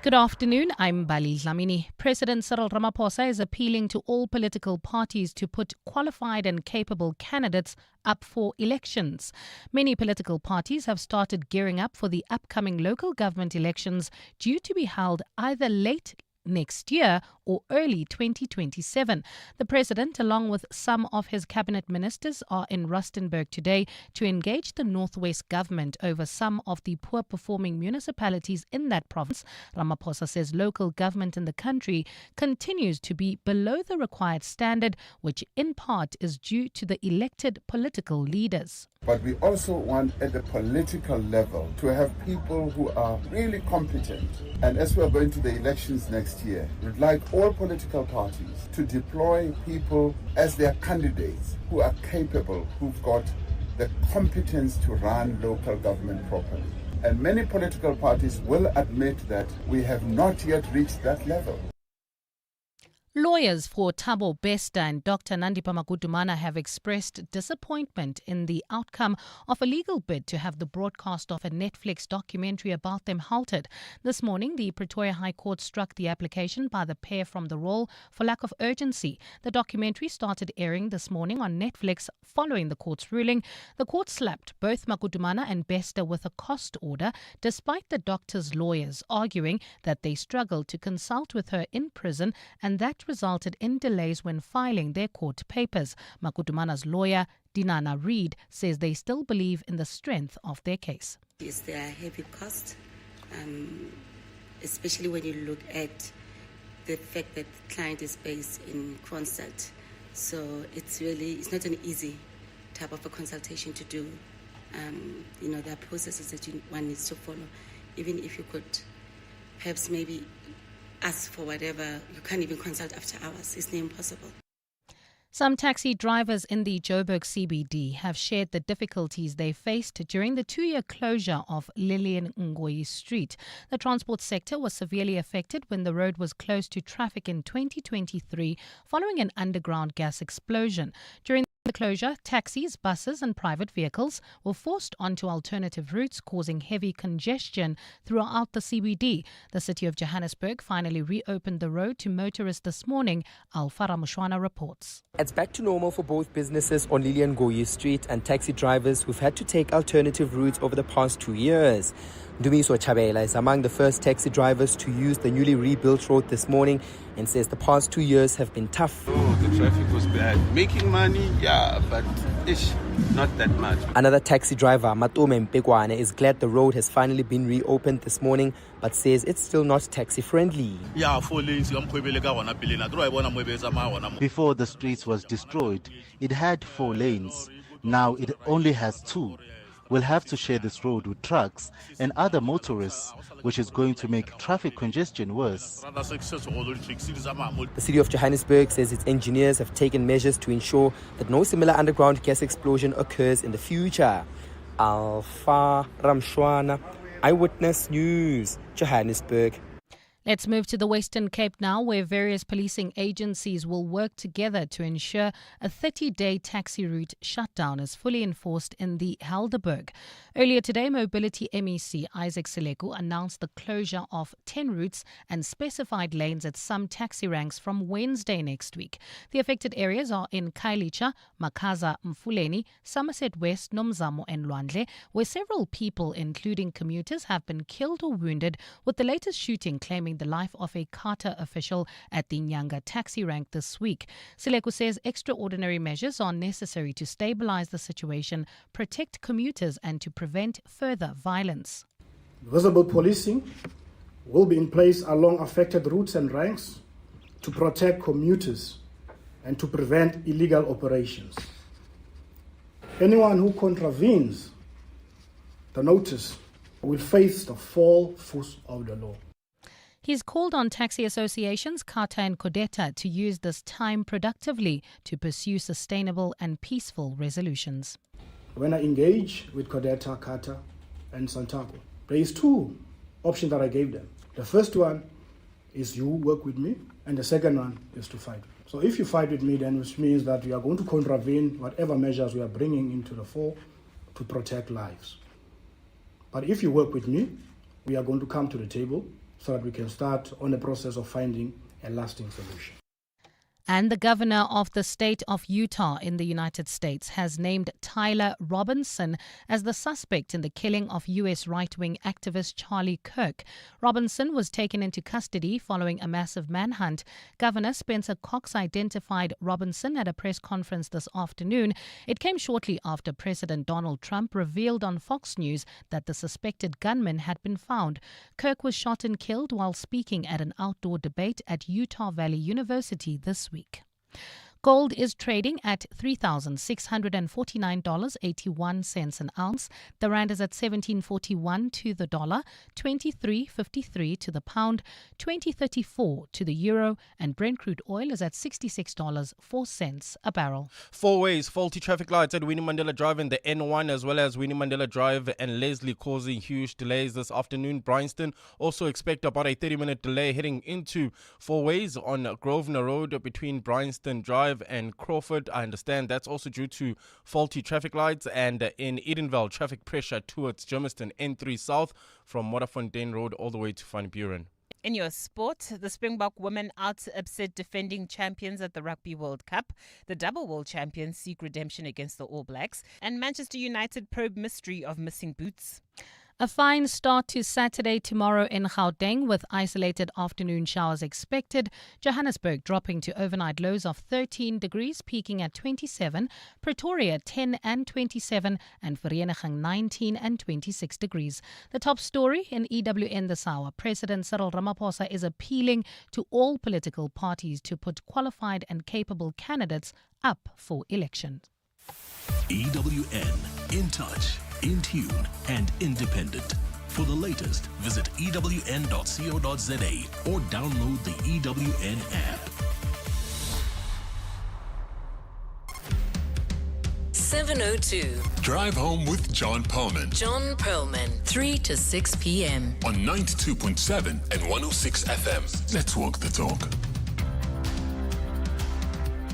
Good afternoon, I'm Bali Dlamini. President Cyril Ramaphosa is appealing to all political parties to put qualified and capable candidates up for elections. Many political parties have started gearing up for the upcoming local government elections due to be held either late next year or early 2027. The president, along with some of his cabinet ministers, are in Rustenburg today to engage the Northwest government over some of the poor-performing municipalities in that province. Ramaphosa says local government in the country continues to be below the required standard, which in part is due to the elected political leaders. But we also want at the political level to have people who are really competent. And as we are going to the elections next year, we'd like all political parties to deploy people as their candidates who are capable, who've got the competence to run local government properly. And many political parties will admit that we have not yet reached that level. Lawyers for Thabo Bester and Dr. Nandipha Magudumana have expressed disappointment in the outcome of a legal bid to have the broadcast of a Netflix documentary about them halted. This morning, the Pretoria High Court struck the application by the pair from the role for lack of urgency. The documentary started airing this morning on Netflix following the court's ruling. The court slapped both Magudumana and Bester with a cost order, despite the doctor's lawyers arguing that they struggled to consult with her in prison and that resulted in delays when filing their court papers. Magudumana's lawyer, Dinana Reid, says they still believe in the strength of their case. Yes, there are heavy costs, especially when you look at the fact that the client is based in Consult. So it's not an easy type of a consultation to do. There are processes that one needs to follow. Even if you could perhaps maybe ask for whatever, you can't even consult after hours. It's near impossible. Some taxi drivers in the Joburg CBD have shared the difficulties they faced during the 2-year closure of Lilian Ngoyi Street. The transport sector was severely affected when the road was closed to traffic in 2023 following an underground gas explosion. During the closure, taxis, buses and private vehicles were forced onto alternative routes, causing heavy congestion throughout the CBD. The city of Johannesburg finally reopened the road to motorists this morning. Alfara Mushwana reports. It's back to normal for both businesses on Lilian Ngoyi Street and taxi drivers who've had to take alternative routes over the past 2 years. Dumiso Chabela is among the first taxi drivers to use the newly rebuilt road this morning and says the past 2 years have been tough. The traffic was bad. Making money, yeah, but not that much. Another taxi driver, Matome Mpekwane, is glad the road has finally been reopened this morning, but says it's still not taxi friendly. Before the streets was destroyed, it had 4 lanes. Now it only has 2. We'll have to share this road with trucks and other motorists, which is going to make traffic congestion worse. The city of Johannesburg says its engineers have taken measures to ensure that no similar underground gas explosion occurs in the future. Alfa Ramshwana, Eyewitness News, Johannesburg. Let's move to the Western Cape now, where various policing agencies will work together to ensure a 30-day taxi route shutdown is fully enforced in the Helderberg. Earlier today, Mobility MEC Isaac Seleku announced the closure of 10 routes and specified lanes at some taxi ranks from Wednesday next week. The affected areas are in Kailicha, Makaza, Mfuleni, Somerset West, Nomzamo and Lwandle, where several people, including commuters, have been killed or wounded, with the latest shooting claiming the life of a Carter official at the Nyanga taxi rank this week. Seleku says extraordinary measures are necessary to stabilize the situation, protect commuters and to prevent further violence. Visible policing will be in place along affected routes and ranks to protect commuters and to prevent illegal operations. Anyone who contravenes the notice will face the full force of the law. He's called on taxi associations, Kata and Kodeta, to use this time productively to pursue sustainable and peaceful resolutions. When I engage with Kodeta, Kata and Santaco, there is 2 options that I gave them. The first one is you work with me, and the second one is to fight. So if you fight with me, then which means that we are going to contravene whatever measures we are bringing into the fore to protect lives. But if you work with me, we are going to come to the table so that we can start on the process of finding a lasting solution. And the governor of the state of Utah in the United States has named Tyler Robinson as the suspect in the killing of U.S. right-wing activist Charlie Kirk. Robinson was taken into custody following a massive manhunt. Governor Spencer Cox identified Robinson at a press conference this afternoon. It came shortly after President Donald Trump revealed on Fox News that the suspected gunman had been found. Kirk was shot and killed while speaking at an outdoor debate at Utah Valley University this week. Gold is trading at $3,649.81 an ounce. The rand is at 17.41 to the dollar, 23.53 to the pound, 20.34 to the euro, and Brent crude oil is at $66.04 a barrel. 4 ways faulty traffic lights at Winnie Mandela Drive and the N1 as well as Winnie Mandela Drive and Leslie causing huge delays this afternoon. Bryanston also expect about a 30-minute delay heading into 4 ways on Grosvenor Road between Bryanston Drive and Crawford. I understand that's also due to faulty traffic lights, and in Edenvale traffic pressure towards Germiston N3 South from Waterfontein Road all the way to Van Buren. In your sport, the Springbok women out upset defending champions at the Rugby World Cup. The double world champions seek redemption against the All Blacks. And Manchester United probe mystery of missing boots. A fine start to Saturday tomorrow in Gauteng with isolated afternoon showers expected. Johannesburg dropping to overnight lows of 13 degrees, peaking at 27. Pretoria 10 and 27, and Vereniging 19 and 26 degrees. The top story in EWN this hour. President Cyril Ramaphosa is appealing to all political parties to put qualified and capable candidates up for election. EWN, in touch, in tune, and independent. For the latest, visit ewn.co.za or download the EWN app. 7:02. Drive home with John Perlman. John Perlman, 3 to 6 p.m. On 92.7 and 106 FM. Let's walk the talk.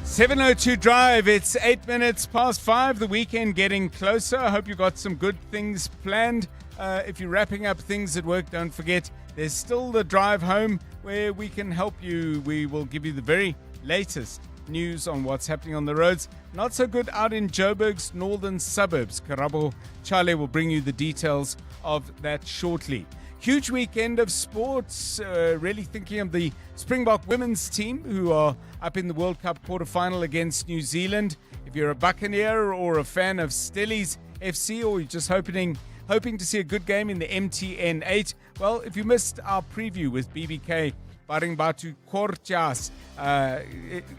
7:02 Drive. It's 8 minutes past 5. The weekend getting closer. I hope you got some good things planned. If you're wrapping up things at work, don't forget there's still the drive home where we can help you. We will give you the very latest news on what's happening on the roads. Not so good out in Joburg's northern suburbs. Karabo Charlie will bring you the details of that shortly. Huge weekend of sports, really thinking of the Springbok women's team who are up in the World Cup quarterfinal against New Zealand. If you're a Buccaneer or a fan of Stellies FC, or you're just hoping to see a good game in the MTN 8, well, if you missed our preview with BBK Baringbatu Kortjas,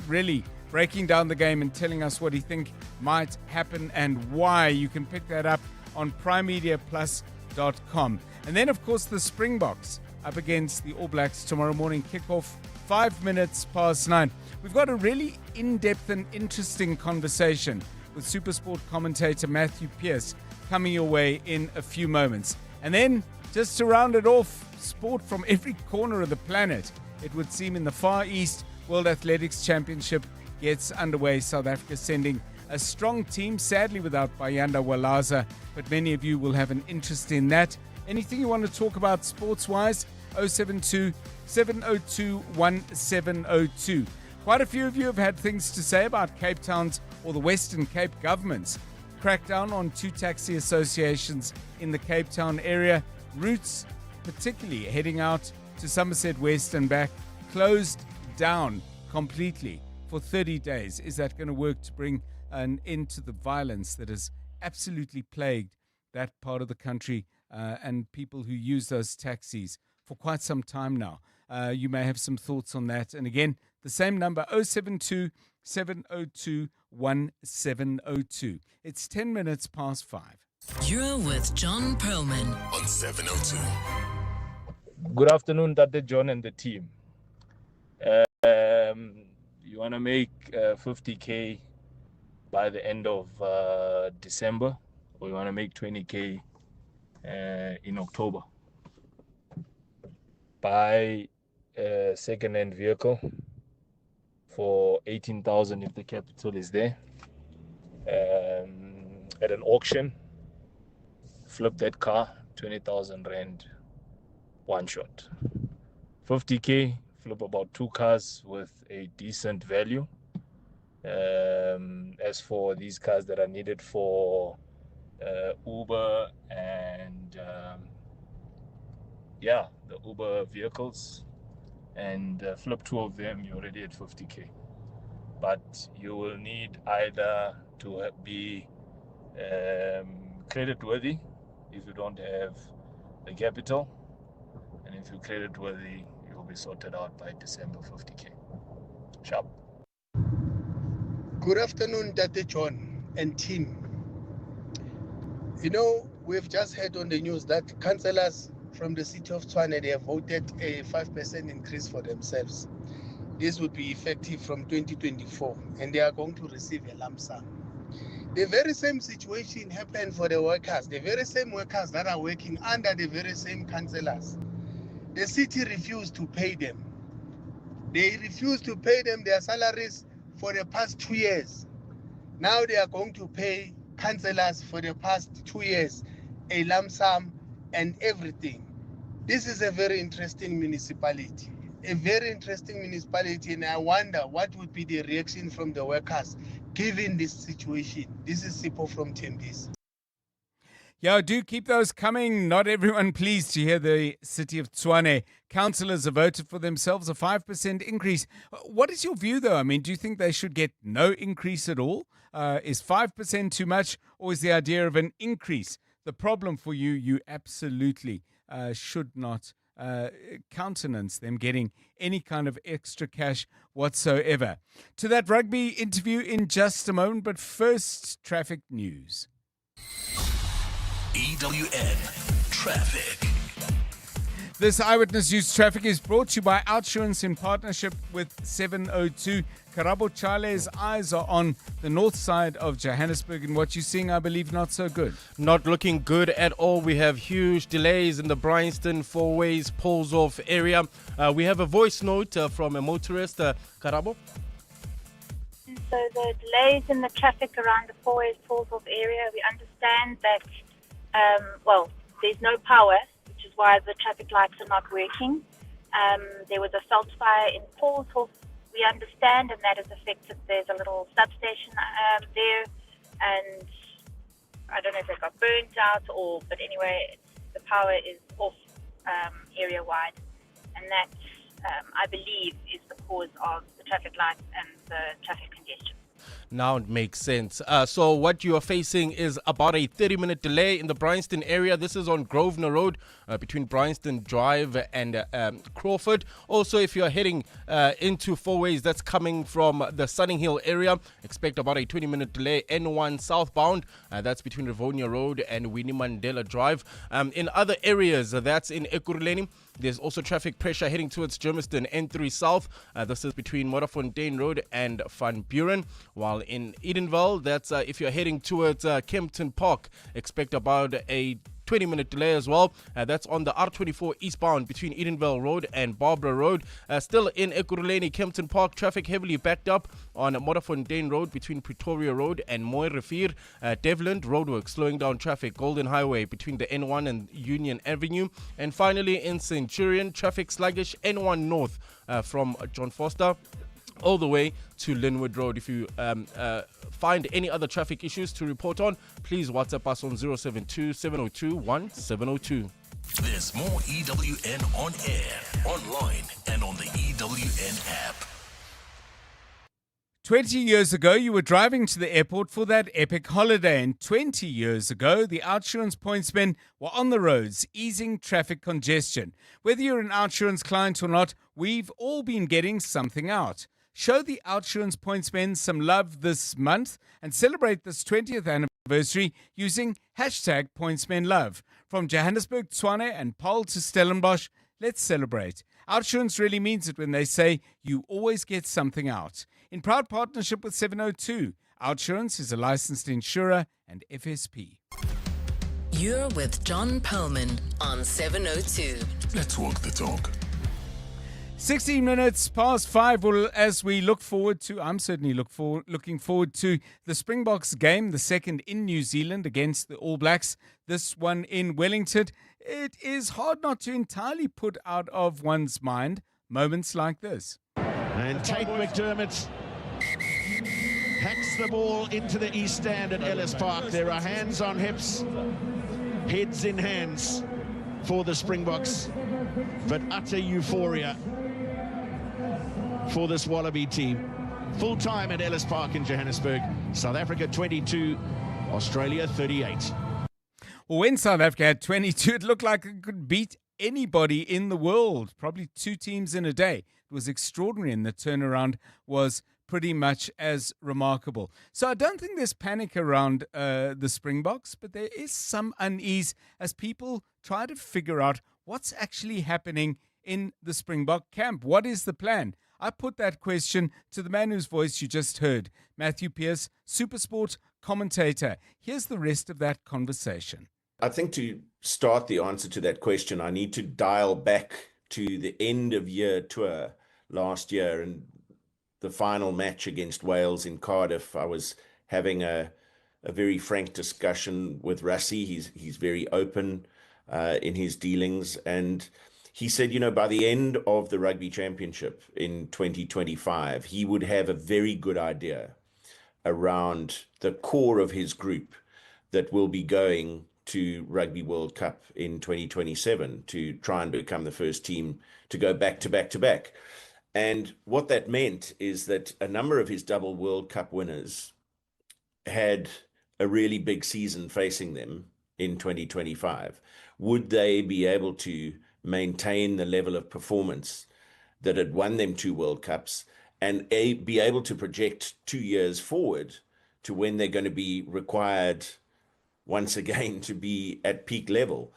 really breaking down the game and telling us what he think might happen and why, you can pick that up on primemediaplus.com. And then, of course, the Springboks up against the All Blacks tomorrow morning, kickoff 5 minutes past 9. We've got a really in-depth and interesting conversation with Supersport commentator Matthew Pearce coming your way in a few moments. And then, just to round it off, sport from every corner of the planet, it would seem, in the Far East. World Athletics Championship gets underway. South Africa sending a strong team, sadly without Bayanda Walaza, but many of you will have an interest in that. Anything you want to talk about sports-wise? 072 702 1702. Quite a few of you have had things to say about Cape Town's or the Western Cape government's crackdown on 2 taxi associations in the Cape Town area. Routes, particularly heading out to Somerset West and back, closed down completely for 30 days. Is that going to work to bring an end to the violence that has absolutely plagued that part of the country and people who use those taxis for quite some time now? You may have some thoughts on that. And again, the same number, 072 702 1702. It's 10 minutes past 5. You're with John Perlman on 702. Good afternoon, Dr. John and the team. You want to make 50K by the end of December, or you want to make 20K in October? Buy a second-hand vehicle for 18,000 if the capital is there. At an auction, flip that car, 20,000 rand, one shot. 50K, flip about 2 cars with a decent value. As for these cars that are needed for Uber and the Uber vehicles, and flip 2 of them, you're already at 50K. But you will need either to be credit-worthy if you don't have the capital, and if you're credit-worthy, you'll be sorted out by December. 50K. Sharp. Good afternoon, Tate John and team. You know, we've just heard on the news that councillors from the city of Tshwane, they have voted a 5% increase for themselves. This would be effective from 2024, and they are going to receive a lump sum. The very same situation happened for the workers, the very same workers that are working under the very same councillors. The city refused to pay them. They refused to pay them their salaries for the past 2 years. Now they are going to pay councillors for the past 2 years a lump sum and everything. This is a very interesting municipality. A very interesting municipality, and I wonder what would be the reaction from the workers given this situation. This is Sipho from Tembis. Yeah, do keep those coming. Not everyone pleased to hear the city of Tshwane councillors have voted for themselves a 5% increase. What is your view, though? I mean, do you think they should get no increase at all? Is 5% too much, or is the idea of an increase the problem for you? You absolutely should not countenance them getting any kind of extra cash whatsoever. To that rugby interview in just a moment, but first, traffic news. EWN Traffic. This Eyewitness News traffic is brought to you by Outsurance in partnership with 702. Karabo Chale's eyes are on the north side of Johannesburg, and what you're seeing, I believe, not so good. Not looking good at all. We have huge delays in the Bryanston Fourways Poles Off area. We have a voice note from a motorist. Karabo? So the delays in the traffic around the Fourways Poles Off area, we understand that, there's no power, which is why the traffic lights are not working. There was a fault fire in Poles Off, we understand, and that has affected, there's a little substation there, and I don't know if it got burnt out but anyway, the power is off area-wide, and that, I believe, is the cause of the traffic lights and the traffic congestion. Now it makes sense. So what you are facing is about a 30-minute delay in the Bryanston area. This is on Grosvenor Road between Bryanston Drive and Crawford. Also, if you're heading into Fourways, that's coming from the Sunninghill area, expect about a 20-minute delay. N1 southbound, that's between Rivonia Road and Winnie Mandela Drive. In other areas, that's in Ekurhuleni. There's also traffic pressure heading towards Germiston N3 South. This is between Modderfontein Road and Van Buren. While in Edenvale, that's if you're heading towards Kempton Park, expect about a 20-minute delay as well. That's on the R24 eastbound between Edenvale Road and Barbara Road. Still in Ekurhuleni, Kempton Park, traffic heavily backed up on Modderfontein Road between Pretoria Road and Mooi Rivier. Devland roadwork slowing down traffic. Golden Highway between the N1 and Union Avenue. And finally in Centurion, traffic sluggish N1 North from John Foster all the way to Linwood Road. If you find any other traffic issues to report on, please WhatsApp us on 072 702 1702. There's more EWN on air, online, and on the EWN app. 20 years ago, you were driving to the airport for that epic holiday, and 20 years ago, the Outsurance pointsmen were on the roads, easing traffic congestion. Whether you're an Outsurance client or not, we've all been getting something out. Show the Outsurance pointsmen some love this month and celebrate this 20th anniversary using hashtag pointsmenlove. From Johannesburg, Tshwane and Paarl to Stellenbosch, let's celebrate. Outsurance really means it when they say you always get something out. In proud partnership with 702, Outsurance is a licensed insurer and FSP. You're with John Perlman on 702. Let's walk the talk. 16 minutes past 5. Well, as we look forward to, I'm certainly looking forward to the Springboks game, the second in New Zealand against the All Blacks, this one in Wellington. It is hard not to entirely put out of one's mind moments like this. And Tate McDermott hacks the ball into the east stand at Ellis Park. There are hands on hips, heads in hands for the Springboks, but utter euphoria for this Wallaby team. Full time at Ellis Park in Johannesburg. South Africa 22, Australia 38. Well, when South Africa had 22, it looked like it could beat anybody in the world. Probably two teams in a day. It was extraordinary, and the turnaround was pretty much as remarkable. So I don't think there's panic around the Springboks, but there is some unease as people try to figure out what's actually happening in the Springbok camp. What is the plan? I put that question to the man whose voice you just heard, Matthew Pearce, SuperSport commentator. Here's the rest of that conversation. I think to start the answer to that question, I need to dial back to the end of year tour last year and the final match against Wales in Cardiff. I was having a very frank discussion with Rassie. He's very open in his dealings, and he said, by the end of the Rugby Championship in 2025, he would have a very good idea around the core of his group that will be going to Rugby World Cup in 2027 to try and become the first team to go back to back to back. And what that meant is that a number of his double World Cup winners had a really big season facing them in 2025. Would they be able to maintain the level of performance that had won them 2 World Cups and be able to project 2 years forward to when they're going to be required once again to be at peak level?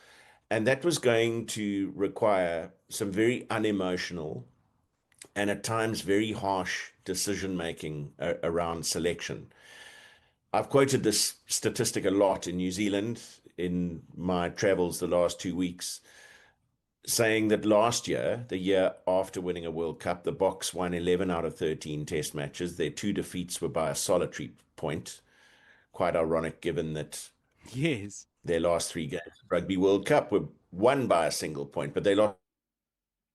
And that was going to require some very unemotional and at times very harsh decision-making around selection. I've quoted this statistic a lot in New Zealand in my travels the last 2 weeks, saying that last year, the year after winning a World Cup, the Boks won 11 out of 13 test matches. Their 2 defeats were by a solitary point. Quite ironic given that yes, their last 3 games of Rugby World Cup were won by a single point, but they lost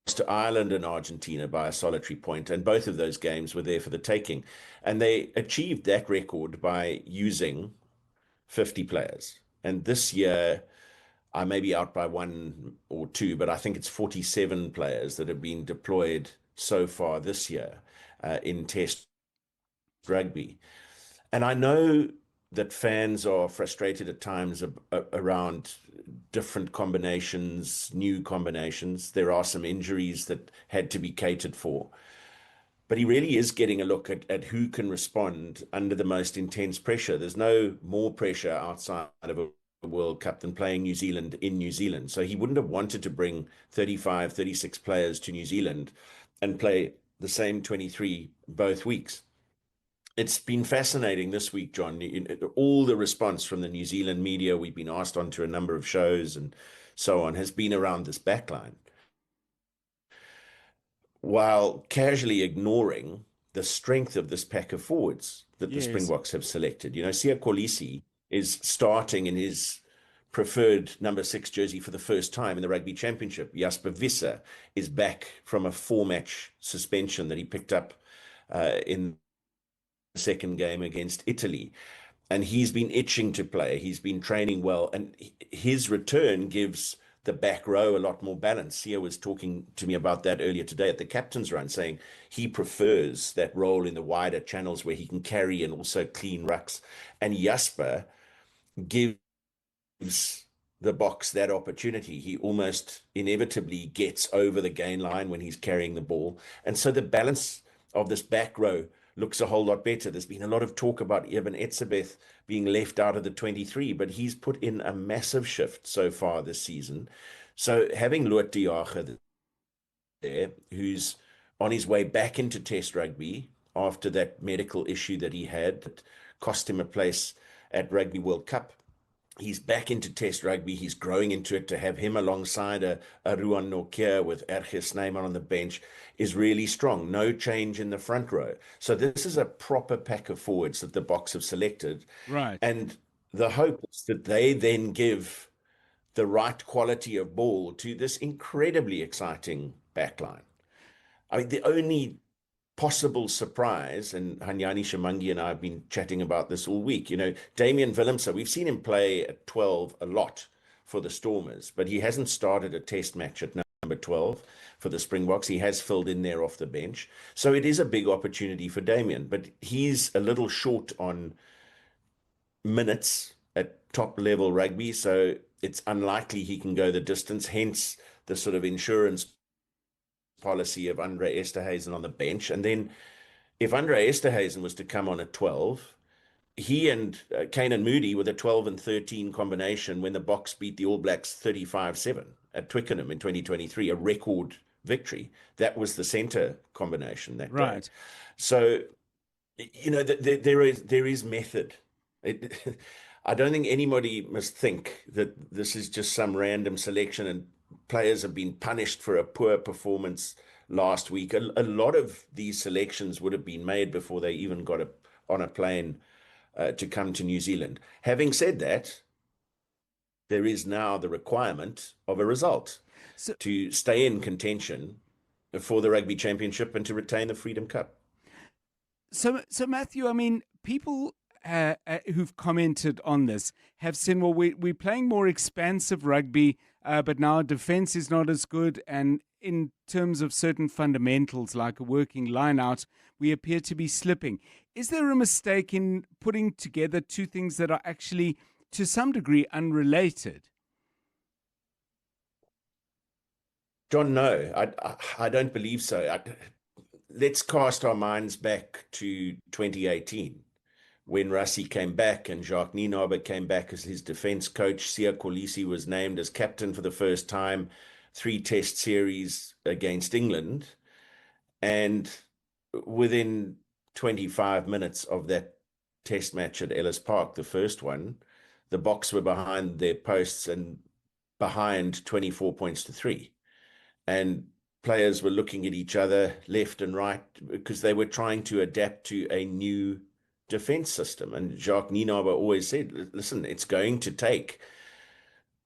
to Ireland and Argentina by a solitary point, and both of those games were there for the taking. And they achieved that record by using 50 players. And this year, I may be out by 1 or 2, but I think it's 47 players that have been deployed so far this year in Test rugby. And I know that fans are frustrated at times around different combinations, new combinations. There are some injuries that had to be catered for. But he really is getting a look at who can respond under the most intense pressure. There's no more pressure outside of a World Cup than playing New Zealand in New Zealand. So he wouldn't have wanted to bring 35, 36 players to New Zealand and play the same 23 both weeks. It's been fascinating this week, John. All the response from the New Zealand media, we've been asked onto a number of shows and so on, has been around this backline, while casually ignoring the strength of this pack of forwards that the Springboks have selected. Siya Kolisi is starting in his preferred number 6 jersey for the first time in the Rugby Championship. Jasper Visser is back from a 4-match suspension that he picked up in the second game against Italy. And he's been itching to play. He's been training well. And his return gives the back row a lot more balance. Siya was talking to me about that earlier today at the captain's run, saying he prefers that role in the wider channels where he can carry and also clean rucks. And Jasper gives the Boks that opportunity. He almost inevitably gets over the gain line when he's carrying the ball. And so the balance of this back row looks a whole lot better. There's been a lot of talk about Eben Etzebeth being left out of the 23, but he's put in a massive shift so far this season. So having Loet de Jager there, who's on his way back into Test rugby after that medical issue that he had that cost him a place at Rugby World Cup, he's back into Test rugby. He's growing into it. To have him alongside a Ruan Nokia with Erge Snyman on the bench is really strong. No change in the front row. So this is a proper pack of forwards that the Boks have selected. Right. And the hope is that they then give the right quality of ball to this incredibly exciting backline. I mean, the only possible surprise, and Hanyani Shamangi and I have been chatting about this all week, Damian Willemse, we've seen him play at 12 a lot for the Stormers, but he hasn't started a test match at number 12 for the Springboks. He has filled in there off the bench. So it is a big opportunity for Damian, but he's a little short on minutes at top level rugby, so it's unlikely he can go the distance, hence the sort of insurance policy of Andre Esterhuizen on the bench. And then if Andre Esterhuizen was to come on at 12, he and Kane Moody with a 12 and 13 combination when the Boks beat the All Blacks 35-7 at Twickenham in 2023, a record victory. That was the centre combination that day. So, you know, there is method. I don't think anybody must think that this is just some random selection and players have been punished for a poor performance last week. A lot of these selections would have been made before they even got on a plane to come to New Zealand. Having said that, there is now the requirement of a result to stay in contention for the Rugby Championship and to retain the Freedom Cup. So Matthew, I mean, people who've commented on this have said, well, we're playing more expansive rugby, but now defense is not as good. And in terms of certain fundamentals, like a working line out, we appear to be slipping. Is there a mistake in putting together two things that are actually, to some degree, unrelated? John, no, I don't believe so. Let's cast our minds back to 2018 when Rassie came back and Jacques Nienaber came back as his defense coach. Siya Kolisi was named as captain for the first time, 3 test series against England. And within 25 minutes of that test match at Ellis Park, the first one, the Boks were behind their posts and behind 24 points to 3. And players were looking at each other left and right because they were trying to adapt to a new defense system. And Jacques Nienaber always said, listen, it's going to take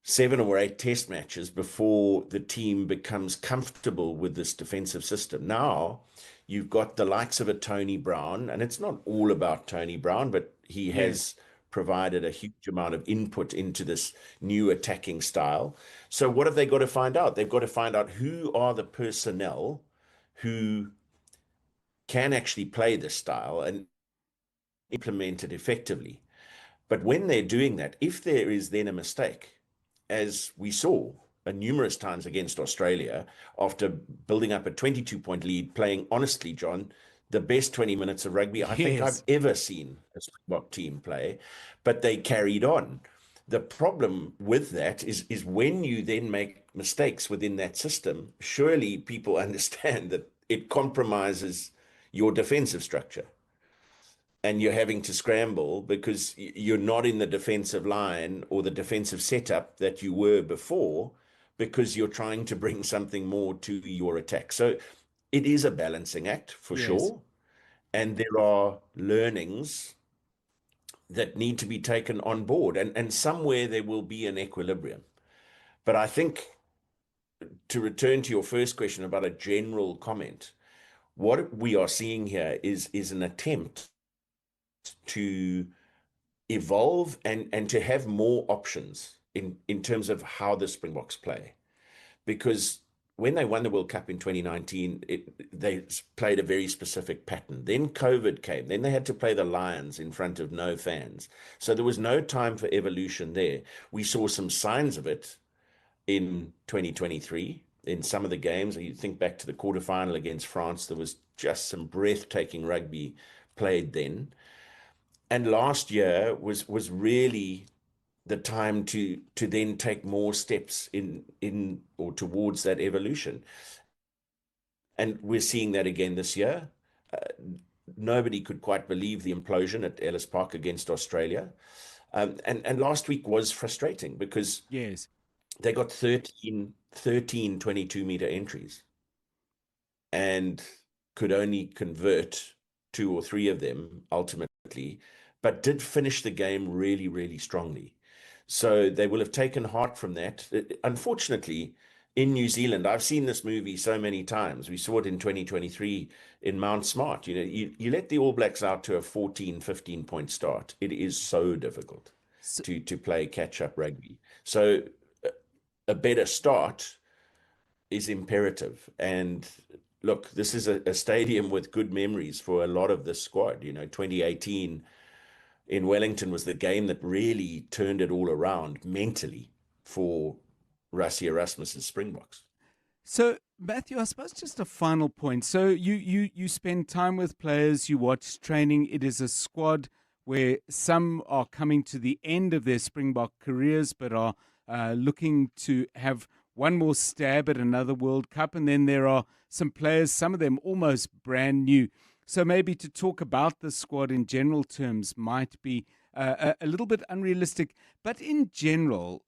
7 or 8 test matches before the team becomes comfortable with this defensive system. Now you've got the likes of a Tony Brown, and it's not all about Tony Brown, but he has provided a huge amount of input into this new attacking style. So what have they got to find out? They've got to find out who are the personnel who can actually play this style and implement it effectively. But when they're doing that, if there is then a mistake, as we saw numerous times against Australia, after building up a 22-point lead, playing honestly, John, the best 20 minutes of rugby I think I've ever seen a Springbok team play, but they carried on. The problem with that is when you then make mistakes within that system, surely people understand that it compromises your defensive structure. And you're having to scramble because you're not in the defensive line or the defensive setup that you were before, because you're trying to bring something more to your attack. So it is a balancing act for sure. And there are learnings that need to be taken on board. And somewhere there will be an equilibrium. But I think, to return to your first question about a general comment, what we are seeing here is an attempt to evolve and to have more options in terms of how the Springboks play. Because when they won the World Cup in 2019, they played a very specific pattern. Then COVID came. Then they had to play the Lions in front of no fans. So there was no time for evolution there. We saw some signs of it in 2023 in some of the games. You think back to the quarterfinal against France, there was just some breathtaking rugby played then. And last year was really the time to then take more steps in or towards that evolution. And we're seeing that again this year. Nobody could quite believe the implosion at Ellis Park against Australia. And last week was frustrating because they got 13 22-meter entries and could only convert 2 or 3 of them ultimately, but did finish the game really, really strongly. So they will have taken heart from that. Unfortunately, in New Zealand, I've seen this movie so many times. We saw it in 2023 in Mount Smart. You know, you let the All Blacks out to a 14, 15-point start. It is so difficult to play catch-up rugby. So a better start is imperative. And look, this is a stadium with good memories for a lot of the squad. You know, 2018 in Wellington was the game that really turned it all around mentally for Rassie Erasmus's Springboks. So, Matthew, I suppose just a final point. So you spend time with players, you watch training. It is a squad where some are coming to the end of their Springbok careers, but are looking to have one more stab at another World Cup. And then there are some players, some of them almost brand new. So maybe to talk about the squad in general terms might be a little bit unrealistic. But in general,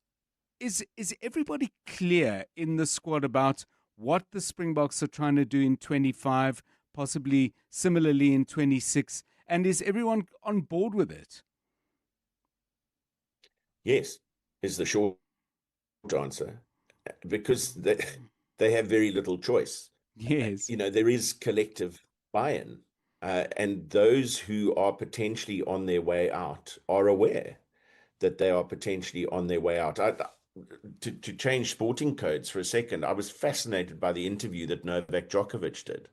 is everybody clear in the squad about what the Springboks are trying to do in 25, possibly similarly in 26, and is everyone on board with it? Yes, is the short answer, because they have very little choice. Yes. There is collective buy-in, and those who are potentially on their way out are aware that they are potentially on their way out. To change sporting codes for a second, I was fascinated by the interview that Novak Djokovic did,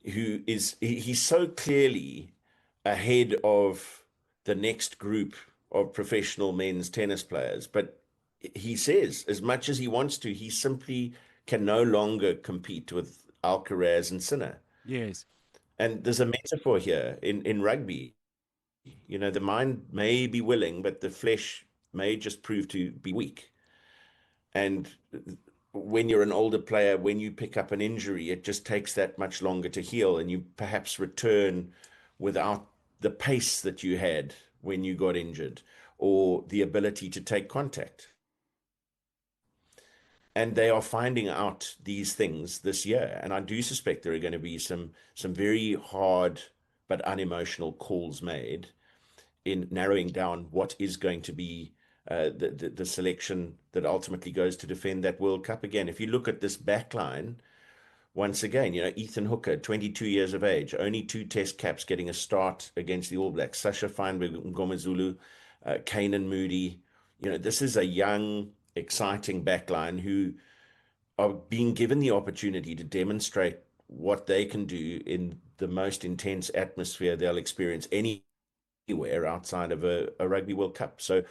he's so clearly ahead of the next group of professional men's tennis players, but he says as much as he wants to, he simply can no longer compete with Alcaraz and Sinner. Yes. And there's a metaphor here in rugby. The mind may be willing, but the flesh may just prove to be weak. And when you're an older player, when you pick up an injury, it just takes that much longer to heal, and you perhaps return without the pace that you had when you got injured, or the ability to take contact. And they are finding out these things this year. And I do suspect there are going to be some very hard but unemotional calls made in narrowing down what is going to be the selection that ultimately goes to defend that World Cup again. If you look at this back line, once again, Ethan Hooker, 22 years of age, only 2 test caps, getting a start against the All Blacks. Sasha Feinberg, Ngomezulu, Kanan Moody. This is a young, exciting backline who are being given the opportunity to demonstrate what they can do in the most intense atmosphere they'll experience anywhere outside of a Rugby World Cup. So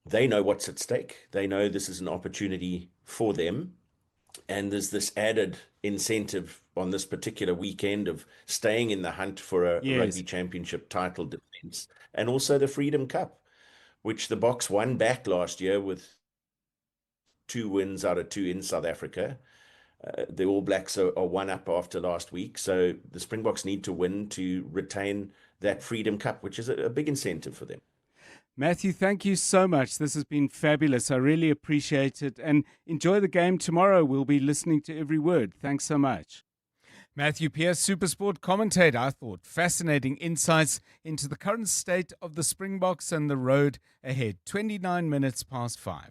they know what's at stake. They know this is an opportunity for them. And there's this added incentive on this particular weekend of staying in the hunt for a Rugby Championship title defense, and also the Freedom Cup, which the Boks won back last year with 2 wins out of 2 in South Africa. The All Blacks are 1 up after last week. So the Springboks need to win to retain that Freedom Cup, which is a big incentive for them. Matthew, thank you so much. This has been fabulous. I really appreciate it. And enjoy the game tomorrow. We'll be listening to every word. Thanks so much. Matthew Pierce, Supersport commentator. I thought fascinating insights into the current state of the Springboks and the road ahead. 29 minutes past 5.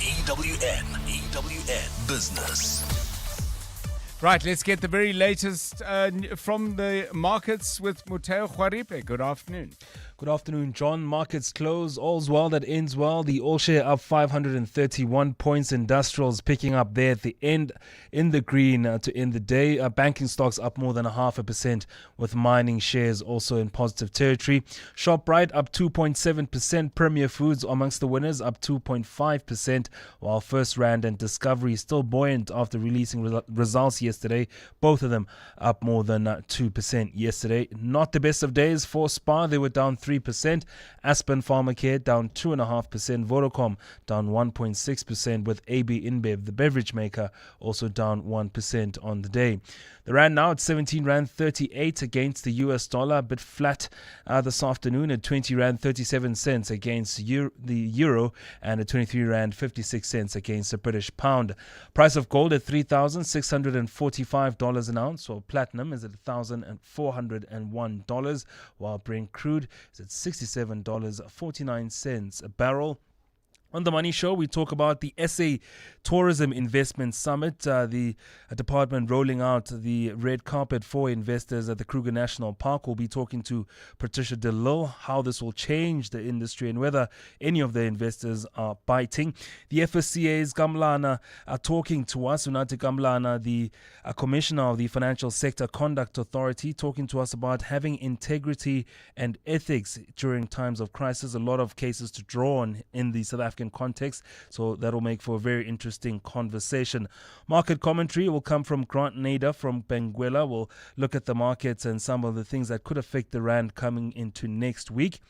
EWN Business. Right, let's get the very latest from the markets with Muteo Khwaripe. Good afternoon. Good afternoon, John. Markets close. All's well that ends well. The all share up 531 points. Industrials picking up there at the end in the green to end the day. Banking stocks up more than 0.5%, with mining shares also in positive territory. ShopRite up 2.7%. Premier Foods amongst the winners up 2.5%, while First Rand and Discovery still buoyant after releasing results yesterday. Both of them up more than 2% yesterday. Not the best of days for SPAR. They were down 3%. Aspen Pharmacare down 2.5%. Vodacom down 1.6%, with AB InBev, the beverage maker, also down 1% on the day. The rand now at 17 Rand 38 against the US dollar, a bit flat this afternoon at 20 Rand 37 cents against the euro, and at 23 Rand 56 cents against the British pound. Price of gold at $3,645 an ounce, while platinum is at $1,401, while Brent crude is at $67.49 a barrel. On the Money Show, we talk about the SA Tourism Investment Summit, the department rolling out the red carpet for investors at the Kruger National Park. We'll be talking to Patricia DeLille, how this will change the industry and whether any of the investors are biting. The FSCA's Gamlana are talking to us. Unati Gamlana, the Commissioner of the Financial Sector Conduct Authority, talking to us about having integrity and ethics during times of crisis. A lot of cases to draw on in the South African African context. So that'll make for a very interesting conversation. Market commentary will come from Grant Nader from Benguela. We'll look at the markets and some of the things that could affect the rand coming into next week.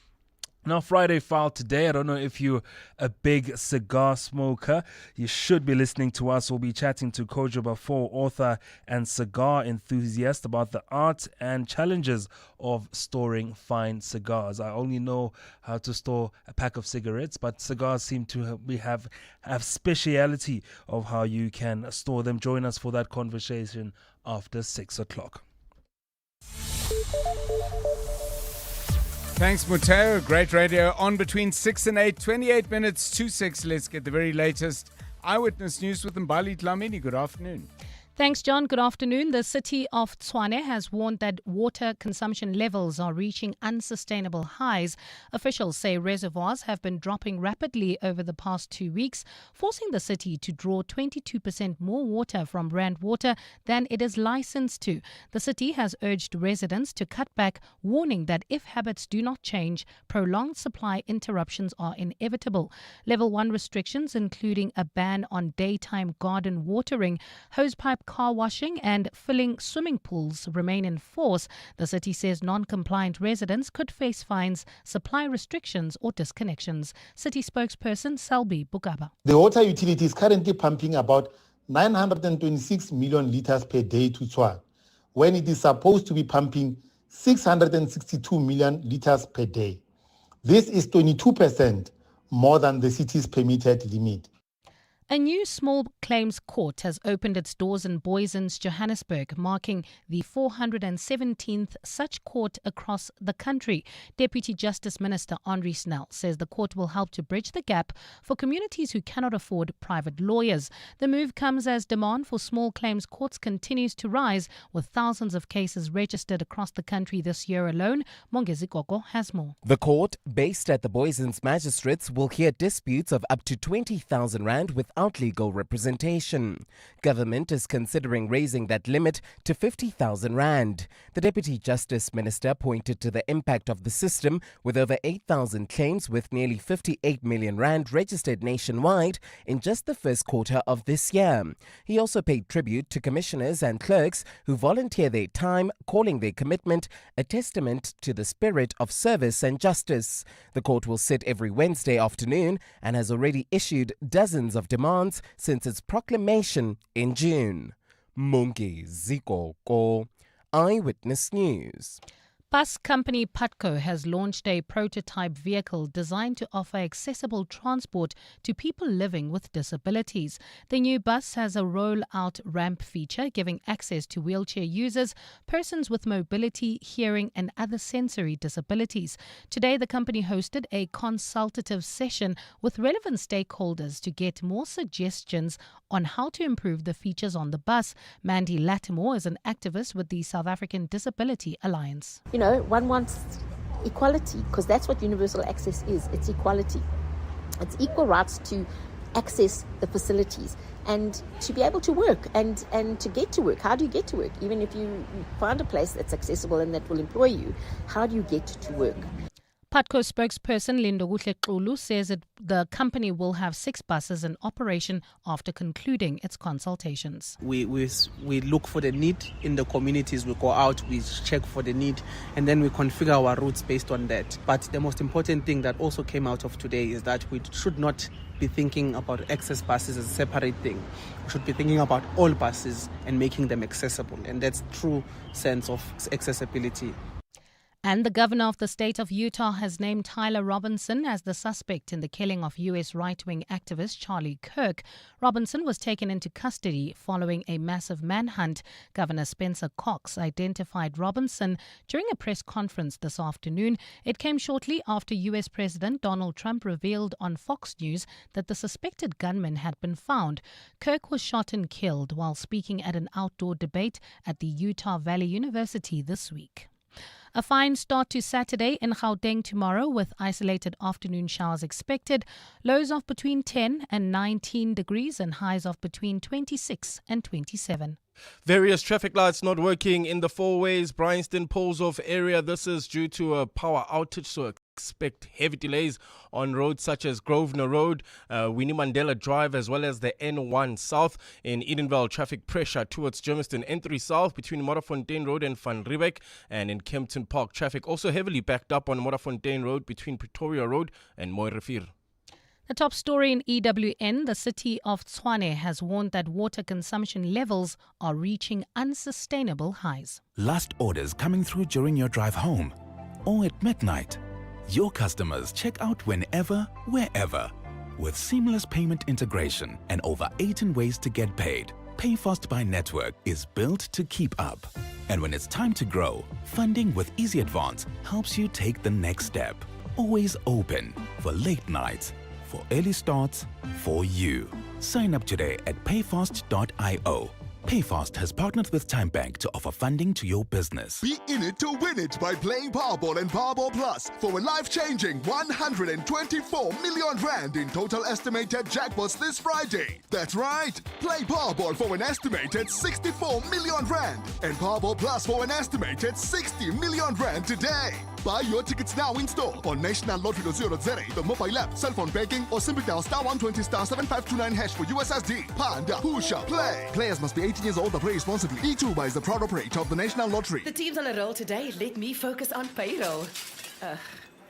Now, Friday file today. I don't know if you're a big cigar smoker. You should be listening to us. We'll be chatting to Kojo Bafo, author and cigar enthusiast, about the art and challenges of storing fine cigars. I only know how to store a pack of cigarettes, but cigars seem to have speciality of how you can store them. Join us for that conversation after 6 o'clock. Thanks, Muteo. Great radio on between 6 and 8, 28 minutes to 6. Let's get the very latest eyewitness news with Mbali Dlamini. Good afternoon. Thanks, John. Good afternoon. The city of Tshwane has warned that water consumption levels are reaching unsustainable highs. Officials say reservoirs have been dropping rapidly over the past 2 weeks, forcing the city to draw 22% more water from Rand Water than it is licensed to. The city has urged residents to cut back, warning that if habits do not change, prolonged supply interruptions are inevitable. Level 1 restrictions, including a ban on daytime garden watering, hosepipe car washing and filling swimming pools, remain in force. The city says non-compliant residents could face fines, supply restrictions or disconnections. City spokesperson Selby Bugaba. The water utility is currently pumping about 926 million litres per day to Tshwane, when it is supposed to be pumping 662 million litres per day. This is 22% more than the city's permitted limit. A new small claims court has opened its doors in Booysens, Johannesburg, marking the 417th such court across the country. Deputy Justice Minister Henri Snell says the court will help to bridge the gap for communities who cannot afford private lawyers. The move comes as demand for small claims courts continues to rise, with thousands of cases registered across the country this year alone. Mongezi Gogo has more. The court, based at the Booysens Magistrates, will hear disputes of up to 20,000 rand without legal representation. Government is considering raising that limit to 50,000 rand. The Deputy Justice Minister pointed to the impact of the system, with over 8,000 claims with nearly 58 million rand registered nationwide in just the first quarter of this year. He also paid tribute to commissioners and clerks who volunteer their time, calling their commitment a testament to the spirit of service and justice. The court will sit every Wednesday afternoon and has already issued dozens of demands since its proclamation in June. Mungi Zikoko, Eyewitness News. Bus company Putco has launched a prototype vehicle designed to offer accessible transport to people living with disabilities. The new bus has a roll-out ramp feature giving access to wheelchair users, persons with mobility, hearing and other sensory disabilities. Today, the company hosted a consultative session with relevant stakeholders to get more suggestions on how to improve the features on the bus. Mandy Latimore is an activist with the South African Disability Alliance. One wants equality, because that's what universal access is. It's equality. It's equal rights to access the facilities and to be able to work and to get to work. How do you get to work? Even if you find a place that's accessible and that will employ you, how do you get to work? Putco spokesperson Lindokuhle Xulu says the company will have 6 buses in operation after concluding its consultations. We look for the need in the communities. We go out, we check for the need, and then we configure our routes based on that. But the most important thing that also came out of today is that we should not be thinking about access buses as a separate thing. We should be thinking about all buses and making them accessible, and that's true sense of accessibility. And the governor of the state of Utah has named Tyler Robinson as the suspect in the killing of U.S. right-wing activist Charlie Kirk. Robinson was taken into custody following a massive manhunt. Governor Spencer Cox identified Robinson during a press conference this afternoon. It came shortly after U.S. President Donald Trump revealed on Fox News that the suspected gunman had been found. Kirk was shot and killed while speaking at an outdoor debate at the Utah Valley University this week. A fine start to Saturday in Gauteng tomorrow, with isolated afternoon showers expected. Lows of between 10 and 19 degrees and highs of between 26 and 27. Various traffic lights not working in the four ways Bryanston Poleshoff area. This is due to a power outage, so expect heavy delays on roads such as Grosvenor Road, Winnie Mandela Drive, as well as the N1 South. In Edenvale, traffic pressure towards Germiston N3 South between Modderfontein Road and Van Riebeck, and in Kempton Park, traffic also heavily backed up on Modderfontein Road between Pretoria Road and Mooirivier. The top story in EWN, the city of Tshwane has warned that water consumption levels are reaching unsustainable highs. Last orders coming through during your drive home or at midnight. Your customers check out whenever, wherever. With seamless payment integration and over 18 ways to get paid, PayFast by Network is built to keep up. And when it's time to grow, funding with Easy Advance helps you take the next step. Always open for late nights, for early starts, for you. Sign up today at payfast.io. PayFast has partnered with TimeBank to offer funding to your business. Be in it to win it by playing Powerball and Powerball Plus for a life-changing 124 million rand in total estimated jackpots this Friday. That's right. Play Powerball for an estimated 64 million rand and Powerball Plus for an estimated 60 million rand today. Buy your tickets now in store on nationallottery.co.za, the mobile app, cell phone banking, or simply dial *120 *7529# for USSD. Panda, Pusha, play. Players must be 18 years old or play responsibly. E2 is the proud operator of the National Lottery. The team's on a roll today. Let me focus on payroll.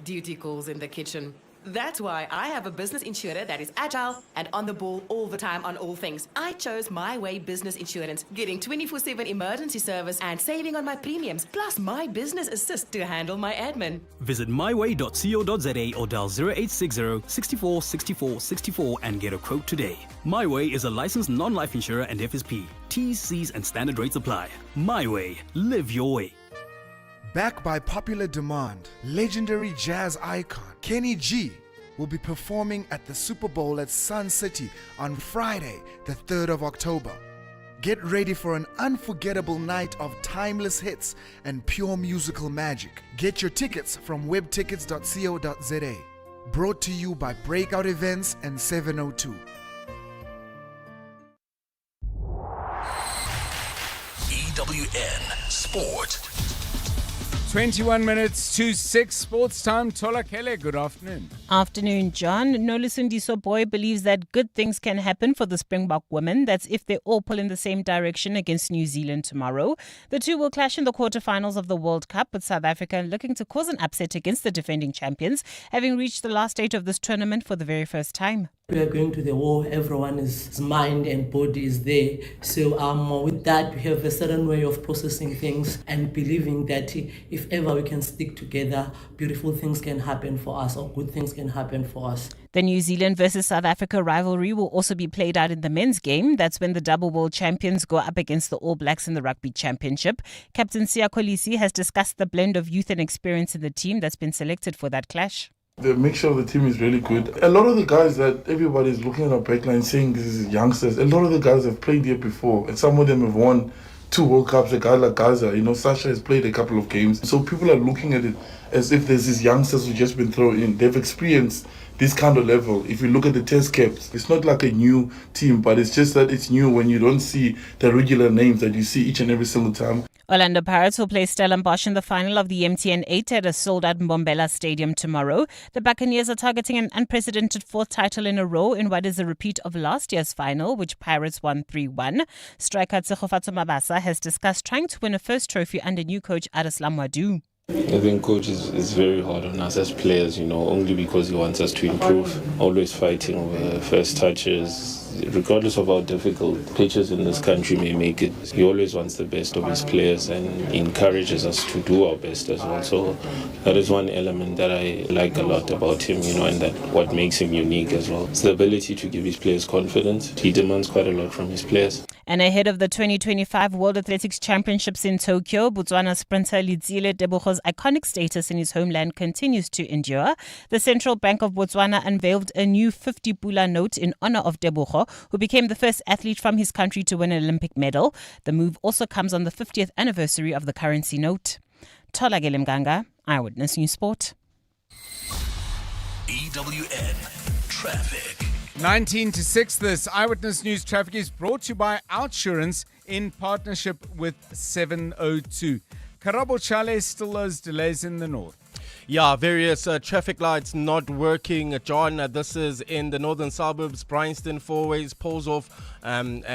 Duty calls in the kitchen. That's why I have a business insurer that is agile and on the ball all the time on all things. I chose My Way Business Insurance, getting 24/7 emergency service and saving on my premiums, plus my business assist to handle my admin. Visit myway.co.za or dial 0860 64 64 64 and get a quote today. My Way is a licensed non-life insurer and FSP. T's, C's and standard rates apply. My Way. Live your way. Backed by popular demand, legendary jazz icon Kenny G will be performing at the Super Bowl at Sun City on Friday, the 3rd of October. Get ready for an unforgettable night of timeless hits and pure musical magic. Get your tickets from webtickets.co.za. Brought to you by Breakout Events and 702. EWN Sport. 21 minutes to 6 sports time. Tola Kele, good afternoon. Afternoon, John. Nolusundiso Boy believes that good things can happen for the Springbok women. That's if they all pull in the same direction against New Zealand tomorrow. The two will clash in the quarterfinals of the World Cup, with South Africa looking to cause an upset against the defending champions, having reached the last stage of this tournament for the very first time. We are going to the war, everyone's mind and body is there. So with that, we have a certain way of processing things and believing that if ever we can stick together, beautiful things can happen for us or good things can happen for us. The New Zealand versus South Africa rivalry will also be played out in the men's game. That's when the double world champions go up against the All Blacks in the Rugby Championship. Captain Siya Kolisi has discussed the blend of youth and experience in the team that's been selected for that clash. The mixture of the team is really good. A lot of the guys that everybody's looking at our backline saying this is youngsters, a lot of the guys have played here before, and some of them have won 2 World Cups. A guy like Gaza, Sasha has played a couple of games. So people are looking at it as if there's these youngsters who just been thrown in. They've experienced this kind of level. If you look at the test caps, it's not like a new team, but it's just that it's new when you don't see the regular names that you see each and every single time. Orlando Pirates will play Stellenbosch in the final of the MTN 8 at a sold-out Mbombela Stadium tomorrow. The Buccaneers are targeting an unprecedented 4th title in a row in what is a repeat of last year's final, which Pirates won 3-1. Striker Tsegofatso Mabasa has discussed trying to win a first trophy under new coach Arislam Wadu. I think coach is very hard on us as players, only because he wants us to improve. Always fighting over first touches. Regardless of how difficult pitches in this country may make it, he always wants the best of his players and encourages us to do our best as well. So that is one element that I like a lot about him, and that what makes him unique as well. It's the ability to give his players confidence. He demands quite a lot from his players. And ahead of the 2025 World Athletics Championships in Tokyo, Botswana sprinter Litsile Tebogo's iconic status in his homeland continues to endure. The Central Bank of Botswana unveiled a new 50 pula note in honor of Tebogo, who became the first athlete from his country to win an Olympic medal. The move also comes on the 50th anniversary of the currency note. Tola Mganga, Eyewitness News Sport. EWN Traffic. 19 to 6, this Eyewitness News Traffic is brought to you by Outsurance in partnership with 702. Karabo Chale still those delays in the north. Yeah, various traffic lights not working. John, this is in the northern suburbs, Bryanston, Fourways, Poles off.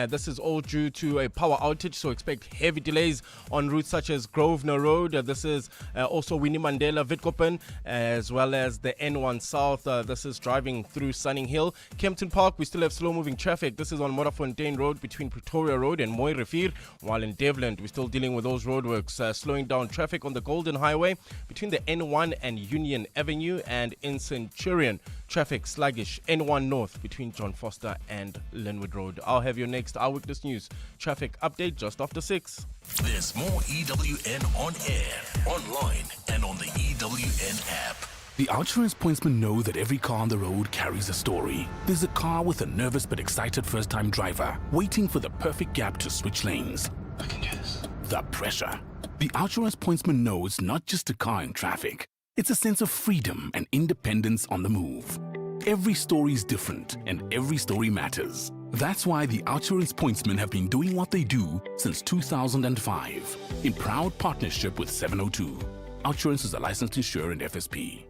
This is all due to a power outage, so expect heavy delays on routes such as Grosvenor Road. This is also Winnie Mandela, Witkoppen, as well as the N1 South. This is driving through Sunning Hill. Kempton Park, we still have slow-moving traffic. This is on Morafontein Road between Pretoria Road and Mooi Rivier, while in Devland, we're still dealing with those roadworks, slowing down traffic on the Golden Highway between the N1 and Union Avenue, and in Centurion, traffic sluggish. N1 North between John Foster and Linwood Road. I'll have your next Eyewitness News traffic update just after 6. There's more EWN on air, online, and on the EWN app. The Outsurance pointsmen know that every car on the road carries a story. There's a car with a nervous but excited first-time driver waiting for the perfect gap to switch lanes. I can do this. The pressure. The Outsurance pointsman knows it's not just a car in traffic. It's a sense of freedom and independence on the move. Every story is different and every story matters. That's why the Outsurance pointsmen have been doing what they do since 2005 in proud partnership with 702. Outsurance is a licensed insurer and FSP.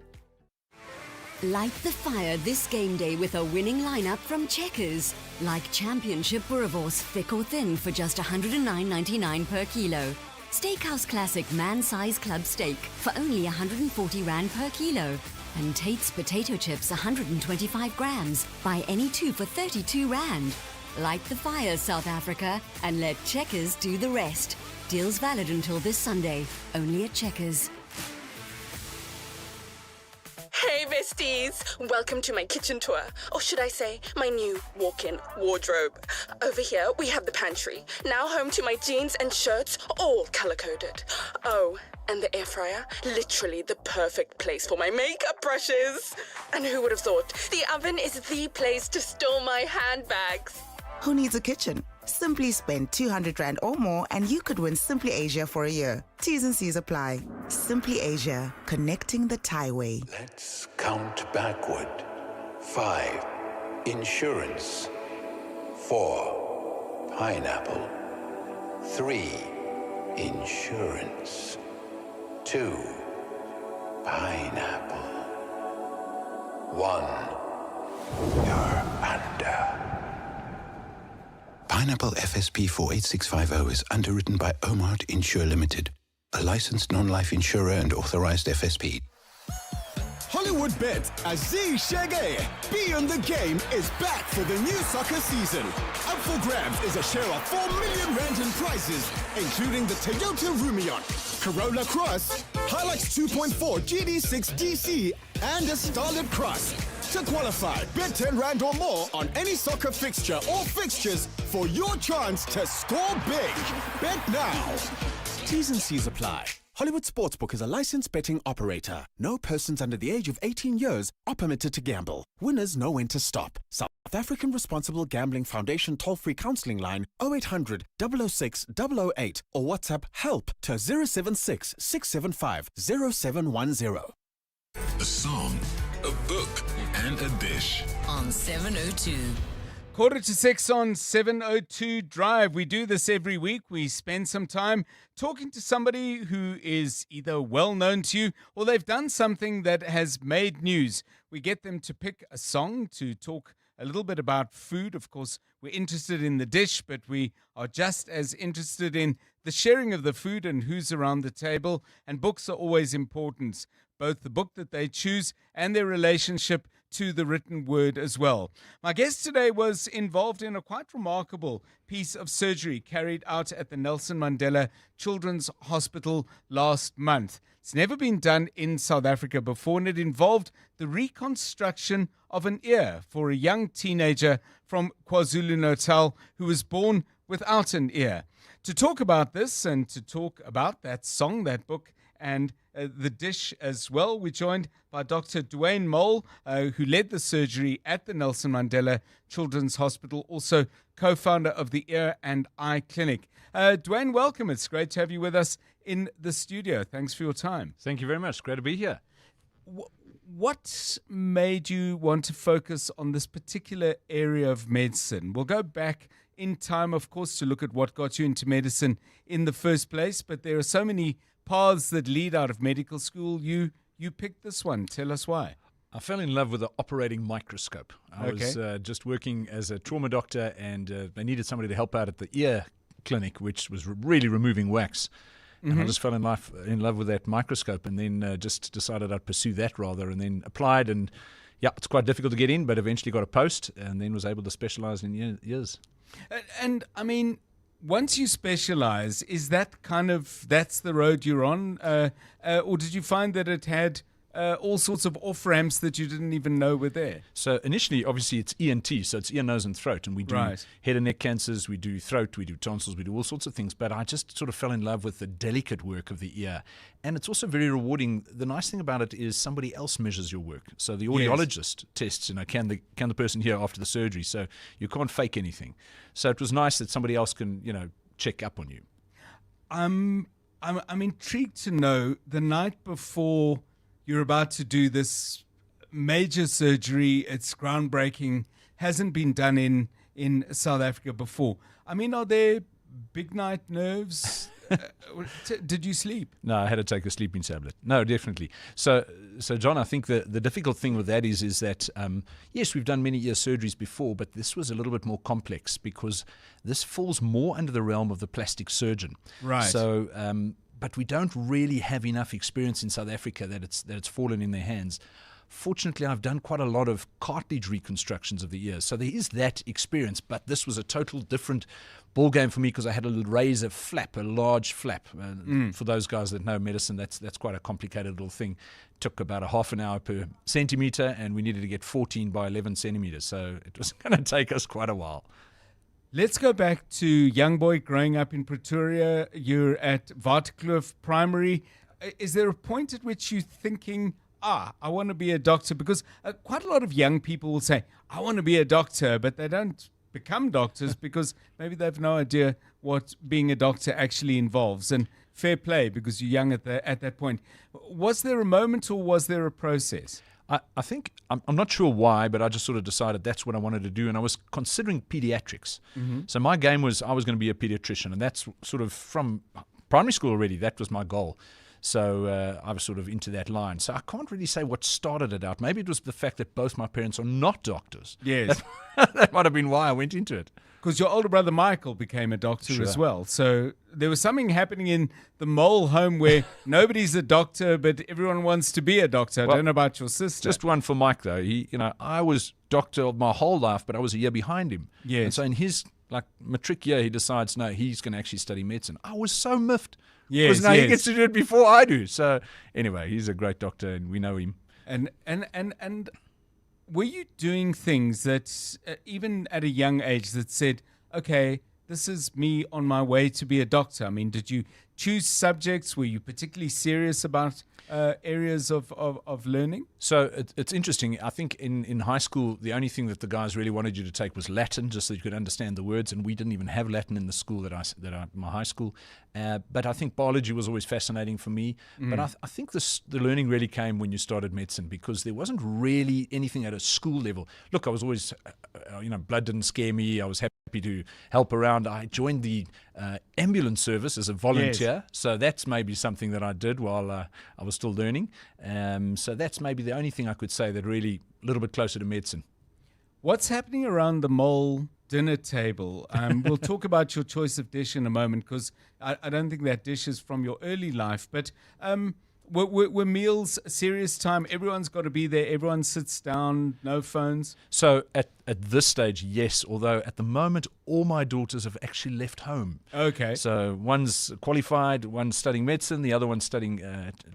Light the fire this game day with a winning lineup from Checkers. Like Championship Boerewors, thick or thin for just R109.99 per kilo. Steakhouse Classic Man-Size Club Steak for only 140 Rand per kilo. And Tate's Potato Chips 125 grams. Buy any two for 32 Rand. Light the fire, South Africa, and let Checkers do the rest. Deals valid until this Sunday, only at Checkers. Hey besties! Welcome to my kitchen tour, or should I say, my new walk-in wardrobe. Over here, we have the pantry, now home to my jeans and shirts, all color-coded. Oh, and the air fryer, literally the perfect place for my makeup brushes. And who would have thought, the oven is the place to store my handbags. Who needs a kitchen? Simply spend 200 Rand or more and you could win Simply Asia for a year. T's and C's apply. Simply Asia, connecting the Thai-way. Let's count backward. 5. Insurance. 4. Pineapple. 3. Insurance. 2. Pineapple. 1. You're under. Pineapple FSP 48650 is underwritten by Omart Insure Limited, a licensed non-life insurer and authorized FSP. Hollywood Bet Aziz Shege, Be in the Game is back for the new soccer season. Up for grabs is a share of 4 million Rand in prizes, including the Toyota Rumion, Corolla Cross, Hilux 2.4 GD6 DC, and a Starlet Cross. To qualify, bet 10 Rand or more on any soccer fixture or fixtures for your chance to score big. Bet now. T's and C's apply. Hollywood Sportsbook is a licensed betting operator. No persons under the age of 18 years are permitted to gamble. Winners know when to stop. South African Responsible Gambling Foundation toll-free counseling line 0800 006 008 or WhatsApp HELP to 076 675 0710. A song, a book, and a dish. On 702. 5:45 on 702 Drive. We do this every week. We spend some time talking to somebody who is either well known to you or they've done something that has made news. We get them to pick a song to talk a little bit about food. Of course, we're interested in the dish, but we are just as interested in the sharing of the food and who's around the table. And books are always important, both the book that they choose and their relationship to the written word as well. My guest today was involved in a quite remarkable piece of surgery carried out at the Nelson Mandela Children's Hospital last month. It's never been done in South Africa before, and it involved the reconstruction of an ear for a young teenager from KwaZulu-Natal who was born without an ear. To talk about this and to talk about that song, that book, and the dish as well, we're joined by Dr. Dwayne Mole, who led the surgery at the Nelson Mandela Children's Hospital, also co-founder of the Ear and Eye Clinic. Dwayne, welcome. It's great to have you with us in the studio. Thanks for your time. Thank you very much. Great to be here. What made you want to focus on this particular area of medicine? We'll go back in time, of course, to look at what got you into medicine in the first place, but there are so many paths that lead out of medical school. You you picked this one. Tell us why. I fell in love with the operating microscope. I was Okay. just working as a trauma doctor, and they needed somebody to help out at the ear clinic, which was really removing wax. And I Mhm. just fell in love with that microscope, and then just decided I'd pursue that rather, and then applied. And yeah, it's quite difficult to get in, but eventually got a post, and then was able to specialize in ears. And I mean, once you specialize, is that that's the road you're on? Or did you find that it had all sorts of off-ramps that you didn't even know were there? So initially, obviously, it's ENT, so it's ear, nose, and throat. And we do Right. head and neck cancers, we do throat, we do tonsils, we do all sorts of things. But I just sort of fell in love with the delicate work of the ear. And it's also very rewarding. The nice thing about it is somebody else measures your work. So the audiologist tests, can the person hear after the surgery? So you can't fake anything. So it was nice that somebody else can, check up on you. I'm intrigued to know, the night before you're about to do this major surgery, it's groundbreaking, hasn't been done in South Africa before. I mean, are there big night nerves? Did you sleep? No, I had to take a sleeping tablet. No, definitely. So John, I think the difficult thing with that is that, yes, we've done many ear surgeries before, but this was a little bit more complex because this falls more under the realm of the plastic surgeon. Right. So, but we don't really have enough experience in South Africa that it's fallen in their hands. Fortunately, I've done quite a lot of cartilage reconstructions of the ears, so there is that experience, but this was a total different ball game for me because I had a razor flap, a large flap. For those guys that know medicine, that's quite a complicated little thing. Took about a half an hour per centimeter, and we needed to get 14 by 11 centimeters, so it was going to take us quite a while. Let's go back to young boy growing up in Pretoria. You're at Waterkloof Primary. Is there a point at which you're thinking, I want to be a doctor? Because quite a lot of young people will say, I want to be a doctor, but they don't become doctors because maybe they have no idea what being a doctor actually involves. And fair play, because you're young at that point. Was there a moment or was there a process? I think, I'm not sure why, but I just sort of decided that's what I wanted to do. And I was considering pediatrics. Mm-hmm. So my game was I was going to be a pediatrician. And that's sort of from primary school already. That was my goal. So I was sort of into that line. So I can't really say what started it out. Maybe it was the fact that both my parents are not doctors. Yes. That might have been why I went into it. Because your older brother Michael became a doctor Sure. as well. So there was something happening in the Mole home where nobody's a doctor, but everyone wants to be a doctor. I Well, don't know about your sister. Just one for Mike, though. I was doctor my whole life, but I was a year behind him. Yes. And so in his matric year, he decides, no, he's going to actually study medicine. I was so miffed. Yes, Because now he yes. gets to do it before I do. So anyway, he's a great doctor, and we know him. And were you doing things that even at a young age that said, okay, this is me on my way to be a doctor? I mean, did you choose subjects? Were you particularly serious about areas of learning? So it's interesting. I think in high school, the only thing that the guys really wanted you to take was Latin, just so you could understand the words. And we didn't even have Latin in the school my high school. But I think biology was always fascinating for me. But I think the learning really came when you started medicine, because there wasn't really anything at a school level. Look, I was always, blood didn't scare me. I was happy to help around. I joined the ambulance service as a volunteer. So that's maybe something that I did while I was still learning. So that's maybe the only thing I could say that really a little bit closer to medicine. What's happening around the Mole dinner table? We'll talk about your choice of dish in a moment, because I don't think that dish is from your early life. But were meals serious time? Everyone's got to be there. Everyone sits down, no phones. So at this stage, yes. Although at the moment, all my daughters have actually left home. Okay. So one's qualified, one's studying medicine, the other one's studying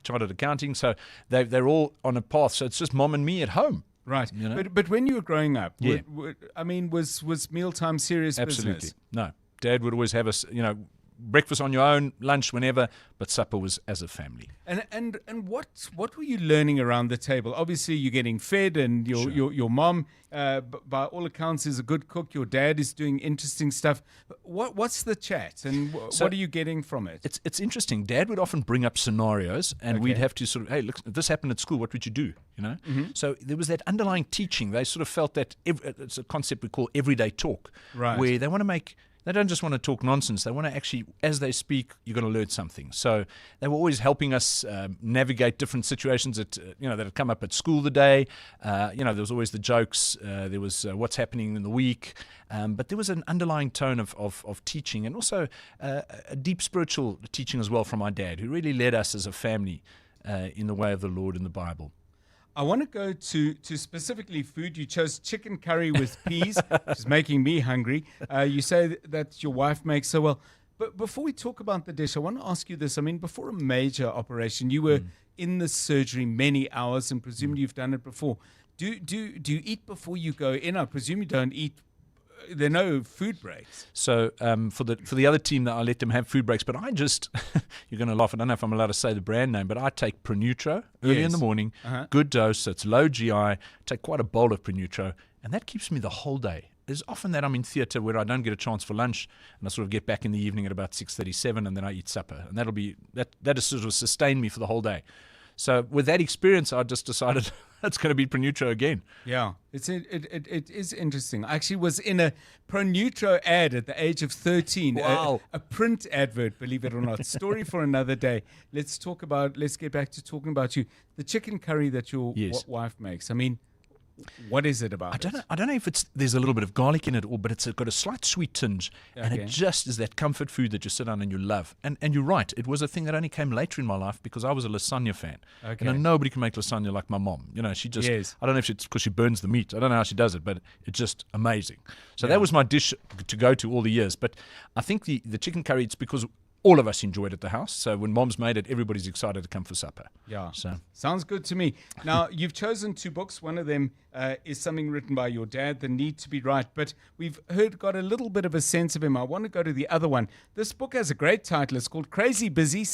chartered accounting. So they're all on a path. So it's just mom and me at home. Right. But when you were growing up, Yeah. was mealtime serious Absolutely. business? No. Dad would always have us, breakfast on your own, lunch whenever, but supper was as a family. And what were you learning around the table? Obviously, you're getting fed, and your mom, by all accounts, is a good cook. Your dad is doing interesting stuff. What's the chat, and what are you getting from it? It's interesting. Dad would often bring up scenarios, and we'd have to sort of, hey, look, if this happened at school, what would you do? So there was that underlying teaching. They sort of felt that it's a concept we call everyday talk, Right. where they want to make They don't just want to talk nonsense. They want to actually, as they speak, you're going to learn something. So they were always helping us navigate different situations that had come up at school the day. There was always the jokes. There was what's happening in the week. But there was an underlying tone of teaching, and also a deep spiritual teaching as well from my dad, who really led us as a family in the way of the Lord and the Bible. I want to go to specifically food. You chose chicken curry with peas, which is making me hungry. You say that your wife makes so well. But before we talk about the dish, I want to ask you this. I mean, before a major operation, you were in the surgery many hours, and presumably you've done it before. Do you eat before you go in? I presume you don't eat. There are no food breaks. So for the other team, I let them have food breaks. But I just, you're going to laugh. I don't know if I'm allowed to say the brand name, but I take Prenutro early in the morning. Good dose. It's low GI. Take quite a bowl of Prenutro, and that keeps me the whole day. There's often that I'm in theatre where I don't get a chance for lunch, and I sort of get back in the evening at about 6:37, and then I eat supper, and that has sort of sustained me for the whole day. So with that experience, I just decided it's going to be Prenutro again. Yeah, it is interesting. I actually was in a Prenutro ad at the age of 13. Wow. A print advert, believe it or not. Story for another day. Let's get back to talking about you. The chicken curry that your wife makes. I mean, what is it about? I don't know if there's a little bit of garlic in it, but it's got a slight sweet tinge, and it just is that comfort food that you sit down and you love. And you're right, it was a thing that only came later in my life because I was a lasagna fan. Nobody can make lasagna like my mom. She just, I don't know if it's because she burns the meat. I don't know how she does it, but it's just amazing. So that was my dish to go to all the years. But I think the chicken curry, it's because all of us enjoyed it at the house. So when Mom's made it, everybody's excited to come for supper. Yeah. So sounds good to me. Now, you've chosen 2 books. One of them is something written by your dad, The Need to Be Right. But we've got a little bit of a sense of him. I want to go to the other one. This book has a great title. It's called Crazy Busy,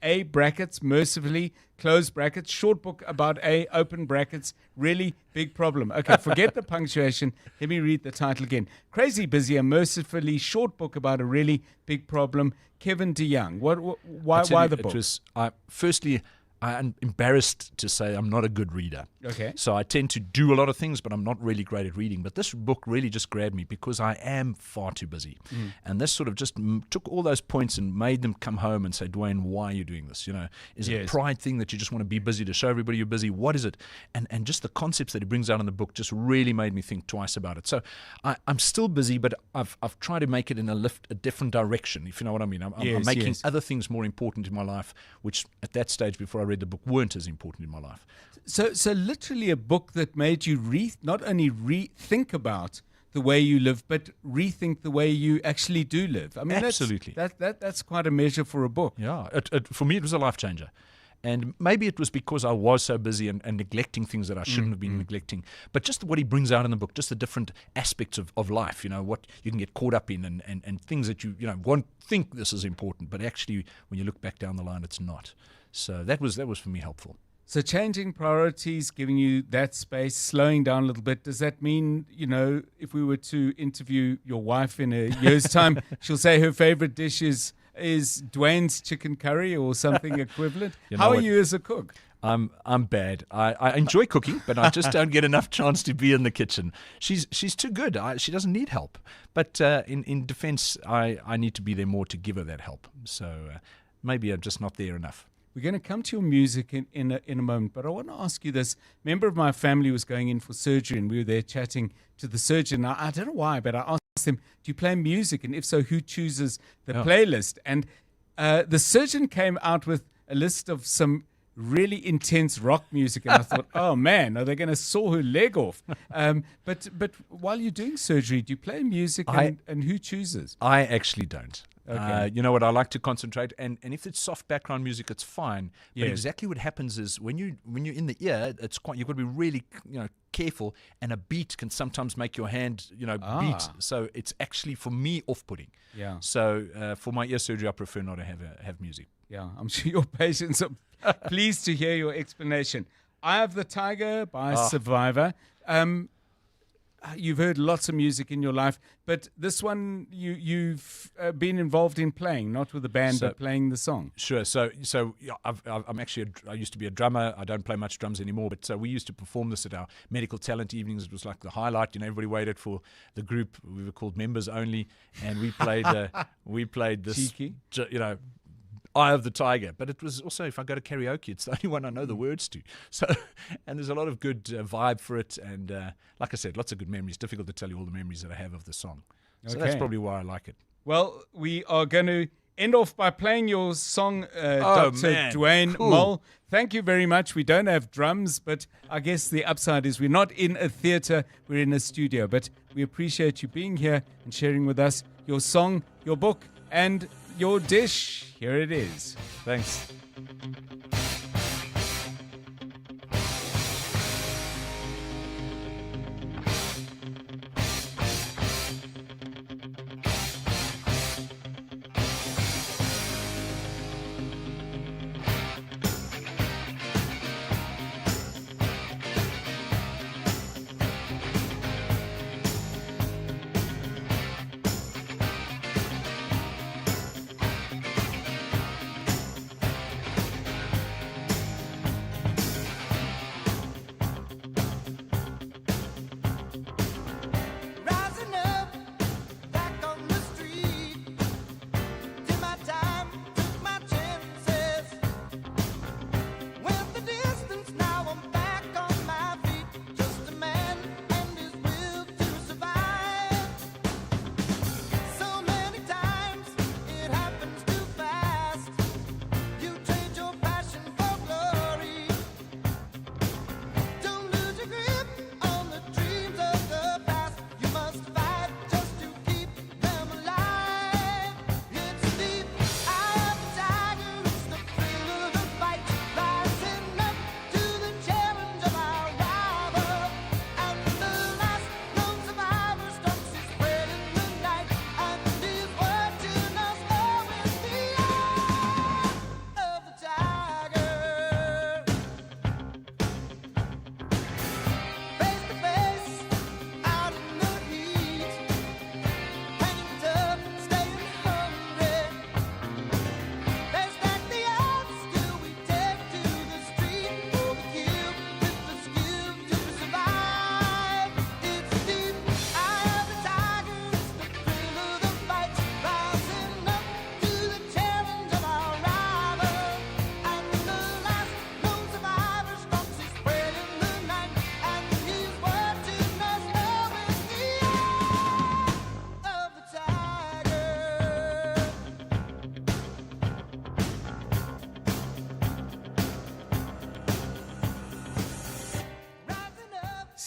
A brackets, mercifully, close brackets, short book about A, open brackets, really big problem. Okay, forget the punctuation. Let me read the title again. Crazy Busy, a mercifully short book about a really big problem. Kevin DeYoung. Why the book? Firstly, I'm embarrassed to say I'm not a good reader. Okay. So I tend to do a lot of things, but I'm not really great at reading. But this book really just grabbed me because I am far too busy. And this sort of just took all those points and made them come home and say, Dwayne, why are you doing this? Is it a pride thing that you just want to be busy to show everybody you're busy? What is it? And just the concepts that he brings out in the book just really made me think twice about it. So I'm still busy, but I've tried to make it in a different direction, if you know what I mean. I'm making other things more important in my life, which at that stage before I read the book weren't as important in my life. So literally a book that made you not only rethink about the way you live, but rethink the way you actually do live. I mean, absolutely. That's quite a measure for a book. Yeah, for me it was a life changer. And maybe it was because I was so busy and neglecting things that I shouldn't have been neglecting. But just what he brings out in the book, just the different aspects of life, what you can get caught up in and things that you won't think this is important, but actually when you look back down the line, it's not. So that was for me helpful. So changing priorities, giving you that space, slowing down a little bit. Does that mean, if we were to interview your wife in a year's time, she'll say her favorite dish is Dwayne's chicken curry or something equivalent? How are you as a cook? I'm bad. I enjoy cooking, but I just don't get enough chance to be in the kitchen. She's too good. She doesn't need help. But in defense, I need to be there more to give her that help. So maybe I'm just not there enough. We're going to come to your music in a moment, but I want to ask you this. A member of my family was going in for surgery, and we were there chatting to the surgeon. I don't know why, but I asked him, do you play music? And if so, who chooses the playlist? And the surgeon came out with a list of some really intense rock music, and I thought, oh man, are they going to saw her leg off? But while you're doing surgery, do you play music, and who chooses? I actually don't. Okay. You know what? I like to concentrate, and if it's soft background music, it's fine. But exactly what happens is when you're in the ear, you've got to be really careful, and a beat can sometimes make your hand beat. So it's actually for me off-putting. Yeah. So for my ear surgery, I prefer not to have music. Yeah, I'm sure your patients are pleased to hear your explanation. Eye of the Tiger by Survivor. you've heard lots of music in your life, but this one you've been involved in playing, not with the band, but playing the song. Sure. So yeah, I'm actually I used to be a drummer. I don't play much drums anymore, but we used to perform this at our medical talent evenings. It was like the highlight. Everybody waited for the group. We were called Members Only, and we played this. Cheeky. Eye of the Tiger, but it was also, if I go to karaoke, it's the only one I know the words to. So, and there's a lot of good vibe for it, and like I said, lots of good memories. Difficult to tell you all the memories that I have of the song. So that's probably why I like it. Well, we are going to end off by playing your song, Dr. Dwayne Mole. Thank you very much. We don't have drums, but I guess the upside is we're not in a theatre, we're in a studio. But we appreciate you being here and sharing with us your song, your book, and your dish. Here it is. Thanks.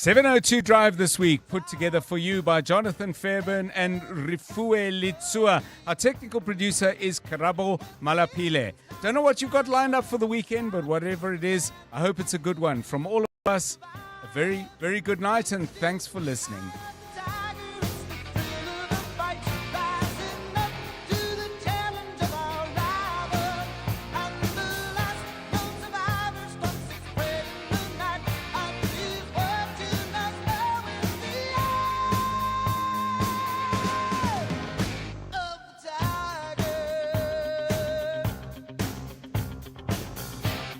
.702 Drive this week, put together for you by Jonathan Fairburn and Rifue Litsua. Our technical producer is Karabo Malapile. Don't know what you've got lined up for the weekend, but whatever it is, I hope it's a good one. From all of us, a very, very good night, and thanks for listening.